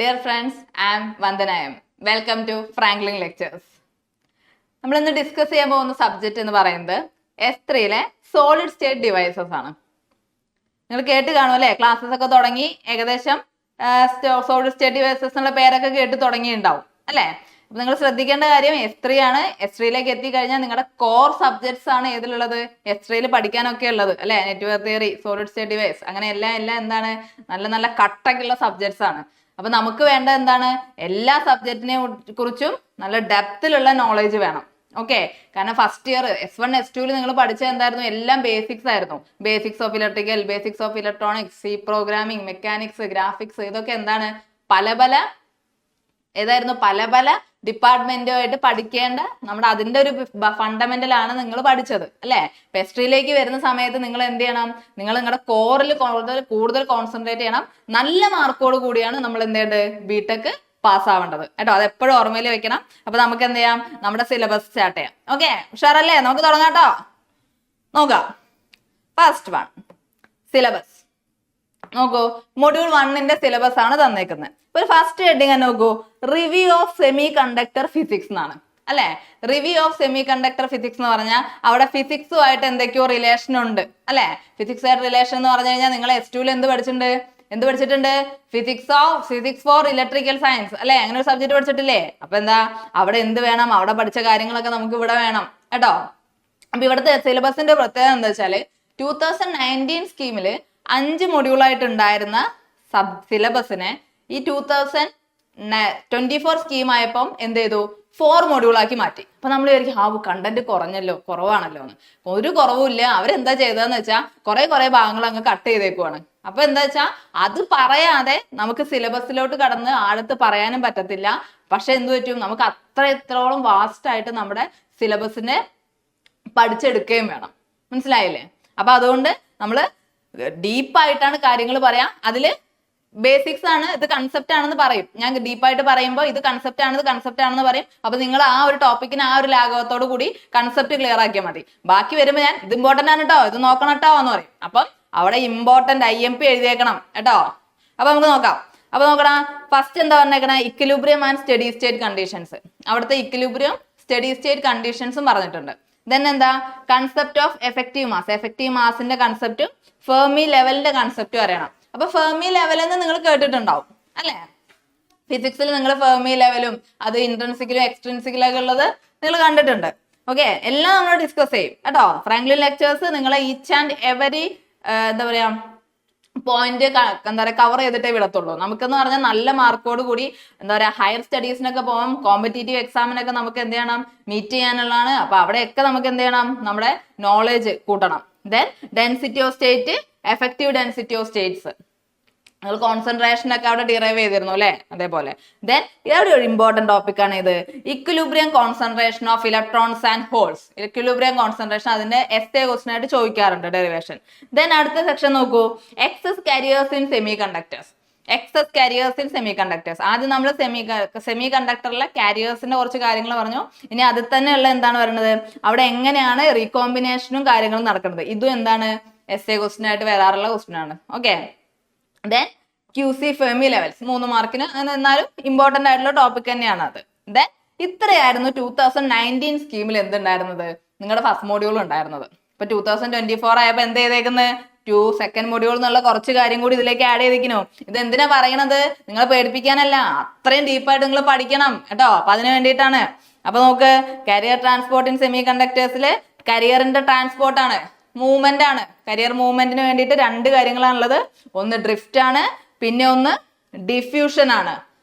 Dear friends, I am Vandanayam. Welcome to Franklin Lectures. നമ്മൾ ഇന്ന് discuss ചെയ്യാൻ പോകുന്ന സബ്ജക്റ്റ് എന്ന് പറയുന്നത് S3-ലെ സോളിഡ് സ്റ്റേറ്റ് ഡിവൈസസ് ആണ്. നിങ്ങൾ കേട്ട് കാണുമല്ലേ, ക്ലാസ്സസ് ഒക്കെ തുടങ്ങി ഏകദേശം സോളിഡ് സ്റ്റേറ്റ് ഡിവൈസസ് എന്നുള്ള പേരൊക്കെ കേട്ട് തുടങ്ങിയിട്ടുണ്ടാവും അല്ലേ. അപ്പൊ നിങ്ങൾ ശ്രദ്ധിക്കേണ്ട കാര്യം S3 ആണ്. S3-ലേക്ക് എത്തിക്കഴിഞ്ഞാൽ നിങ്ങളുടെ കോർ സബ്ജക്ട്സ് ആണ് ഏതിലുള്ളത്, S3-ൽ പഠിക്കാനൊക്കെ ഉള്ളത് അല്ലെ. Network theory, solid state device, അങ്ങനെ എല്ലാം എന്താണ്, നല്ല നല്ല കട്ടൊക്കെയുള്ള സബ്ജക്ട്സ് ആണ്. അപ്പൊ നമുക്ക് വേണ്ട എന്താണ്, എല്ലാ സബ്ജക്റ്റിനെ കുറിച്ചും നല്ല ഡെപ്തിലുള്ള നോളേജ് വേണം. ഓക്കെ, കാരണം ഫസ്റ്റ് ഇയർ S1 S2-ൽ നിങ്ങൾ പഠിച്ചത് എന്തായിരുന്നു, എല്ലാം ബേസിക്സ് ആയിരുന്നു. Basics of electrical, basics of electronics, C programming, mechanics, graphics, ഇതൊക്കെ എന്താണ് പല പല ഡിപ്പാർട്ട്മെന്റുമായിട്ട് പഠിക്കേണ്ട നമ്മുടെ അതിന്റെ ഒരു ഫണ്ടമെന്റൽ ആണ് നിങ്ങൾ പഠിച്ചത് അല്ലെ. പെസ്ട്രിയിലേക്ക് വരുന്ന സമയത്ത് നിങ്ങൾ എന്ത് ചെയ്യണം, നിങ്ങൾ നിങ്ങളുടെ കോറിൽ കൂടുതൽ കോൺസെൻട്രേറ്റ് ചെയ്യണം. നല്ല മാർക്കോട് കൂടിയാണ് നമ്മൾ എന്ത് ചെയ്യേണ്ടത്, ബിടെക് പാസ് ആവേണ്ടത് കേട്ടോ. അത് എപ്പോഴും ഓർമ്മയിൽ വെക്കണം. അപ്പൊ നമുക്ക് എന്ത് ചെയ്യാം, നമ്മുടെ സിലബസ് സ്റ്റാർട്ട് ചെയ്യാം. ഓക്കെ, ഉഷാറല്ലേ? നമുക്ക് തുടങ്ങാം കേട്ടോ. നോക്കാം. ഫസ്റ്റ് വൺ, സിലബസ് നോക്കൂ. മൊഡ്യൂൾ 1-ന്റെ സിലബസ് ആണ് തന്നേക്കുന്നത്. ഒരു ഫസ്റ്റ് ഹെഡിങ് നോക്കൂ, review of semi conductor physics എന്നാണ് അല്ലെ. Review of semi conductor physics എന്ന് പറഞ്ഞാൽ അവിടെ ഫിസിക്സുമായിട്ട് എന്തൊക്കെയോ റിലേഷൻ ഉണ്ട് അല്ലെ. ഫിസിക്സ് ആയിട്ട് റിലേഷൻ എന്ന് പറഞ്ഞു കഴിഞ്ഞാൽ നിങ്ങൾ S2-ൽ എന്ത് പഠിച്ചിട്ടുണ്ട്, ഫിസിക്സ് ഫോർ ഇലക്ട്രിക്കൽ സയൻസ് അല്ലെ. അങ്ങനെ ഒരു സബ്ജക്ട് പഠിച്ചിട്ടില്ലേ. അപ്പൊ എന്താ, അവിടെ എന്ത് വേണം, അവിടെ പഠിച്ച കാര്യങ്ങളൊക്കെ നമുക്ക് ഇവിടെ വേണം കേട്ടോ. അപ്പൊ ഇവിടുത്തെ സിലബസിന്റെ പ്രത്യേകത എന്താ വെച്ചാല് 2019 സ്കീമില് 5 മൊഡ്യൂളായിട്ട് ഉണ്ടായിരുന്ന സിലബസിനെ ഈ 2024 സ്കീം ആയപ്പം എന്ത് ചെയ്തു, 4 മൊഡ്യൂളാക്കി മാറ്റി. അപ്പൊ നമ്മൾ വിചാരിക്കും കണ്ടന്റ് കുറവാണല്ലോ എന്ന്. ഒരു കുറവുമില്ല. അവരെന്താ ചെയ്തതെന്ന് വെച്ചാൽ കുറെ ഭാഗങ്ങൾ അങ്ങ് കട്ട് ചെയ്തേക്കുവാണ്. അപ്പൊ എന്താ വെച്ചാൽ അത് പറയാതെ നമുക്ക് സിലബസിലോട്ട് കടന്ന് ആഴത്ത് പറയാനും പറ്റത്തില്ല. പക്ഷെ എന്ത് പറ്റും, നമുക്ക് ഇത്രോളം വാസ്റ്റ് ആയിട്ട് നമ്മുടെ സിലബസിനെ പഠിച്ചെടുക്കുകയും വേണം. മനസ്സിലായില്ലേ? അപ്പൊ അതുകൊണ്ട് നമ്മള് ഡീപ്പായിട്ടാണ് കാര്യങ്ങൾ പറയാം. അതില് ബേസിക്സ് ആണ്, ഇത് കൺസെപ്റ്റ് ആണെന്ന് പറയും. ഞാൻ ഡീപ്പായിട്ട് പറയുമ്പോൾ ഇത് കൺസെപ്റ്റ് ആണെന്ന് പറയും. അപ്പൊ നിങ്ങൾ ആ ഒരു ടോപ്പിക്കിന് ആ ഒരു ലാഘവത്തോട് കൂടി കൺസെപ്റ്റ് ക്ലിയർ ആക്കിയാൽ മതി. ബാക്കി വരുമ്പോൾ ഞാൻ ഇത് ഇമ്പോർട്ടന്റ് ആണ് കേട്ടോ, ഇത് നോക്കണം കേട്ടോ എന്ന് പറയും. അപ്പം അവിടെ ഇമ്പോർട്ടന്റ് IMP എഴുതിയേക്കണം കേട്ടോ. അപ്പൊ നമുക്ക് നോക്കാം. അപ്പൊ നോക്കണം, ഫസ്റ്റ് എന്താ പറഞ്ഞേക്കണേ, equilibrium and steady state conditions. അവിടുത്തെ ഇക്വിലിബ്രിയം സ്റ്റഡി സ്റ്റേറ്റ് കണ്ടീഷൻസും പറഞ്ഞിട്ടുണ്ട്. ദെൻ എന്താ, കൺസെപ്റ്റ് ഓഫ് എഫക്റ്റീവ് മാസിന്റെ കൺസെപ്റ്റും ഫെർമി ലെവലിന്റെ കൺസെപ്റ്റും അറിയണം. അപ്പൊ ഫെർമി ലെവൽ എന്ന് നിങ്ങൾ കേട്ടിട്ടുണ്ടാവും അല്ലെ. ഫിസിക്സിൽ നിങ്ങൾ ഫെർമി ലെവലും അത് ഇൻട്രിൻസിക്കലും എക്സ്ട്രിൻസിക്കലും ഒക്കെ ഉള്ളത് നിങ്ങൾ കണ്ടിട്ടുണ്ട്. ഓക്കെ, എല്ലാം നമ്മൾ ഡിസ്കസ് ചെയ്യും കേട്ടോ. ഫ്രാങ്ക്ലിൻ ലെക്ചേഴ്സ് നിങ്ങളെ ഈച്ച് ആൻഡ് എവരി എന്താ പറയാ പോയിന്റ് കവർ ചെയ്തിട്ടേ വിടത്തുള്ളൂ. നമുക്കെന്ന് പറഞ്ഞാൽ നല്ല മാർക്കോട് കൂടി എന്താ പറയാ ഹയർ സ്റ്റഡീസിനൊക്കെ പോകാം, കോമ്പറ്റേറ്റീവ് എക്സാമിനൊക്കെ നമുക്ക് എന്ത് ചെയ്യണം, മീറ്റ് ചെയ്യാനുള്ളതാണ്. അപ്പൊ അവിടെയൊക്കെ നമുക്ക് എന്ത് ചെയ്യണം, നമ്മുടെ നോളേജ് കൂട്ടണം. Then density of state, effective density of States, നിങ്ങൾ കോൺസെൻട്രേഷൻ ഒക്കെ അവിടെ ഡിറൈവ് ചെയ്തിരുന്നു അല്ലെ. അതേപോലെ ദെൻ ഇതൊരു ഇമ്പോർട്ടന്റ് ടോപ്പിക് ആണ് ഇത്, equilibrium concentration of electrons and holes. Equilibrium concentration അതിന്റെ എസ്സേ ക്വസ്റ്റ്യൻ ആയിട്ട് ചോദിക്കാറുണ്ട്, ഡെറിവേഷൻ. ദെൻ അടുത്ത സെക്ഷൻ നോക്കൂ, excess carriers in semi conductors. ആദ്യം നമ്മൾ സെമി കണ്ടക്ടറിലെ കാരിയേഴ്സിന്റെ കുറച്ച് കാര്യങ്ങൾ പറഞ്ഞു. ഇനി അതിൽ തന്നെയുള്ള എന്താണ് പറയുന്നത്, അവിടെ എങ്ങനെയാണ് റീകോമ്പിനേഷനും കാര്യങ്ങളും നടക്കുന്നത്. ഇതും എന്താണ് എസ്സേ ക്വസ്റ്റ്യൻ ആയിട്ട് വരാറുള്ള ക്വസ്റ്റ്യൻ ആണ്. Okay, then QC Fermi levels 3 മാർക്കിന്, എന്നാലും ഇമ്പോർട്ടന്റ് ആയിട്ടുള്ള ടോപ്പിക് തന്നെയാണ് അത്. ദെൻ ഇത്രയായിരുന്നു 2019 സ്കീമിൽ എന്തുണ്ടായിരുന്നത്, നിങ്ങളുടെ ഫസ്റ്റ് മൊഡ്യൂൾ ഉണ്ടായിരുന്നത്. ഇപ്പൊ 2024 ആയപ്പോ എന്ത് ചെയ്തേക്കുന്നത്, സെക്കൻഡ് മൊഡ്യൂൾ എന്നുള്ള കുറച്ച് കാര്യം കൂടി ഇതിലേക്ക് ആഡ് ചെയ്തിരിക്കുന്നു. ഇത് എന്തിനാ പറയണത്, നിങ്ങളെ പേടിപ്പിക്കാനല്ല, അത്രയും ഡീപ്പായിട്ട് നിങ്ങൾ പഠിക്കണം കേട്ടോ. അപ്പൊ അതിന് വേണ്ടിയിട്ടാണ്. അപ്പൊ നോക്ക്, കരിയർ ട്രാൻസ്പോർട്ട് ഇൻ സെമി കണ്ടക്ടേഴ്സിൽ കരിയറിന്റെ ട്രാൻസ്പോർട്ട് ആണ്, മൂവ്മെന്റ് ആണ്. കരിയർ മൂവ്മെന്റിന് വേണ്ടിയിട്ട് 2 കാര്യങ്ങളാണുള്ളത്. ഒന്ന് ഡ്രിഫ്റ്റ് ആണ്, പിന്നെ ഒന്ന് ഡിഫ്യൂഷൻ ആണ്.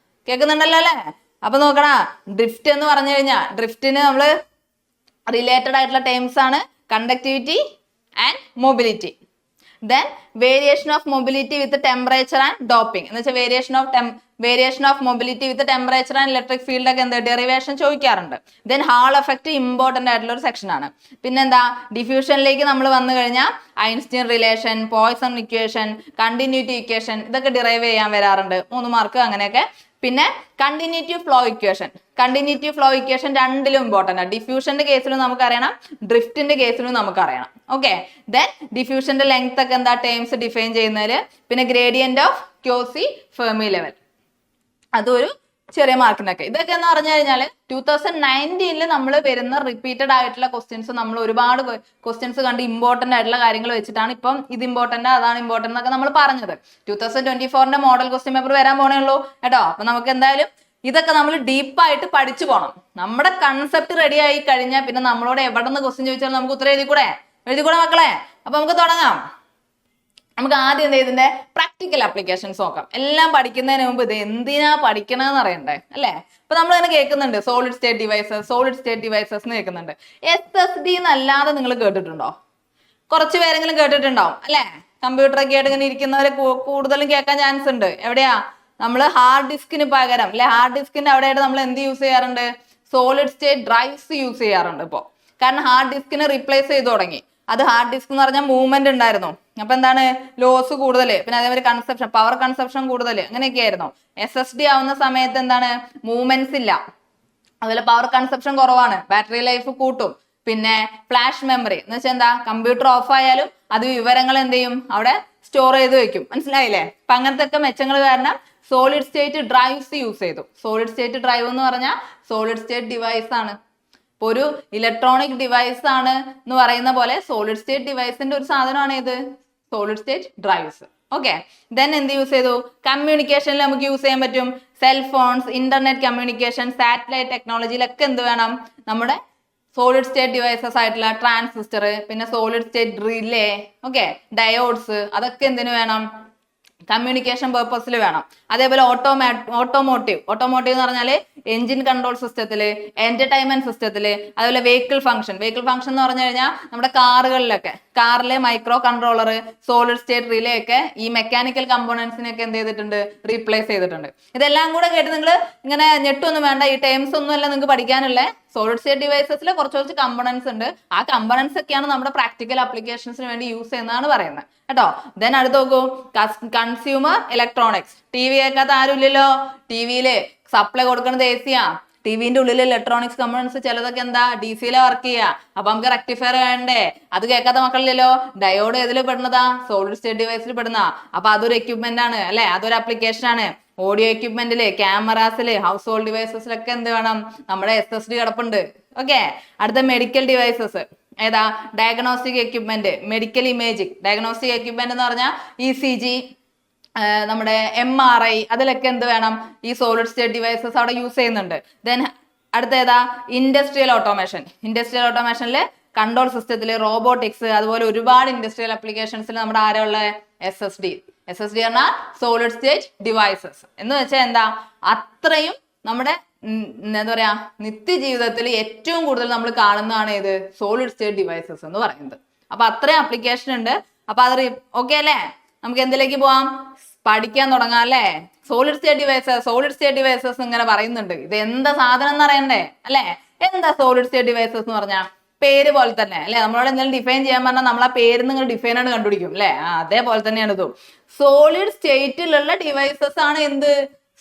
കേൾക്കുന്നുണ്ടല്ലോ അല്ലെ. അപ്പൊ നോക്കണ, ഡ്രിഫ്റ്റ് എന്ന് പറഞ്ഞു കഴിഞ്ഞാൽ ഡ്രിഫ്റ്റിന് നമ്മള് റിലേറ്റഡ് ആയിട്ടുള്ള ടേംസ് ആണ് conductivity and mobility. Then variation of mobility with temperature and doping എന്ന് വെച്ചാൽ variation of mobility with temperature and electric field ഒക്കെ എന്താ ഡെറിവേഷൻ ചോദിക്കാറുണ്ട്. ദെൻ ഹാൾ എഫക്ട് ഇമ്പോർട്ടന്റ് ആയിട്ടുള്ള ഒരു സെക്ഷൻ ആണ്. പിന്നെന്താ, ഡിഫ്യൂഷനിലേക്ക് നമ്മൾ വന്നു കഴിഞ്ഞാൽ Einstein relation, Poisson equation, continuity equation, ഇതൊക്കെ ഡിറൈവ് ചെയ്യാൻ വരാറുണ്ട്. 3 മാർക്ക് അങ്ങനെയൊക്കെ. പിന്നെ കണ്ടിന്യൂറ്റി ഫ്ലോ ഇക്വേഷൻ രണ്ടിലും ഇമ്പോർട്ടൻ്റ് ആണ്. ഡിഫ്യൂഷന്റെ കേസിലും നമുക്കറിയണം, ഡ്രിഫ്റ്റിന്റെ കേസിലും നമുക്കറിയണം. ഓക്കെ, ദെൻ ഡിഫ്യൂഷന്റെ ലെങ്ത് ഒക്കെ എന്താ ടേംസ് ഡിഫൈൻ ചെയ്യുന്നതിൽ. പിന്നെ gradient of QC Fermi level. അതൊരു ചെറിയ മാർക്കിനൊക്കെ. ഇതൊക്കെ എന്ന് പറഞ്ഞു കഴിഞ്ഞാൽ 2019 നമ്മൾ വരുന്ന റിപ്പീറ്റഡ് ആയിട്ടുള്ള ക്വസ്റ്റ്യൻസ്, നമ്മൾ ഒരുപാട് ക്വസ്റ്റ്യൻസ് കണ്ട് ഇമ്പോർട്ടന്റ് ആയിട്ടുള്ള കാര്യങ്ങൾ വെച്ചിട്ടാണ് ഇപ്പം ഇത് ഇമ്പോർട്ടന്റ് അതാണ് ഇമ്പോർട്ടന്റ് എന്നൊക്കെ നമ്മൾ പറഞ്ഞത്. 2024 മോഡൽ ക്വസ്റ്റ്യൻ പേപ്പർ വരാൻ പോണേ ഉള്ളൂ കേട്ടോ. അപ്പൊ നമുക്ക് എന്തായാലും ഇതൊക്കെ നമ്മൾ ഡീപ്പായിട്ട് പഠിച്ചു പോകണം. നമ്മുടെ കൺസെപ്റ്റ് റെഡി ആയി കഴിഞ്ഞാൽ പിന്നെ നമ്മളോട് എവിടെ നിന്ന് ക്വസ്റ്റ്യൻ ചോദിച്ചാൽ നമുക്ക് ഉത്തരം എഴുതിക്കൂടെ മക്കളെ. അപ്പൊ നമുക്ക് തുടങ്ങാം. നമുക്ക് ആദ്യം എന്ത് ഇതിന്റെ പ്രാക്ടിക്കൽ ആപ്ലിക്കേഷൻസ് നോക്കാം. എല്ലാം പഠിക്കുന്നതിന് മുമ്പ് ഇത് എന്തിനാ പഠിക്കണമെന്ന് അറിയണ്ടേ അല്ലേ. അപ്പൊ നമ്മൾ തന്നെ കേൾക്കുന്നുണ്ട് സോളിഡ് സ്റ്റേറ്റ് ഡിവൈസസ് എന്ന് കേൾക്കുന്നുണ്ട്. SSD എന്നല്ലാതെ നിങ്ങൾ കേട്ടിട്ടുണ്ടോ? കുറച്ച് പേരെങ്കിലും കേട്ടിട്ടുണ്ടാവും അല്ലെ. കമ്പ്യൂട്ടറൊക്കെ ആയിട്ട് ഇങ്ങനെ ഇരിക്കുന്നവരെ കൂടുതലും കേൾക്കാൻ ചാൻസ് ഉണ്ട്. എവിടെയാ നമ്മൾ ഹാർഡ് ഡിസ്കിന് പകരം അല്ലെ, ഹാർഡ് ഡിസ്കിന്റെ അവിടെയായിട്ട് നമ്മൾ എന്ത് യൂസ് ചെയ്യാറുണ്ട്? സോളിഡ് സ്റ്റേറ്റ് ഡ്രൈവ്സ് യൂസ് ചെയ്യാറുണ്ട് ഇപ്പോ. കാരണം ഹാർഡ് ഡിസ്കിനെ റീപ്ലേസ് ചെയ്ത് തുടങ്ങി. അത് ഹാർഡ് ഡിസ്ക് എന്ന് പറഞ്ഞാൽ മൂവ്മെന്റ് ഉണ്ടായിരുന്നു. അപ്പൊ എന്താണ് ലോസ് കൂടുതൽ, പിന്നെ അതേപോലെ കൺസപ്ഷൻ, പവർ കൺസപ്ഷൻ കൂടുതൽ, അങ്ങനെയൊക്കെ ആയിരുന്നു. SSD ആവുന്ന സമയത്ത് എന്താണ് മൂവ്മെന്റ്സ് ഇല്ല, അതുപോലെ പവർ കൺസപ്ഷൻ കുറവാണ്, ബാറ്ററി ലൈഫ് കൂട്ടും. പിന്നെ ഫ്ലാഷ് മെമ്മറി എന്ന് വെച്ചാൽ എന്താ, കമ്പ്യൂട്ടർ ഓഫ് ആയാലും അത് വിവരങ്ങൾ എന്ത് ചെയ്യും അവിടെ സ്റ്റോർ ചെയ്ത് വെക്കും. മനസ്സിലായില്ലേ? അപ്പൊ അങ്ങനത്തെ ഒക്കെ മെച്ചങ്ങൾ കാരണം സോളിഡ് സ്റ്റേറ്റ് ഡ്രൈവ്സ് യൂസ് ചെയ്തു. സോളിഡ് സ്റ്റേറ്റ് ഡ്രൈവ് എന്ന് പറഞ്ഞാൽ സോളിഡ് സ്റ്റേറ്റ് ഡിവൈസ് ആണ്. ഇപ്പൊ ഒരു ഇലക്ട്രോണിക് ഡിവൈസ് ആണ് എന്ന് പറയുന്ന പോലെ സോളിഡ് സ്റ്റേറ്റ് ഡിവൈസിന്റെ ഒരു സാധനമാണ് ഇത് solid state drives. Okay, then എന്ത് യൂസ് ചെയ്തു? കമ്മ്യൂണിക്കേഷനിൽ നമുക്ക് യൂസ് ചെയ്യാൻ പറ്റും. സെൽഫോൺസ്, ഇന്റർനെറ്റ് കമ്മ്യൂണിക്കേഷൻ, സാറ്റലൈറ്റ് ടെക്നോളജിയിലൊക്കെ എന്ത് വേണം? നമ്മുടെ സോളിഡ് സ്റ്റേറ്റ് ഡിവൈസസ് ആയിട്ടുള്ള ട്രാൻസിസ്റ്റർ, പിന്നെ solid state relay, okay, diodes, അതൊക്കെ എന്തിനു വേണം? കമ്മ്യൂണിക്കേഷൻ പേർപ്പസിൽ വേണം. അതേപോലെ ഓട്ടോമോട്ടീവ് എന്ന് പറഞ്ഞാല് എഞ്ചിൻ കൺട്രോൾ സിസ്റ്റത്തില്, എന്റർടൈൻമെന്റ് സിസ്റ്റത്തില്, അതുപോലെ വെഹിക്കിൾ ഫംഗ്ഷൻ എന്ന് പറഞ്ഞു കഴിഞ്ഞാൽ നമ്മുടെ കാറിലെ micro controller, solid state relay ഒക്കെ ഈ മെക്കാനിക്കൽ കമ്പോണൻസിനെയൊക്കെ എന്ത് ചെയ്തിട്ടുണ്ട്? റീപ്ലേസ് ചെയ്തിട്ടുണ്ട്. ഇതെല്ലാം കൂടെ കേട്ട് നിങ്ങൾ ഇങ്ങനെ ഞെട്ടൊന്നും വേണ്ട, ഈ ടേംസ് ഒന്നും അല്ല നിങ്ങൾക്ക് പഠിക്കാനുള്ള. സോളിഡ് സ്റ്റേറ്റ് ഡിവൈസസിൽ കുറച്ച് കമ്പോണൻസ് ഉണ്ട്. ആ കമ്പോണൻസ് ഒക്കെയാണ് നമ്മുടെ പ്രാക്ടിക്കൽ ആപ്ലിക്കേഷൻസിന് വേണ്ടി യൂസ് ചെയ്യുന്നതാണ് പറയുന്നത് കേട്ടോ. ദെൻ അടുത്ത് നോക്കൂ, കൺസ്യൂമർ ഇലക്ട്രോണിക്സ്. TV കേൾക്കാത്ത ആരും ഇല്ലല്ലോ. TVയില് സപ്ലൈ കൊടുക്കുന്നത് AC യാ. TVന്റെ ഉള്ളിൽ ഇലക്ട്രോണിക്സ് കമ്പോണൻസ് ചിലതൊക്കെ എന്താ DC-യിലെ വർക്ക് ചെയ്യുക. അപ്പൊ നമുക്ക് റെക്ടിഫയർ വേണ്ടേ? അത് കേൾക്കാത്ത മക്കളില്ലല്ലോ. ഡയോഡ് ഏതിൽ പെടുന്നതാ? സോളിഡ് സ്റ്റേറ്റ് ഡിവൈസിൽ പെടുന്ന. അപ്പൊ അതൊരു എക്യുപ്മെന്റ് ആണ് അല്ലെ, അതൊരു ആപ്ലിക്കേഷൻ ആണ്. ഓഡിയോ എക്യുപ്മെന്റില്, ക്യാമറാസില്, ഹൗസ് ഹോൾഡ് ഡിവൈസസിലൊക്കെ എന്ത് വേണം? നമ്മുടെ SSD കിടപ്പുണ്ട്. ഓക്കെ, അടുത്ത മെഡിക്കൽ ഡിവൈസസ്. ഏതാ? Diagnostic equipment, medical imaging. Diagnostic equipment എന്ന് പറഞ്ഞാൽ ECG, നമ്മുടെ MRI, അതിലൊക്കെ എന്ത് വേണം? ഈ സോളിഡ് സ്റ്റേറ്റ് ഡിവൈസസ് അവിടെ യൂസ് ചെയ്യുന്നുണ്ട്. ദെൻ അടുത്ത ഏതാ? ഇൻഡസ്ട്രിയൽ ഓട്ടോമേഷനിൽ കൺട്രോൾ സിസ്റ്റത്തിൽ, റോബോട്ടിക്സ്, അതുപോലെ ഒരുപാട് ഇൻഡസ്ട്രിയൽ ആപ്ലിക്കേഷൻസിൽ നമ്മുടെ ആരുള്ള SSD പറഞ്ഞാൽ സോളിഡ് സ്റ്റേറ്റ് ഡിവൈസസ് എന്ന് വെച്ചാൽ എന്താ? അത്രയും നമ്മുടെ എന്താ പറയാ നിത്യജീവിതത്തിൽ ഏറ്റവും കൂടുതൽ നമ്മൾ കാണുന്നതാണ് ഏത്? സോളിഡ് സ്റ്റേറ്റ് ഡിവൈസസ് എന്ന് പറയുന്നത്. അപ്പൊ അത്രയും ആപ്ലിക്കേഷൻ ഉണ്ട്. അപ്പൊ അത് ഓക്കെ അല്ലേ? നമുക്ക് എന്തിലേക്ക് പോവാം? പഠിക്കാൻ തുടങ്ങാം അല്ലേ? സോളിഡ് സ്റ്റേറ്റ് ഡിവൈസസ് ഇങ്ങനെ പറയുന്നുണ്ട്. ഇത് എന്താ സാധനം എന്ന് അറിയണ്ടേ അല്ലെ? എന്താ സോളിഡ് സ്റ്റേറ്റ് ഡിവൈസസ് എന്ന് പറഞ്ഞാൽ? പേര് പോലെ തന്നെ അല്ലെ. നമ്മളോട് എന്തെങ്കിലും ഡിഫൈൻ ചെയ്യാൻ പറഞ്ഞാൽ നമ്മൾ ആ പേര് നിങ്ങൾ ഡിഫൈൻ ആണ് കണ്ടുപിടിക്കും അല്ലെ. അതേപോലെ തന്നെയാണ് ഇതും. സോളിഡ് സ്റ്റേറ്റിലുള്ള ഡിവൈസസ് ആണ് എന്ത്?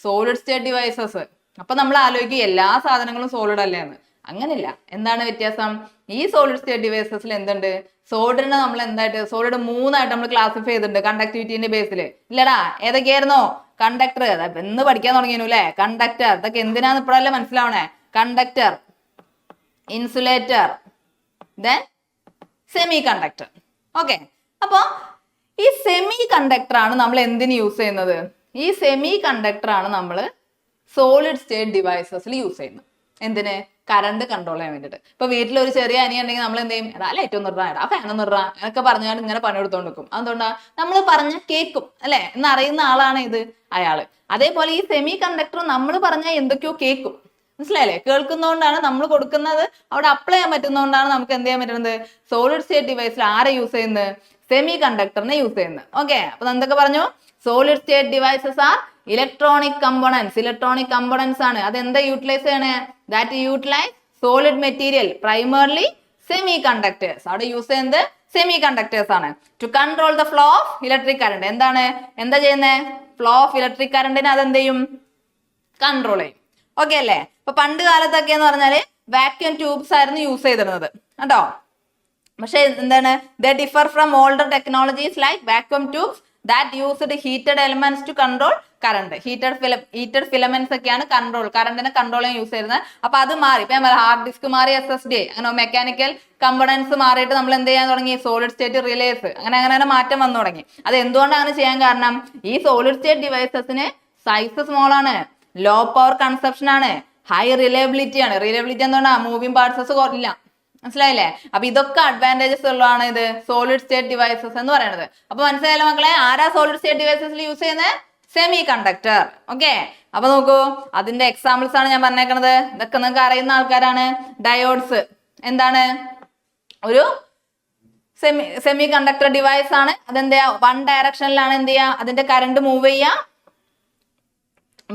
Solid state devices. അപ്പൊ നമ്മൾ ആലോചിക്കും എല്ലാ സാധനങ്ങളും സോളിഡ് അല്ലേ എന്ന്. അങ്ങനെയില്ല. എന്താണ് വ്യത്യാസം? ഈ സോളിഡ് സ്റ്റേറ്റ് ഡിവൈസസിൽ എന്തുണ്ട്? സോളിഡിനെ നമ്മൾ എന്തായിട്ട് സോളിഡ് 3 ആയിട്ട് നമ്മൾ ക്ലാസിഫൈ ചെയ്തിട്ടുണ്ട് കണ്ടക്ടിവിറ്റിന്റെ ബേസിൽ. ഇല്ലടാ, ഏതൊക്കെയായിരുന്നോ? കണ്ടക്ടർ, എന്ന് പഠിക്കാൻ തുടങ്ങിയിരുന്നു അല്ലെ. കണ്ടക്ടർ, ഇതൊക്കെ എന്തിനാന്ന് ഇപ്പോഴല്ലേ മനസ്സിലാവണേ. Conductor, insulator, then semiconductor. Okay, അപ്പൊ ഈ സെമി കണ്ടക്ടർ ആണ് നമ്മൾ എന്തിന് യൂസ് ചെയ്യുന്നത്? ഈ സെമി കണ്ടക്ടർ ആണ് നമ്മൾ സോളിഡ് സ്റ്റേറ്റ് ഡിവൈസസിൽ യൂസ് ചെയ്യുന്നത്. എന്തിന്? കറണ്ട് കൺട്രോൾ ചെയ്യാൻ വേണ്ടിയിട്ട്. ഇപ്പൊ വീട്ടിൽ ഒരു ചെറിയ അനിയ ഉണ്ടെങ്കിൽ നമ്മൾ എന്ത് ചെയ്യും? എടാ ലൈറ്റ് ഒന്ന് ഇടാ, എടാ ഫാൻ ഒന്ന് ഇടാ എന്നൊക്കെ പറഞ്ഞാൽ ഇങ്ങനെ പണിയെടുത്തോണ്ട് നിൽക്കും. അതുകൊണ്ടാ നമ്മൾ പറഞ്ഞ കേൾക്കും അല്ലെ എന്നറിയുന്ന ആളാണ് ഇത് അയാള്. അതേപോലെ ഈ സെമി കണ്ടക്ടർ നമ്മൾ പറഞ്ഞാൽ എന്തൊക്കെയോ കേൾക്കും. മനസ്സിലായില്ലേ? കേൾക്കുന്നതുകൊണ്ടാണ് നമ്മൾ കൊടുക്കുന്നത് അവിടെ അപ്ലൈ ചെയ്യാൻ പറ്റുന്നതുകൊണ്ടാണ് നമുക്ക് എന്ത് ചെയ്യാൻ പറ്റുന്നത്? സോളിഡ് സ്റ്റേറ്റ് ഡിവൈസിൽ ആരെ യൂസ് ചെയ്യുന്നത്? സെമി കണ്ടക്ടറിനെ യൂസ് ചെയ്യുന്നത്. ഓക്കെ, അപ്പൊ എന്തൊക്കെ പറഞ്ഞു? Solid state devices are electronic components ആണ്. അതെന്താ യൂട്ടിലൈസ് ചെയ്യണേ? That utilise solid material, primarily semi conductors. അവിടെ യൂസ് ചെയ്യുന്നത് സെമി കണ്ടക്ടേഴ്സ് ആണ്. To control the flow of electric current. എന്താ ചെയ്യുന്നത്? ഫ്ലോ ഓഫ് ഇലക്ട്രിക് കറണ്ടിനെ അതെന്ത് ചെയ്യും? കൺട്രോൾ ചെയ്യും. ഓക്കെ അല്ലേ? ഇപ്പൊ പണ്ട് കാലത്തൊക്കെ എന്ന് പറഞ്ഞാല് വാക്യൂം ട്യൂബ്സ് ആയിരുന്നു യൂസ് ചെയ്തിരുന്നത് കേട്ടോ. പക്ഷെ എന്താണ്? They differ from older technologies like vacuum tubes that used heated elements to control current. Heated filaments ഒക്കെയാണ് കറണ്ടിനെ കൺട്രോൾ ചെയ്യാൻ യൂസ് ചെയ്യുന്നത്. അപ്പൊ അത് മാറി. ഇപ്പൊ ഹാർഡ് ഡിസ്ക് മാറി, SSD, അങ്ങനെ മെക്കാനിക്കൽ കമ്പണൻസ് മാറിയിട്ട് നമ്മൾ എന്ത് ചെയ്യാൻ തുടങ്ങി? സോളിഡ് സ്റ്റേറ്റ് റിലേസ്, അങ്ങനെ മാറ്റം വന്നു തുടങ്ങി. അത് എന്തുകൊണ്ടാണ് അങ്ങനെ ചെയ്യാൻ കാരണം? ഈ സോളിഡ് സ്റ്റേറ്റ് ഡിവൈസസിന് സൈസ് സ്മോൾ ആണ്, ലോ പവർ കൺസപ്ഷൻ ആണ്, ഹൈ റിലയബിലിറ്റി ആണ്. റിലയബിലിറ്റി എന്തുകൊണ്ടാ? മൂവിംഗ് പാർട്സസ് ഇല്ല. മനസ്സിലായില്ലേ? അപ്പൊ ഇതൊക്കെ അഡ്വാൻറ്റേജസ് ഉള്ളതാണ് ഇത് സോളിഡ് സ്റ്റേറ്റ് ഡിവൈസസ് എന്ന് പറയുന്നത്. അപ്പൊ മനസ്സിലായല്ലോ മക്കളെ? ആരാ സോളിഡ് സ്റ്റേറ്റ് ഡിവൈസസിൽ യൂസ് ചെയ്യുന്നത്? Semi conductor. ഓക്കെ, അപ്പൊ നോക്കൂ, അതിന്റെ എക്സാമ്പിൾസ് ആണ് ഞാൻ പറഞ്ഞേക്കണത്. ഇതൊക്കെ നിങ്ങൾക്ക് അറിയുന്ന ആൾക്കാരാണ്. ഡയോഡ്സ് എന്താണ്? ഒരു സെമി കണ്ടക്ടർ ഡിവൈസ് ആണ്. അതെന്താ? വൺ ഡയറക്ഷനിലാണ് എന്ത് ചെയ്യുക? അതിന്റെ കറണ്ട് മൂവ് ചെയ്യുക.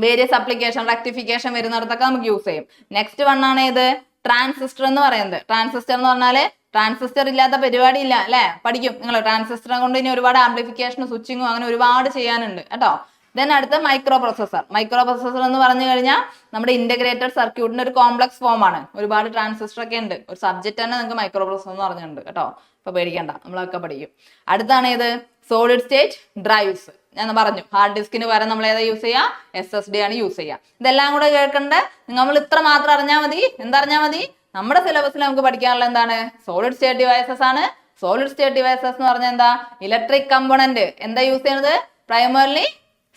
വേരിയസ് അപ്ലിക്കേഷൻ, റെക്ടിഫിക്കേഷൻ വരുന്നിടത്തൊക്കെ നമുക്ക് യൂസ് ചെയ്യും. നെക്സ്റ്റ് വൺ ആണ് ഇത് ട്രാൻസിസ്റ്റർ എന്ന് പറയുന്നത്. ട്രാൻസിസ്റ്റർ എന്ന് പറഞ്ഞാല് ട്രാൻസിസ്റ്റർ ഇല്ലാത്ത പരിപാടി ഇല്ല അല്ലെ? പഠിക്കും നിങ്ങൾ. ട്രാൻസിസ്റ്ററെ കൊണ്ട് ഇനി ഒരുപാട് ആംപ്ലിഫിക്കേഷനും സ്വിച്ചിങ്ങും അങ്ങനെ ഒരുപാട് ചെയ്യാനുണ്ട് കേട്ടോ. ദെൻ അടുത്ത മൈക്രോ പ്രൊസസർ. മൈക്രോ പ്രൊസസർ എന്ന് പറഞ്ഞു കഴിഞ്ഞാൽ നമ്മുടെ ഇന്റഗ്രേറ്റഡ് സർക്യൂട്ടിന്റെ ഒരു കോംപ്ലക്സ് ഫോം ആണ്. ഒരുപാട് ട്രാൻസിസ്റ്റർ ഒക്കെ ഉണ്ട്. ഒരു സബ്ജക്ട് തന്നെ നിങ്ങൾക്ക് മൈക്രോ പ്രൊസസർ എന്ന് പറഞ്ഞിട്ടുണ്ട് കേട്ടോ. അപ്പൊ പേടിക്കണ്ട, നമ്മളൊക്കെ പഠിക്കും. അടുത്താണ് ഇത് സോളിഡ് സ്റ്റേറ്റ് ഡ്രൈവ്സ്. ഞാൻ പറഞ്ഞു ഹാർഡ് ഡിസ്കിന് പകരം നമ്മൾ ഏതാ യൂസ് ചെയ്യുക? SSD ആണ് യൂസ് ചെയ്യുക. ഇതെല്ലാം കൂടെ കേൾക്കണ്ട, നമ്മൾ ഇത്ര മാത്രം അറിഞ്ഞാൽ മതി. എന്തറിഞ്ഞാൽ മതി? നമ്മുടെ സിലബസിൽ നമുക്ക് പഠിക്കാനുള്ള എന്താണ്? സോളിഡ് സ്റ്റേറ്റ് ഡിവൈസസ് ആണ്. സോളിഡ് സ്റ്റേറ്റ് ഡിവൈസസ് എന്ന് പറഞ്ഞാൽ എന്താ? Electric component. എന്താ യൂസ് ചെയ്യുന്നത്? പ്രൈമർലി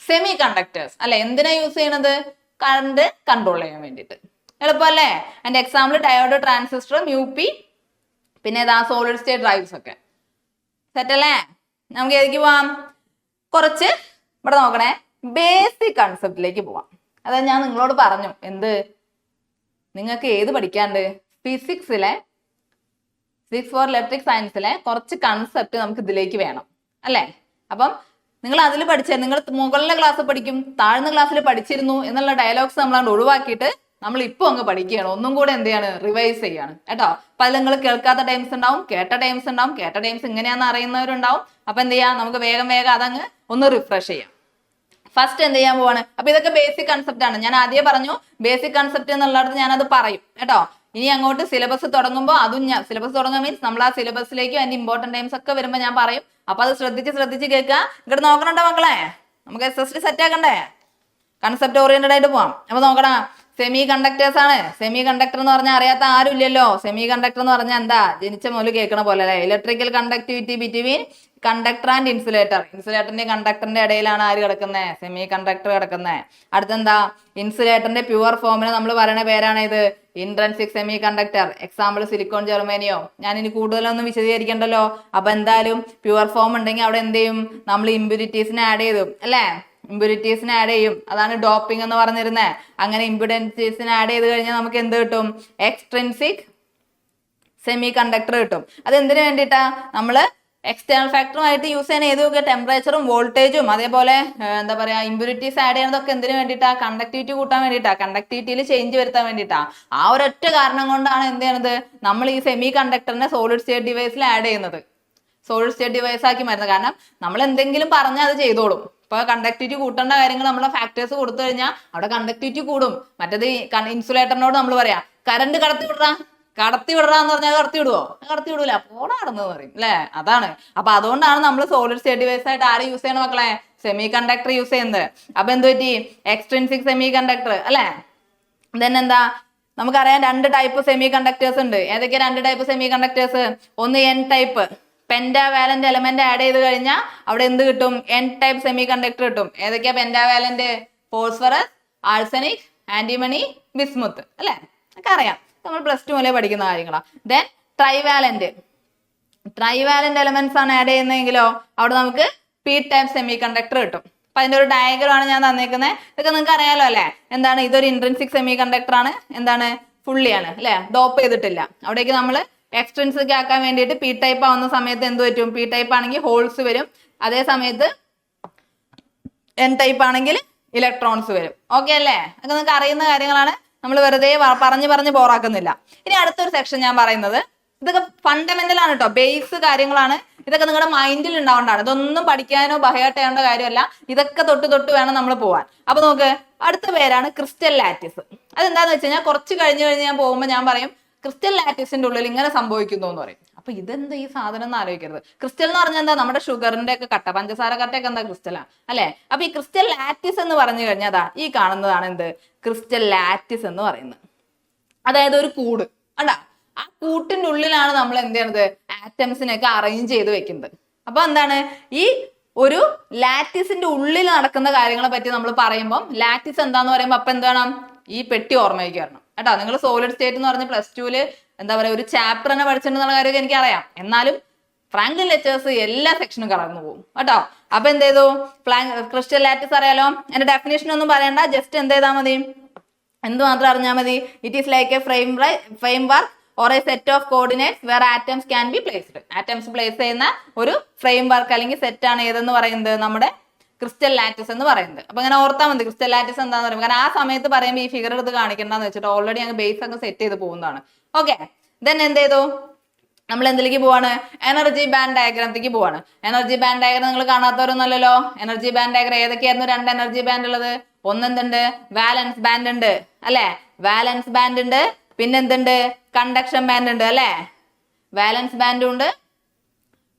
സെമി കണ്ടക്ടേഴ്സ് അല്ലെ? എന്തിനാ യൂസ് ചെയ്യണത്? കറണ്ട് കൺട്രോൾ ചെയ്യാൻ വേണ്ടിയിട്ട്. എളുപ്പമല്ലേ? അതിന്റെ എക്സാമ്പിൾ ഡയോഡ്, ട്രാൻസിസ്റ്റർ, മ്യൂപി, പിന്നെ ഏതാ? സോളിഡ് സ്റ്റേറ്റ് ഡ്രൈവ്സ് ഒക്കെ. സെറ്റ് അല്ലേ? നമുക്ക് ഏതിലേക്ക് പോവാം? കുറച്ച് ഇവിടെ നോക്കണേ, ബേസിക് കൺസെപ്റ്റിലേക്ക് പോവാം. അതായത് ഞാൻ നിങ്ങളോട് പറഞ്ഞു എന്ത്, നിങ്ങൾക്ക് ഏത് പഠിക്കാണ്ട്? ഫിസിക്സ് ഫോർ ഇലക്ട്രിക് സയൻസിലെ കുറച്ച് കൺസെപ്റ്റ് നമുക്ക് ഇതിലേക്ക് വേണം അല്ലേ? അപ്പം നിങ്ങൾ അതിൽ പഠിച്ച, നിങ്ങൾ മുകളിലെ ക്ലാസ് പഠിക്കും, താഴ്ന്ന ക്ലാസ്സിൽ പഠിച്ചിരുന്നു എന്നുള്ള ഡയലോഗ്സ് നമ്മളാണ്ട് ഒഴിവാക്കിയിട്ട് നമ്മൾ ഇപ്പൊ അങ്ങ് പഠിക്കുകയാണ്. ഒന്നും കൂടെ എന്ത് ചെയ്യാണ്? റിവൈസ് ചെയ്യാണ് കേട്ടോ. അപ്പൊ അത് നിങ്ങൾ കേൾക്കാത്ത ടൈംസ് ഉണ്ടാവും, കേട്ട ടൈംസ് ഉണ്ടാവും. കേട്ട ടൈംസ് ഇങ്ങനെയാണെന്ന് അറിയുന്നവരുണ്ടാവും. അപ്പൊ എന്ത് ചെയ്യാം? നമുക്ക് വേഗം അതങ്ങ് ഒന്ന് റിഫ്രഷ് ചെയ്യാം. ഫസ്റ്റ് എന്ത് ചെയ്യാൻ പോവാണ്? അപ്പൊ ഇതൊക്കെ ബേസിക് കൺസെപ്റ്റ് ആണ്. ഞാൻ ആദ്യം പറഞ്ഞു ബേസിക് കൺസെപ്റ്റ് എന്നുള്ളത് ഞാനത് പറയും കേട്ടോ. ഇനി അങ്ങോട്ട് സിലബസ് തുടങ്ങുമ്പോൾ അതും ഞാൻ സിലബസ് തുടങ്ങുക മീൻസ് നമ്മൾ ആ സിലബസിലേക്കും അതിന്റെ ഇമ്പോർട്ടന്റ് ടൈംസ് ഒക്കെ വരുമ്പോൾ ഞാൻ പറയും. അപ്പൊ അത് ശ്രദ്ധിച്ച് കേൾക്കുക. ഇങ്ങോട്ട് നോക്കണുണ്ടോ മക്കളെ? നമുക്ക് SSD സെറ്റ് ആക്കണ്ടേ? കൺസെപ്റ്റ് ഓറിയന്റഡ് ആയിട്ട് പോവാം. അപ്പൊ നോക്കണം, സെമി കണ്ടക്ടേഴ്സ് ആണ്. സെമി കണ്ടക്ടർ എന്ന് പറഞ്ഞാൽ അറിയാത്ത ആരും ഇല്ലല്ലോ. സെമി കണ്ടക്ടർ എന്ന് പറഞ്ഞാൽ എന്താ? ജനിച്ച മുതൽ കേൾക്കണ പോലെ അല്ലെ? Electrical conductivity between conductor and insulator. ഇൻസുലേറ്ററിന്റെ കണ്ടക്ടറിന്റെ ഇടയിലാണ് ആര് കിടക്കുന്നത്? സെമി കണ്ടക്ടർ കിടക്കുന്നത്. അടുത്തെന്താ? ഇൻസുലേറ്ററിന്റെ പ്യുവർ ഫോമിന് നമ്മൾ പറയുന്ന പേരാണ് ഇത് intrinsic semiconductor. Example silicon, ജെർമേനിയോ. ഞാൻ ഇനി കൂടുതലൊന്നും വിശദീകരിക്കണ്ടല്ലോ. അപ്പൊ എന്തായാലും പ്യുവർ ഫോം ഉണ്ടെങ്കിൽ അവിടെ എന്ത് ചെയ്യും? നമ്മൾ ഇമ്പ്യൂരിറ്റീസിനെ ആഡ് ചെയ്തു അല്ലേ? ഇമ്പ്യൂരിറ്റീസിനെ ആഡ് ചെയ്യും. അതാണ് ഡോപ്പിംഗ് എന്ന് പറഞ്ഞിരുന്നത്. അങ്ങനെ ഇമ്പ്യൂരിറ്റീസിനെ ആഡ് ചെയ്ത് കഴിഞ്ഞാൽ നമുക്ക് എന്ത് കിട്ടും? എക്സ്ട്രിൻസിക് സെമി കണ്ടക്ടർ കിട്ടും. അത് എന്തിനു വേണ്ടിയിട്ടാ? നമ്മള് എക്സ്റ്റേണൽ ഫാക്ടറുമായിട്ട് യൂസ് ചെയ്യുന്ന ഏതൊക്കെ ടെമ്പറേച്ചറും വോൾട്ടേജും അതേപോലെ എന്താ പറയാ ഇമ്പ്യൂരിറ്റീസ് ആഡ് ചെയ്യുന്നതൊക്കെ എന്തിനു വേണ്ടിയിട്ടാ? കണ്ടക്ടിവിറ്റി കൂട്ടാൻ വേണ്ടിയിട്ടാ, കണ്ടക്ടിവിറ്റിയിൽ ചേഞ്ച് വരുത്താൻ വേണ്ടിയിട്ടാ. ആ ഒരൊറ്റ കാരണം കൊണ്ടാണ് എന്ത് ചെയ്യുന്നത്? നമ്മൾ ഈ സെമി കണ്ടക്ടറിനെ സോളിഡ് സ്റ്റേറ്റ് ഡിവൈസിൽ ആഡ് ചെയ്യുന്നത്, സോളിഡ് സ്റ്റേറ്റ് ഡിവൈസ് ആക്കി മാറ്റുന്നത്. കാരണം നമ്മൾ എന്തെങ്കിലും പറഞ്ഞാൽ അത് ചെയ്തോളും. ഇപ്പൊ കണ്ടക്ടിവിറ്റി കൂട്ടേണ്ട കാര്യങ്ങൾ നമ്മളെ ഫാക്ടേഴ്സ് കൊടുത്തു കഴിഞ്ഞാൽ അവിടെ കണ്ടക്ടിവിറ്റി കൂടും. മറ്റേത് ഇൻസുലേറ്ററിനോട് നമ്മൾ പറയാം കറണ്ട് കടത്തി വിടറാന്ന് പറഞ്ഞാൽ കടത്തി വിടുവോ? കടത്തി വിടൂല, പോടാ നടന്നു പറയും അല്ലെ? അതാണ്. അപ്പൊ അതുകൊണ്ടാണ് നമ്മൾ സോളിഡ് സ്റ്റേറ്റ് ഡിവൈസ് ആയിട്ട് ആര് യൂസ് ചെയ്യണം മക്കളെ? സെമി കണ്ടക്ടർ യൂസ് ചെയ്യുന്നത്. അപ്പൊ എന്ത് പറ്റി? എക്സ്ട്രിൻസിക് സെമി കണ്ടക്ടർ അല്ലെ? ദെൻ എന്താ? നമുക്കറിയാം രണ്ട് ടൈപ്പ് സെമി കണ്ടക്ടേഴ്സ് ഉണ്ട്. ഏതൊക്കെയാ രണ്ട് ടൈപ്പ് സെമി കണ്ടക്ടേഴ്സ്? ഒന്ന് N type, pentavalent element add ചെയ്ത് കഴിഞ്ഞാൽ അവിടെ എന്ത് കിട്ടും? N ടൈപ്പ് സെമി കണ്ടക്ടർ കിട്ടും. ഏതൊക്കെയാ പെന്റാവാലന്റ്? ഫോസ്ഫറസ്, ആഴ്സനിക്, ആന്റിമണി, ബിസ്മുത്ത് അല്ലെ? ഒക്കെ അറിയാം, നമ്മൾ +2 മുതലേ പഠിക്കുന്ന കാര്യങ്ങളാണ്. ദെൻ ട്രൈവാലന്റ് എലമെന്റ്സ് ആണ് ആഡ് ചെയ്യുന്നതെങ്കിലോ അവിടെ നമുക്ക് P ടൈപ്പ് സെമി കണ്ടക്ടർ കിട്ടും. അപ്പൊ അതിന്റെ ഒരു ഡയഗ്രം ആണ് ഞാൻ തന്നേക്കുന്നത്. ഇതൊക്കെ നിങ്ങൾക്ക് അറിയാലോ അല്ലെ? എന്താണ്? ഇതൊരു ഇൻട്രിൻസിക് സെമി കണ്ടക്ടർ ആണ്. എന്താണ്? ഫുള്ളിയാണ് അല്ലെ? ഡോപ്പ് ചെയ്തിട്ടില്ല. അവിടേക്ക് നമ്മൾ എക്സ്ട്രിൻസിക് ആക്കാൻ വേണ്ടിയിട്ട് P ടൈപ്പ് ആവുന്ന സമയത്ത് എന്ത് പറ്റും? P ടൈപ്പ് ആണെങ്കിൽ ഹോൾസ് വരും. അതേ സമയത്ത് N ടൈപ്പ് ആണെങ്കിൽ ഇലക്ട്രോൺസ് വരും. ഓക്കെ അല്ലേ? അതൊക്കെ നിങ്ങൾക്ക് അറിയുന്ന കാര്യങ്ങളാണ്. നമ്മൾ വെറുതെ പറഞ്ഞ് ബോറാക്കുന്നില്ല. ഇനി അടുത്തൊരു സെക്ഷൻ ഞാൻ പറയുന്നത്, ഇതൊക്കെ ഫണ്ടമെന്റൽ ആണ് കേട്ടോ, ബേസ് കാര്യങ്ങളാണ്. ഇതൊക്കെ നിങ്ങളുടെ മൈൻഡിൽ ഉണ്ടാവേണ്ടതാണ്. ഇതൊന്നും പഠിക്കാനോ ബഹയാട്ട് ചെയ്യേണ്ട കാര്യമല്ല. ഇതൊക്കെ തൊട്ട് വേണം നമ്മൾ പോവാൻ. അപ്പൊ നോക്ക്, അടുത്ത പേരാണ് ക്രിസ്റ്റൽ ലാറ്റിസ്. അതെന്താന്ന് വെച്ച് കഴിഞ്ഞാൽ കുറച്ച് കഴിഞ്ഞ് ഞാൻ പോകുമ്പോൾ ഞാൻ പറയും ക്രിസ്റ്റൽ ലാറ്റിസിന്റെ ഉള്ളിൽ ഇങ്ങനെ സംഭവിക്കുന്നു എന്ന് പറയും. അപ്പൊ ഇതെന്താ ഈ സാധനം എന്ന് ആലോചിക്കരുത്. ക്രിസ്റ്റൽ എന്ന് പറഞ്ഞാൽ എന്താ, നമ്മുടെ ഷുഗറിന്റെ ഒക്കെ കട്ട, പഞ്ചസാര കട്ടയൊക്കെ എന്താ ക്രിസ്റ്റലാണ് അല്ലെ. അപ്പൊ ഈ ക്രിസ്റ്റൽ ലാറ്റിസ് എന്ന് പറഞ്ഞു കഴിഞ്ഞാൽ അതാ ഈ കാണുന്നതാണ് എന്ത്, ക്രിസ്റ്റൽ ലാറ്റിസ് എന്ന് പറയുന്നത്. അതായത് ഒരു കൂട് അണ്ടാ, ആ കൂട്ടിന്റെ ഉള്ളിലാണ് നമ്മൾ എന്ത് ചെയ്യണത്, ആറ്റംസിനെയൊക്കെ അറേഞ്ച് ചെയ്ത് വെക്കുന്നത്. അപ്പൊ എന്താണ് ഈ ഒരു ലാറ്റിസിന്റെ ഉള്ളിൽ നടക്കുന്ന കാര്യങ്ങളെ പറ്റി നമ്മൾ പറയുമ്പോൾ, ലാറ്റിസ് എന്താന്ന് പറയുമ്പോൾ അപ്പൊ എന്താണ് ഈ പെട്ടി ഓർമ്മയ്ക്ക് വരണം കേട്ടോ. നിങ്ങൾ സോളിഡ് സ്റ്റേറ്റ് എന്ന് പറഞ്ഞ് +2 എന്താ പറയുക ഒരു ചാപ്റ്റർ തന്നെ പഠിച്ചിട്ടുണ്ടെന്നുള്ള കാര്യമൊക്കെ എനിക്കറിയാം. എന്നാലും ഫ്രാങ്ക്ലിൻ ലെറ്റേഴ്സ് എല്ലാ സെക്ഷനും കടന്നു പോകും കേട്ടോ. അപ്പൊ എന്ത് ചെയ്തു, ക്രിസ്റ്റൽ ലാറ്റിസ് അറിയാലോ, എന്റെ ഡെഫിനേഷൻ ഒന്നും പറയണ്ട, ജസ്റ്റ് എന്ത് ചെയ്താൽ മതി, എന്ത് മാത്രം അറിഞ്ഞാൽ മതി. It is like A frame work or a set of coordinates where atoms can be placed. Atoms place ചെയ്യുന്ന ഒരു ഫ്രെയിം വർക്ക് അല്ലെങ്കിൽ സെറ്റ് ആണ് ഏതെന്ന് പറയുന്നത്, നമ്മുടെ ക്രിസ്റ്റൽ ലാറ്റിസ് എന്ന് പറയുന്നത്. അപ്പൊ അങ്ങനെ ഓർത്താൽ മതി ക്രിസ്റ്റൽ ലാറ്റിസ് എന്താന്ന് പറയുമ്പോൾ. കാരണം ആ സമയത്ത് പറയുമ്പോൾ ഈ ഫിഗർ എടുത്ത് കാണിക്കണ്ടെന്ന് വെച്ചിട്ട് ഓൾറെഡി അങ്ങ് ബേസ് അങ്ങ് സെറ്റ് ചെയ്ത് പോകുന്നതാണ്. ഓക്കെ, ദെൻ എന്ത് ചെയ്തു, നമ്മൾ എന്തിലേക്ക് പോവാണ്, എനർജി ബാൻഡ് ഡയഗ്രാമത്തേക്ക് പോവാണ്. എനർജി ബാൻഡ് ഡയഗ്രാം നിങ്ങൾ കാണാത്തവരൊന്നുമല്ലല്ലോ. എനർജി ബാൻഡ് ഡയഗ്രാം ഏതൊക്കെയായിരുന്നു, 2 എനർജി ബാൻഡ് ഉള്ളത്. ഒന്നെന്തുണ്ട്, വാലൻസ് ബാൻഡ് ഉണ്ട് അല്ലെ, വാലൻസ് ബാൻഡ് ഉണ്ട്, പിന്നെന്തുണ്ട്, കണ്ടക്ഷൻ ബാൻഡ് ഉണ്ട് അല്ലെ. വാലൻസ് ബാൻഡും ഉണ്ട്,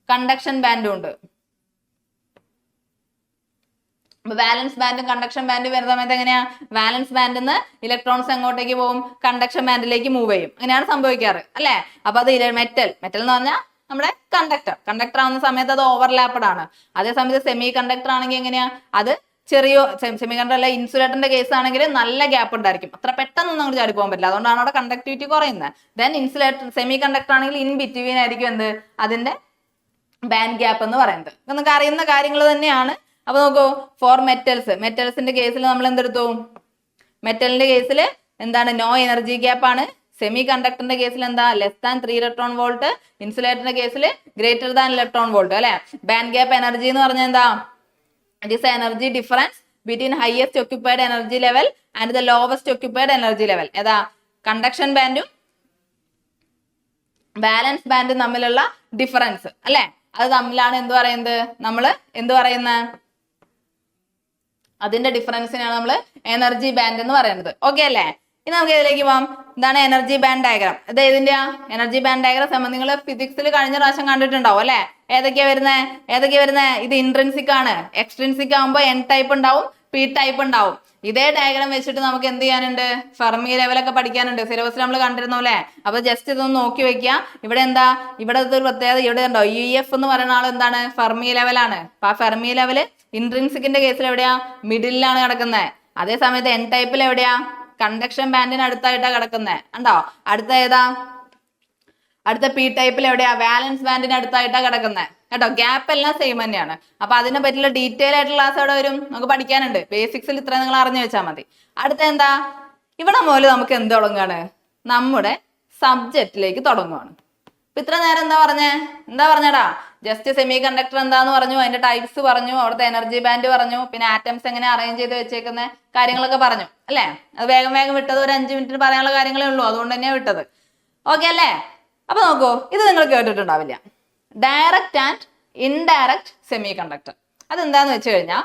കണ്ടക്ഷൻ ബാൻഡും ഉണ്ട്. വാലൻസ് ബാൻഡും കണ്ടക്ഷൻ ബാൻഡും വരുന്ന സമയത്ത് എങ്ങനെയാ, വാലൻസ് ബാൻഡിൽ നിന്ന് ഇലക്ട്രോൺസ് എങ്ങോട്ടേക്ക് പോകും, കണ്ടക്ഷൻ ബാൻഡിലേക്ക് മൂവ് ചെയ്യും. അങ്ങനെയാണ് സംഭവിക്കാറ് അല്ലെ. അപ്പൊ അത് മെറ്റൽ എന്ന് പറഞ്ഞാൽ നമ്മുടെ കണ്ടക്ടർ ആവുന്ന സമയത്ത് അത് ഓവർലാപ്പഡ് ആണ്. അതേ സമയത്ത് സെമി കണ്ടക്ടർ ആണെങ്കിൽ എങ്ങനെയാ, അത് ചെറിയ സെമി കണ്ടക്ടർ അല്ല, ഇൻസുലേറ്ററിന്റെ കേസ് ആണെങ്കിൽ നല്ല ഗ്യാപ്പ് ഉണ്ടായിരിക്കും, അത്ര പെട്ടെന്നൊന്നും അങ്ങോട്ട് ചാടി പോകാൻ പറ്റില്ല. അതുകൊണ്ടാണ് അവിടെ കണ്ടക്ടിവിറ്റി കുറയുന്നത്. ദെൻ ഇൻസുലേറ്റർ സെമി കണ്ടക്ടർ ആണെങ്കിൽ ഇൻ ബിറ്റ്വീൻ ആയിരിക്കും എന്ത്, അതിന്റെ ബാൻഡ് ഗ്യാപ്പ് എന്ന് പറയുന്നത്. നമുക്ക് അറിയുന്ന കാര്യങ്ങൾ തന്നെയാണ്. അപ്പൊ നോക്കൂ, ഫോർ മെറ്റൽസിന്റെ കേസിൽ നമ്മൾ എന്തെടുത്തു, മെറ്റലിന്റെ കേസിൽ എന്താണ്, നോ എനർജി ഗ്യാപ്പ് ആണ്. സെമി കണ്ടക്ടറിന്റെ കേസിൽ എന്താ, <3 ഇലക്ട്രോൺ വോൾട്ട്. ഇൻസുലേറ്ററിന്റെ കേസിൽ > ഇലക്ട്രോൺ വോൾട്ട് അല്ലെ. ബാൻഡ് ഗ്യാപ്പ് എനർജി എന്ന് പറഞ്ഞാൽ എന്താ, it is energy difference between highest occupied energy level and the lowest occupied energy level. ഏതാ, കണ്ടക്ഷൻ ബാൻഡും വാലൻസ് ബാൻഡും തമ്മിലുള്ള ഡിഫറൻസ് അല്ലെ. അത് തമ്മിലാണ് എന്ത് പറയുന്നത്, നമ്മൾ എന്ത് പറയുന്നത്, അതിന്റെ ഡിഫറൻസിനാണ് നമ്മൾ എനർജി ബാൻഡ് എന്ന് പറയുന്നത്. ഓക്കെ അല്ലേ. ഇനി നമുക്ക് ഇതിലേക്ക് പോവാം. എന്താണ് എനർജി ബാൻഡ് ഡയഗ്രാം? ഇത് ഏതിന്റെയാ എനർജി ബാൻഡ് ഡയഗ്രാം? നിങ്ങൾ ഫിസിക്സിൽ കഴിഞ്ഞ പ്രാവശ്യം കണ്ടിട്ടുണ്ടാവും അല്ലെ. ഏതൊക്കെയാ വരുന്നത്? ഇത് ഇൻട്രിൻസിക് ആണ്. എക്സ്ട്രിൻസിക് ആകുമ്പോൾ N ടൈപ്പ് ഉണ്ടാവും, P ടൈപ്പ് ഉണ്ടാവും. ഇതേ ഡയഗ്രാം വെച്ചിട്ട് നമുക്ക് എന്ത് ചെയ്യാനുണ്ട്, ഫെർമി ലെവലൊക്കെ പഠിക്കാനുണ്ട്. സിലബസിൽ നമ്മൾ കണ്ടിരുന്നു അല്ലെ. അപ്പൊ ജസ്റ്റ് ഇതൊന്ന് നോക്കി വെക്കുക. ഇവിടെ എന്താ, ഇവിടെ ഒരു പ്രത്യേകത ഇവിടെ ഉണ്ടോ, UF എന്ന് പറയുന്ന ആൾ എന്താണ്, ഫെർമി ലെവലാണ്. അപ്പൊ ആ ഫെർമി ലെവല് ഇൻട്രിൻസിക്കിന്റെ കേസിൽ എവിടെയാ, മിഡിലാണ് കിടക്കുന്നത്. അതേ സമയത്ത് N ടൈപ്പിൽ എവിടെയാ, കണ്ടക്ഷൻ ബാൻഡിന് അടുത്തായിട്ടാണ് കിടക്കുന്നത്. ഉണ്ടോ, അടുത്ത ഏതാ, അടുത്ത P ടൈപ്പിൽ എവിടെയാ, വാലൻസ് ബാൻഡിന് അടുത്തായിട്ടാണ് കിടക്കുന്നത് കേട്ടോ. ഗ്യാപ്പ് എല്ലാം സെയിം തന്നെയാണ്. അപ്പൊ അതിനെ പറ്റിയുള്ള ഡീറ്റെയിൽ ആയിട്ടുള്ള ക്ലാസ് എവിടെ വരും, നമുക്ക് പഠിക്കാനുണ്ട്. ബേസിക്സിൽ ഇത്ര നിങ്ങൾ അറിഞ്ഞു വെച്ചാൽ മതി. അടുത്ത എന്താ, ഇവിടെ മുതൽ നമുക്ക് എന്ത് തുടങ്ങുകയാണ്, നമ്മുടെ സബ്ജക്റ്റിലേക്ക് തുടങ്ങുകയാണ്. ഇപ്പൊ ഇത്ര നേരം എന്താ പറഞ്ഞടാ, ജസ്റ്റ് സെമി കണ്ടക്ടർ എന്താന്ന് പറഞ്ഞു, അതിന്റെ ടൈപ്സ് പറഞ്ഞു, അവിടുത്തെ എനർജി ബാൻഡ് പറഞ്ഞു, പിന്നെ ആറ്റംസ് എങ്ങനെ അറേഞ്ച് ചെയ്ത് വെച്ചേക്കുന്ന കാര്യങ്ങളൊക്കെ പറഞ്ഞു അല്ലെ. അത് വേഗം വിട്ടത്, ഒരു 5 മിനിറ്റിന് പറയാനുള്ള കാര്യങ്ങളേ ഉള്ളൂ, അതുകൊണ്ട് തന്നെയാണ് വിട്ടത്. ഓക്കെ അല്ലേ. അപ്പൊ നോക്കൂ, ഇത് നിങ്ങൾ കേട്ടിട്ടുണ്ടാവില്ല, direct and indirect semiconductor. അതെന്താന്ന് വെച്ച് കഴിഞ്ഞാൽ,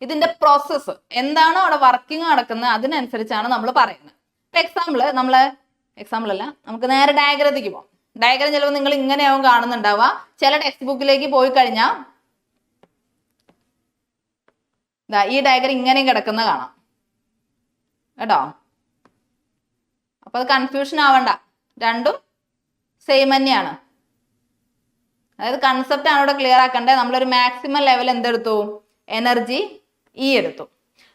ഇതിന്റെ പ്രോസസ്സ് എന്താണോ അവിടെ വർക്കിംഗ് നടക്കുന്നത് അതിനനുസരിച്ചാണ് നമ്മൾ പറയുന്നത്. എക്സാമ്പിൾ അല്ല, നമുക്ക് നേരെ ഡയഗ്രത്തേക്ക് പോകാം. ഡയഗ്രം ചിലപ്പോൾ നിങ്ങൾ ഇങ്ങനെയാവും കാണുന്നുണ്ടാവുക. ചില ടെക്സ്റ്റ് ബുക്കിലേക്ക് പോയി കഴിഞ്ഞാൽ ഈ ഡയഗ്രം ഇങ്ങനെയും കിടക്കുന്ന കാണാം കേട്ടോ. അപ്പൊ അത് കൺഫ്യൂഷൻ ആവണ്ട, രണ്ടും സെയിം തന്നെയാണ്. അതായത് കൺസെപ്റ്റ് ആണ് ഇവിടെ ക്ലിയർ ആക്കണ്ടേ. നമ്മളൊരു മാക്സിമം ലെവൽ എന്തെടുത്തു, എനർജി E എടുത്തു.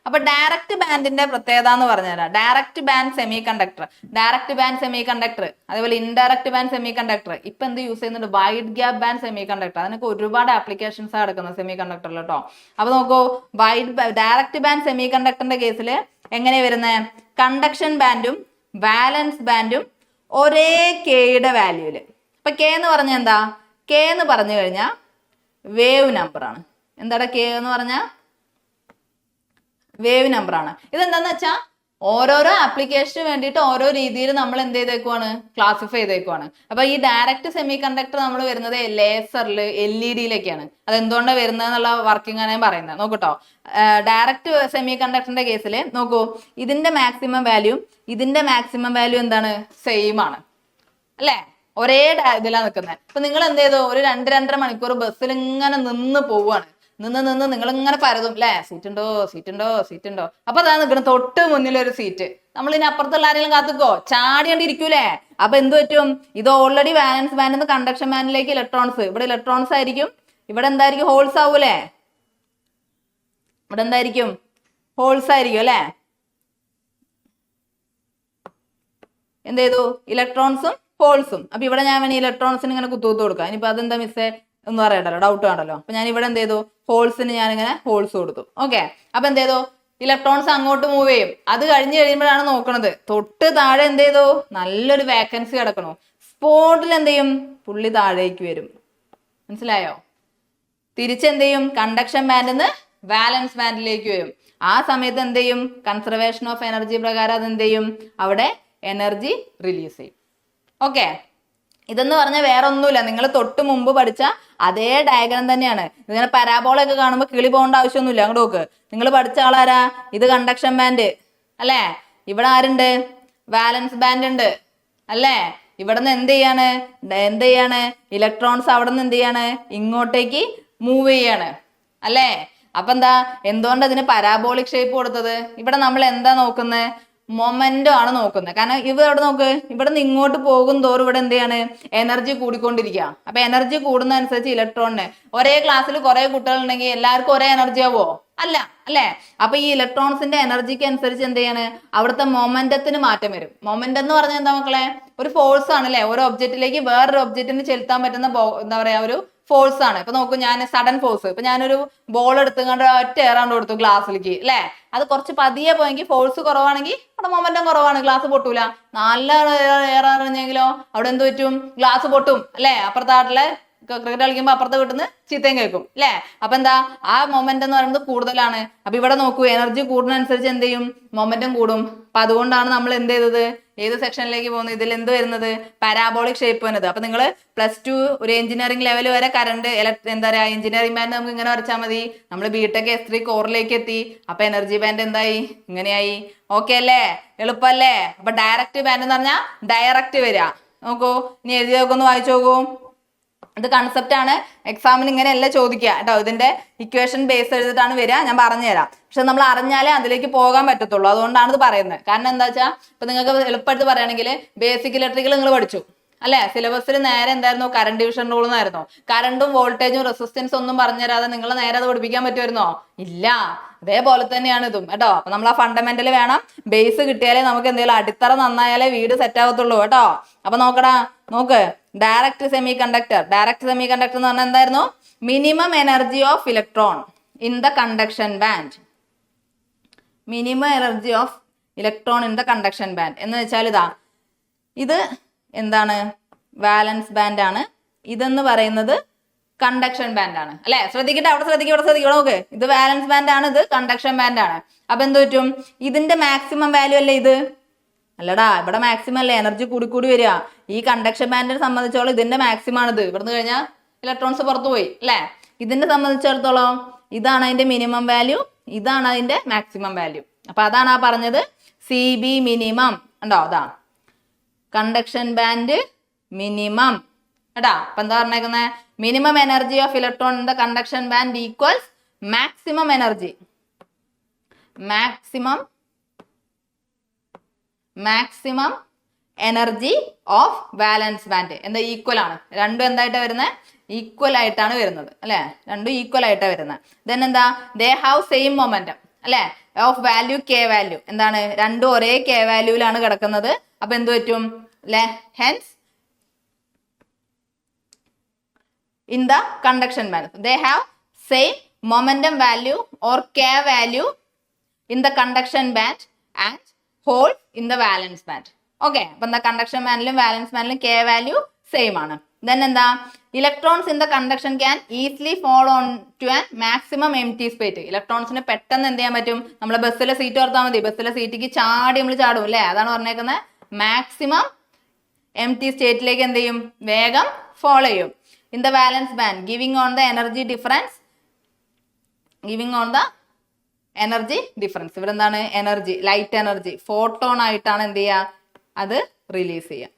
അപ്പൊ ഡയറക്റ്റ് ബാൻഡിന്റെ പ്രത്യേകത എന്ന് പറഞ്ഞുതരാം. ഡയറക്റ്റ് ബാൻഡ് സെമി കണ്ടക്ടർ, അതേപോലെ ഇൻഡയറക്റ്റ് ബാൻഡ് സെമി കണ്ടക്ടർ. ഇപ്പൊ എന്ത് യൂസ് ചെയ്യുന്നുണ്ട്, wide gap band semi conductor. അതിനൊക്കെ ഒരുപാട് ആപ്ലിക്കേഷൻസ് കിടക്കുന്നത് സെമി കണ്ടക്ടറിൽ കേട്ടോ. അപ്പൊ നോക്കൂ, ഡയറക്റ്റ് ബാൻഡ് സെമി കണ്ടക്ടറിന്റെ കേസിൽ എങ്ങനെയാ വരുന്നത്, കണ്ടക്ഷൻ ബാൻഡും വാലൻസ് ബാൻഡും ഒരേ കെയുടെ വാല്യൂല്. അപ്പൊ കെ എന്ന് പറഞ്ഞാൽ എന്താ, കെ എന്ന് പറഞ്ഞു കഴിഞ്ഞാൽ വേവ് നമ്പർ ആണ്. എന്താടാ കെ എന്ന് പറഞ്ഞാൽ വേവ് നമ്പർ ആണ്. ഇതെന്താന്ന് വെച്ചാൽ ഓരോരോ ആപ്ലിക്കേഷന് വേണ്ടിയിട്ട് ഓരോ രീതിയിൽ നമ്മൾ എന്ത് ചെയ്തേക്കുവാണ്, ക്ലാസിഫൈ ചെയ്തേക്കുവാണ്. അപ്പൊ ഈ ഡയറക്റ്റ് സെമി കണ്ടക്ടർ നമ്മൾ വരുന്നത് ലേസറിൽ LED-യിലൊക്കെയാണ്. അതെന്തുകൊണ്ടാണ് വരുന്നത് എന്നുള്ള വർക്കിംഗ് ആണ് ഞാൻ പറയുന്നത്. നോക്കൂട്ടോ, ഡയറക്റ്റ് സെമി കണ്ടക്ടറിന്റെ കേസിൽ നോക്കൂ, ഇതിന്റെ മാക്സിമം വാല്യൂ എന്താണ്, സെയിം ആണ് അല്ലേ. ഒരേ ഇതിലാണ് നിൽക്കുന്നത്. അപ്പൊ നിങ്ങൾ എന്ത് ചെയ്തു, ഒരു 2-2.5 മണിക്കൂർ ബസ്സിൽ ഇങ്ങനെ നിന്ന് പോവാണ്. നിന്ന് നിങ്ങൾ ഇങ്ങനെ പരതും അല്ലെ, സീറ്റ് ഉണ്ടോ സീറ്റ് ഉണ്ടോ സീറ്റ് ഉണ്ടോ. അപ്പൊ അതാ നിൽക്കണം തൊട്ട് മുന്നിലൊരു സീറ്റ്. നമ്മൾ ഇനി അപ്പുറത്തുള്ള ആരെങ്കിലും കാത്തുക്കോ, ചാടി കണ്ടിരിക്കൂലേ. അപ്പൊ എന്ത് പറ്റും, ഇത് ഓൾറെഡി വാലൻസ് ബാൻഡിൽ നിന്ന് കണ്ടക്ഷൻ ബാൻഡിലേക്ക് ഇലക്ട്രോൺസ്, ഇവിടെ ഇലക്ട്രോൺസ് ആയിരിക്കും, ഇവിടെ എന്തായിരിക്കും, ഹോൾസ് ആവൂലേ, ഇവിടെ എന്തായിരിക്കും, ഹോൾസ് ആയിരിക്കും അല്ലെ. എന്ത് ചെയ്തു, ഇലക്ട്രോൺസും ഹോൾസും. അപ്പൊ ഇവിടെ ഞാൻ വേണേ ഇലക്ട്രോൺസിന് ഇങ്ങനെ കുത്തുകുത്ത് കൊടുക്കാം. ഇനിയിപ്പോ അതെന്താ മിസ്സേ ഒന്നും അറിയണ്ടല്ലോ, ഡൗട്ട് വേണ്ടല്ലോ. അപ്പൊ ഞാൻ ഇവിടെ എന്ത് ചെയ്തു, ഹോൾസിന് ഞാനിങ്ങനെ ഹോൾസ് കൊടുത്തു. ഓക്കെ, അപ്പൊ എന്ത് ചെയ്തു, ഇലക്ട്രോൺസ് അങ്ങോട്ട് മൂവ് ചെയ്യും. അത് കഴിഞ്ഞ് കഴിയുമ്പോഴാണ് നോക്കണത്, തൊട്ട് താഴെ എന്ത് ചെയ്തു, നല്ലൊരു വേക്കൻസി കിടക്കണു. സ്പോട്ടിൽ എന്ത് ചെയ്യും, പുള്ളി താഴേക്ക് വരും. മനസ്സിലായോ? തിരിച്ചെന്ത് ചെയ്യും, കണ്ടക്ഷൻ ബാൻഡിൽ നിന്ന് വാലൻസ് ബാൻഡിലേക്ക് വരും. ആ സമയത്ത് എന്ത് ചെയ്യും, കൺസർവേഷൻ ഓഫ് എനർജി പ്രകാരം അത് എന്ത് ചെയ്യും, അവിടെ എനർജി റിലീസ് ചെയ്യും. ഓക്കെ, ഇതെന്ന് പറഞ്ഞാൽ വേറെ ഒന്നുമില്ല, നിങ്ങൾ തൊട്ട് മുമ്പ് പഠിച്ച അതേ ഡയഗ്രാം തന്നെയാണ്. ഇങ്ങനെ പരാബോളൊക്കെ കാണുമ്പോൾ കിളി പോകേണ്ട ആവശ്യമൊന്നുമില്ല. അങ്ങോട്ട് നോക്ക്, നിങ്ങൾ പഠിച്ച ആളാരാ, ഇത് കണ്ടക്ഷൻ ബാൻഡ് അല്ലേ, ഇവിടെ ആരുണ്ട്, വാലൻസ് ബാൻഡ് ഉണ്ട് അല്ലേ. ഇവിടെ നിന്ന് എന്ത് ചെയ്യാണ്, ഇലക്ട്രോൺസ് അവിടെ നിന്ന് എന്ത് ചെയ്യാണ്, ഇങ്ങോട്ടേക്ക് മൂവ് ചെയ്യാണ് അല്ലേ. അപ്പൊ എന്താ, എന്തുകൊണ്ട് അതിന് പരാബോളിക് ഷേപ്പ് കൊടുത്തത്, ഇവിടെ നമ്മൾ എന്താ നോക്കുന്നത്, മൊമെന്റോ ആണ് നോക്കുന്നത്. കാരണം ഇവ അവിടെ നോക്ക്, ഇവിടെ നിന്ന് ഇങ്ങോട്ട് പോകും തോറും ഇവിടെ എന്ത് ചെയ്യാണ്, എനർജി കൂടിക്കൊണ്ടിരിക്കുക. അപ്പൊ എനർജി കൂടുന്നതനുസരിച്ച് ഇലക്ട്രോണിന്, ഒരേ ക്ലാസ്സിൽ കുറെ കുട്ടികൾ ഉണ്ടെങ്കിൽ എല്ലാവർക്കും ഒരേ എനർജി ആവോ, അല്ല അല്ലേ. അപ്പൊ ഈ ഇലക്ട്രോൺസിന്റെ എനർജിക്ക് അനുസരിച്ച് എന്ത് ചെയ്യാണ്, അവിടുത്തെ മൊമെന്റത്തിന് മാറ്റം വരും. മൊമെന്റം എന്ന് പറഞ്ഞാൽ എന്താ മക്കളെ, ഒരു ഫോഴ്സ് ആണ് അല്ലെ, ഒരു ഒബ്ജക്റ്റിലേക്ക് വേറൊരു ഒബ്ജക്റ്റിന് ചെലുത്താൻ പറ്റുന്ന എന്താ പറയാ, ഒരു ഫോഴ്സ് ആണ്. ഇപ്പൊ നോക്കൂ, ഞാൻ സഡൻ ഫോഴ്സ്, ഇപ്പൊ ഞാനൊരു ബോൾ എടുത്തുകൊണ്ട് ഒറ്റ ഏറാണ്ട് കൊടുത്തു ഗ്ലാസ്സിലേക്ക് അല്ലെ, അത് കുറച്ച് പതിയെ പോയെങ്കിൽ, ഫോഴ്സ് കുറവാണെങ്കിൽ അവിടെ മൊമെന്റം കുറവാണ്, ഗ്ലാസ് പൊട്ടൂല. നല്ല ഏറാറിഞ്ഞെങ്കിലോ അവിടെ എന്ത് പറ്റും, ഗ്ലാസ് പൊട്ടും അല്ലെ. അപ്പുറത്താട്ടിലെ ക്രിക്കറ്റ് കളിക്കുമ്പോൾ അപ്പുറത്തെ വീട്ടിൽ നിന്ന് ചീത്തയും കേൾക്കും അല്ലെ. അപ്പൊ എന്താ, ആ മൊമെന്റം എന്ന് പറയുന്നത് കൂടുതലാണ്. അപ്പൊ ഇവിടെ നോക്കൂ, എനർജി കൂടുന്നതനുസരിച്ച് എന്ത് ചെയ്യും, മൊമെന്റം കൂടും. അപ്പൊ അതുകൊണ്ടാണ് നമ്മൾ എന്ത് ചെയ്തത്, ഏത് സെക്ഷനിലേക്ക് പോകുന്നത്, ഇതിൽ എന്ത് വരുന്നത്, പാരാബോളിക് ഷേപ്പ് വരുന്നത്. അപ്പൊ നിങ്ങൾ +2 ഒരു എഞ്ചിനീയറിംഗ് ലെവൽ വരെ കറണ്ട് എന്താ പറയാ, എഞ്ചിനീയറിംഗ് ബാൻഡ് നമുക്ക് ഇങ്ങനെ വരച്ചാൽ മതി. നമ്മൾ ബിടെക് S3 കോറിലേക്ക് എത്തി. അപ്പൊ എനർജി ബാൻഡ് എന്തായി, ഇങ്ങനെയായി. ഓക്കെ അല്ലേ, എളുപ്പല്ലേ. അപ്പൊ ഡയറക്റ്റ് ബാൻഡ് എന്ന് പറഞ്ഞാൽ ഡയറക്റ്റ് വരിക. നോക്കൂ, ഇനി എഴുതി നോക്കൊന്ന് വായിച്ചു നോക്കൂ. ഇത് കൺസെപ്റ്റ് ആണ്, എക്സാമിന് ഇങ്ങനെയല്ല ചോദിക്കുക കേട്ടോ. ഇതിന്റെ ഇക്വേഷൻ ബേസ് എഴുതിയിട്ടാണ് വരിക, ഞാൻ പറഞ്ഞുതരാം. പക്ഷെ നമ്മൾ അറിഞ്ഞാലേ അതിലേക്ക് പോകാൻ പറ്റത്തുള്ളൂ, അതുകൊണ്ടാണ് ഇത് പറയുന്നത്. കാരണം എന്താ വെച്ചാൽ, ഇപ്പൊ നിങ്ങൾക്ക് എളുപ്പമായിട്ട് പറയുകയാണെങ്കിൽ ബേസിക് ഇലക്ട്രിക്കൽ നിങ്ങൾ പഠിച്ചു അല്ലെ, സിലബസിൽ നേരെ എന്തായിരുന്നു, കറണ്ട് ഡിവിഷൻ റൂൾ എന്നായിരുന്നു. കറണ്ടും വോൾട്ടേജും റെസിസ്റ്റൻസും ഒന്നും പറഞ്ഞുതരാതെ നിങ്ങൾ നേരെ അത് പഠിപ്പിക്കാൻ പറ്റുമായിരുന്നോ, ഇല്ല. അതേപോലെ തന്നെയാണ് ഇതും കേട്ടോ. അപ്പൊ നമ്മൾ ആ ഫണ്ടമെന്റൽ വേണം, ബേസ് കിട്ടിയാലേ നമുക്ക് എന്തെങ്കിലും അടിത്തറ നന്നായാലേ വീട് സെറ്റ് ആവത്തുള്ളൂ കേട്ടോ. അപ്പൊ നോക്ക്, ഡയറക്റ്റ് സെമി കണ്ടക്ടർ എന്ന് പറഞ്ഞാൽ എന്തായിരുന്നു, minimum energy of electron in the conduction band. Minimum energy of electron in the conduction band എന്ന് വെച്ചാൽ ഇതാ, ഇത് എന്താണ്, വാലൻസ് ബാൻഡ് ആണ്. ഇതെന്ന് പറയുന്നത് കണ്ടക്ഷൻ ബാൻഡ് ആണ് അല്ലെ. ശ്രദ്ധിക്കട്ടെ, അവിടെ ശ്രദ്ധിക്കുക നോക്ക്, ഇത് വാലൻസ് ബാൻഡ് ആണ്, ഇത് കണ്ടക്ഷൻ ബാൻഡ് ആണ്. അപ്പൊ എന്ത് പറ്റും, ഇതിന്റെ മാക്സിമം വാല്യൂ അല്ലേ ഇത്, അല്ലടാ, ഇവിടെ മാക്സിമം അല്ലേ, എനർജി കൂടി വരിക. ഈ കണ്ടക്ഷൻ ബാൻഡിനെ സംബന്ധിച്ചോളം ഇതിന്റെ മാക്സിമം ആണിത്. ഇവിടുന്ന് കഴിഞ്ഞാൽ ഇലക്ട്രോൺസ് പുറത്തു പോയി അല്ലെ. ഇതിനെ സംബന്ധിച്ചിടത്തോളം ഇതാണ് അതിന്റെ മിനിമം വാല്യൂ, ഇതാണ് അതിന്റെ മാക്സിമം വാല്യൂ. അപ്പൊ അതാണ് ആ പറഞ്ഞത് CB മിനിമം ഉണ്ടോ, അതാ കണ്ടക്ഷൻ ബാൻഡ് മിനിമം കേട്ടാ. അപ്പൊ എന്താ പറഞ്ഞേക്കുന്നത്, minimum energy of electron in the conduction band equals maximum energy of വാലൻസ് band. എന്താ, ഈക്വൽ ആണ്, രണ്ടും എന്തായിട്ടാണ് വരുന്നത്, ഈക്വൽ ആയിട്ടാണ് വരുന്നത് അല്ലെ, രണ്ടും ഈക്വൽ ആയിട്ടാണ് വരുന്നത്. ദെൻ എന്താ, ദേ ഹാവ് സെയിം മൊമെന്റം അല്ലെ, ഓഫ് വാല്യൂ K വാല്യൂ. എന്താണ്, രണ്ടും ഒരേ K വാല്യൂലാണ് കിടക്കുന്നത്. അപ്പൊ എന്ത് പറ്റും, hence in the conduction band they have same momentum value or K value in the conduction band and hole in the valence band. Okay, അപ്പം എന്താ, കണ്ടക്ഷൻ ബാൻഡിലും വാലൻസ് ബാൻഡിലും K വാല്യൂ സെയിം ആണ്. ദെൻ എന്താ, electrons in the conduction can easily fall on to an maximum empty state. ഇലക്ട്രോൺസിന് പെട്ടെന്ന് എന്ത് ചെയ്യാൻ പറ്റും, നമ്മളെ ബസ്സിലെ സീറ്റ് ഓർത്താൽ മതി, ബസ്സിലെ സീറ്റിക്ക് ചാടി നമ്മൾ ചാടും അല്ലേ, അതാണ് പറഞ്ഞേക്കുന്നത്. മാക്സിമം എംപ്റ്റി സ്റ്റേറ്റിലേക്ക് എന്ത് ചെയ്യും, വേഗം ഫോളോ ചെയ്യും. In the valence band giving on the energy difference ഇവിടെ എന്താണ്, എനർജി, ലൈറ്റ് എനർജി, ഫോട്ടോൺ ആയിട്ടാണ് എന്ത് ചെയ്യുക, അത് റിലീസ് ചെയ്യുക.